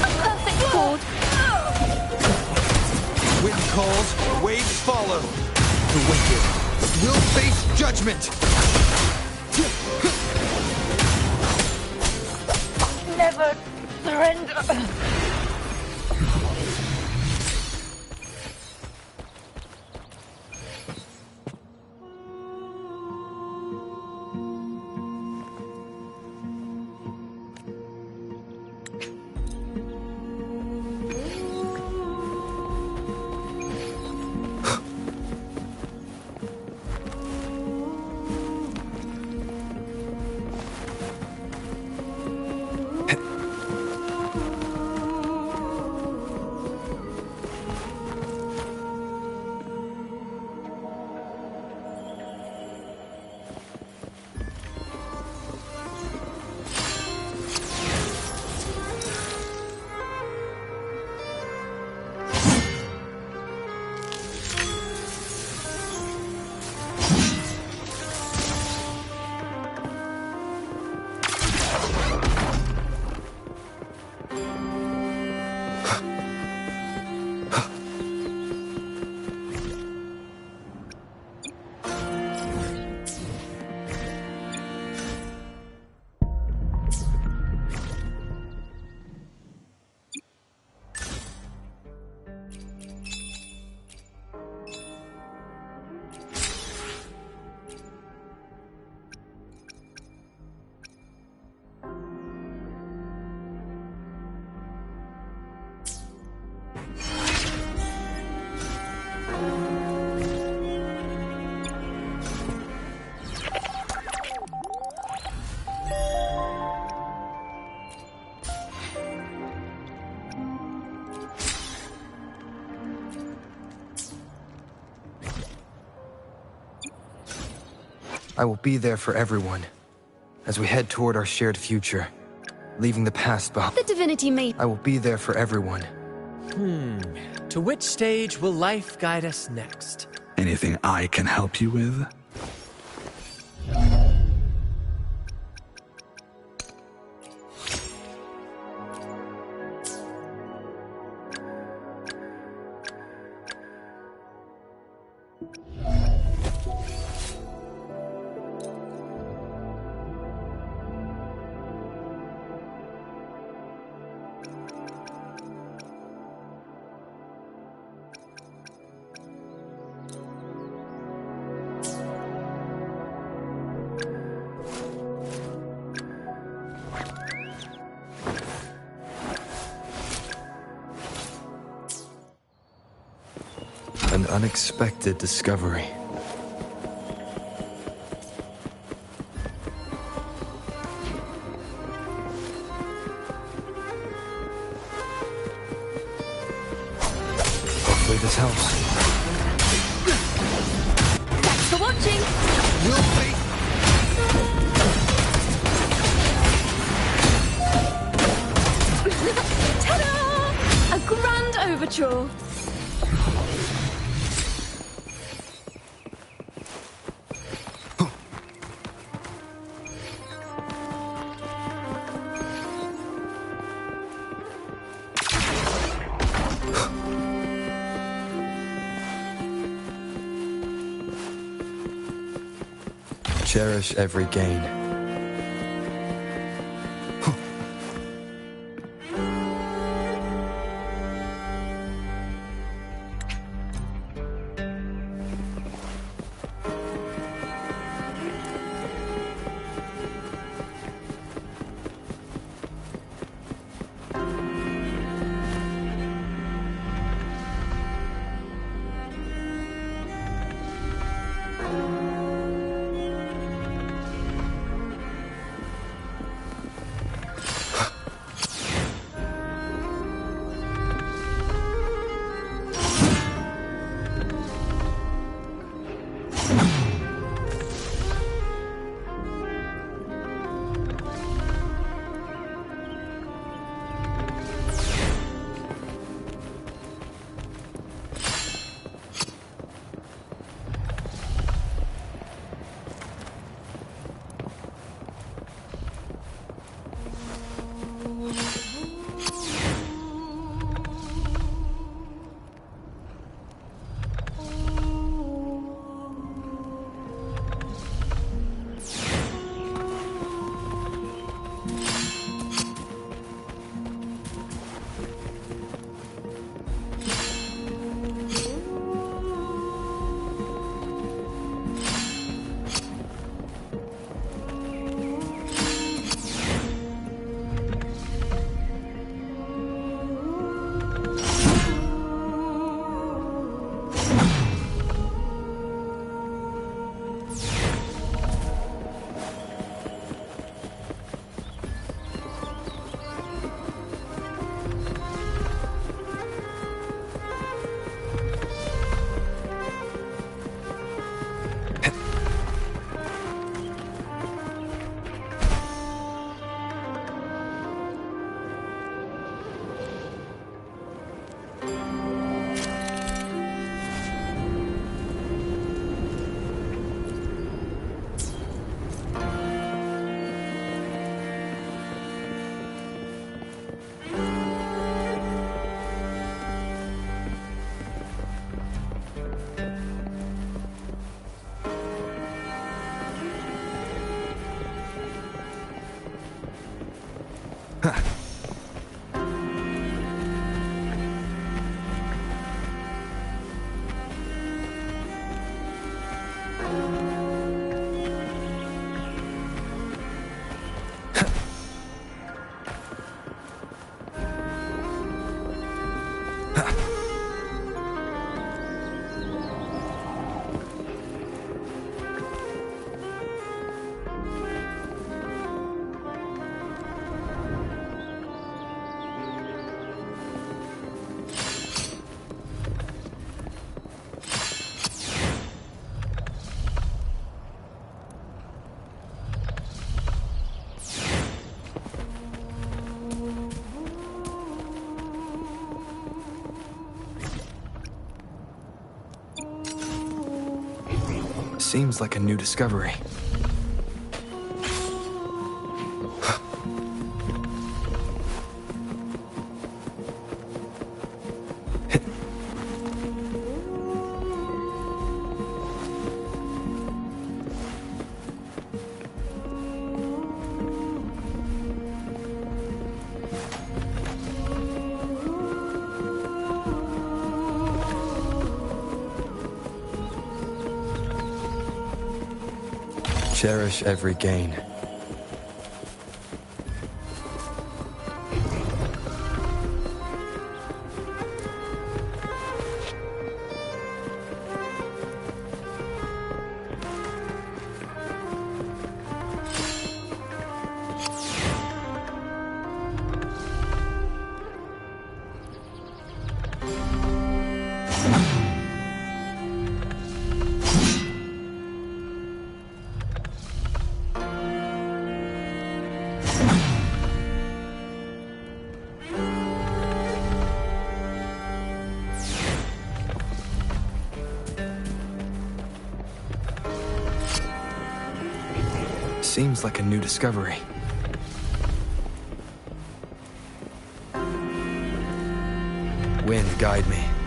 [SPEAKER 2] A perfect chord.
[SPEAKER 13] Wind calls, waves follow. The wicked will face judgment!
[SPEAKER 12] Never surrender.
[SPEAKER 1] I will be there for everyone as we head toward our shared future, leaving the past behind.
[SPEAKER 21] The divinity may...
[SPEAKER 1] I will be there for everyone.
[SPEAKER 5] To which stage will life guide us next?
[SPEAKER 9] Anything I can help you with?
[SPEAKER 1] An unexpected discovery. Hopefully this helps.
[SPEAKER 21] Thanks for watching!
[SPEAKER 13] We'll face...
[SPEAKER 21] Ta-da! A grand overture.
[SPEAKER 1] Cherish every gain. Seems like a new discovery. Cherish every gain. Seems like a new discovery. Wind, guide me.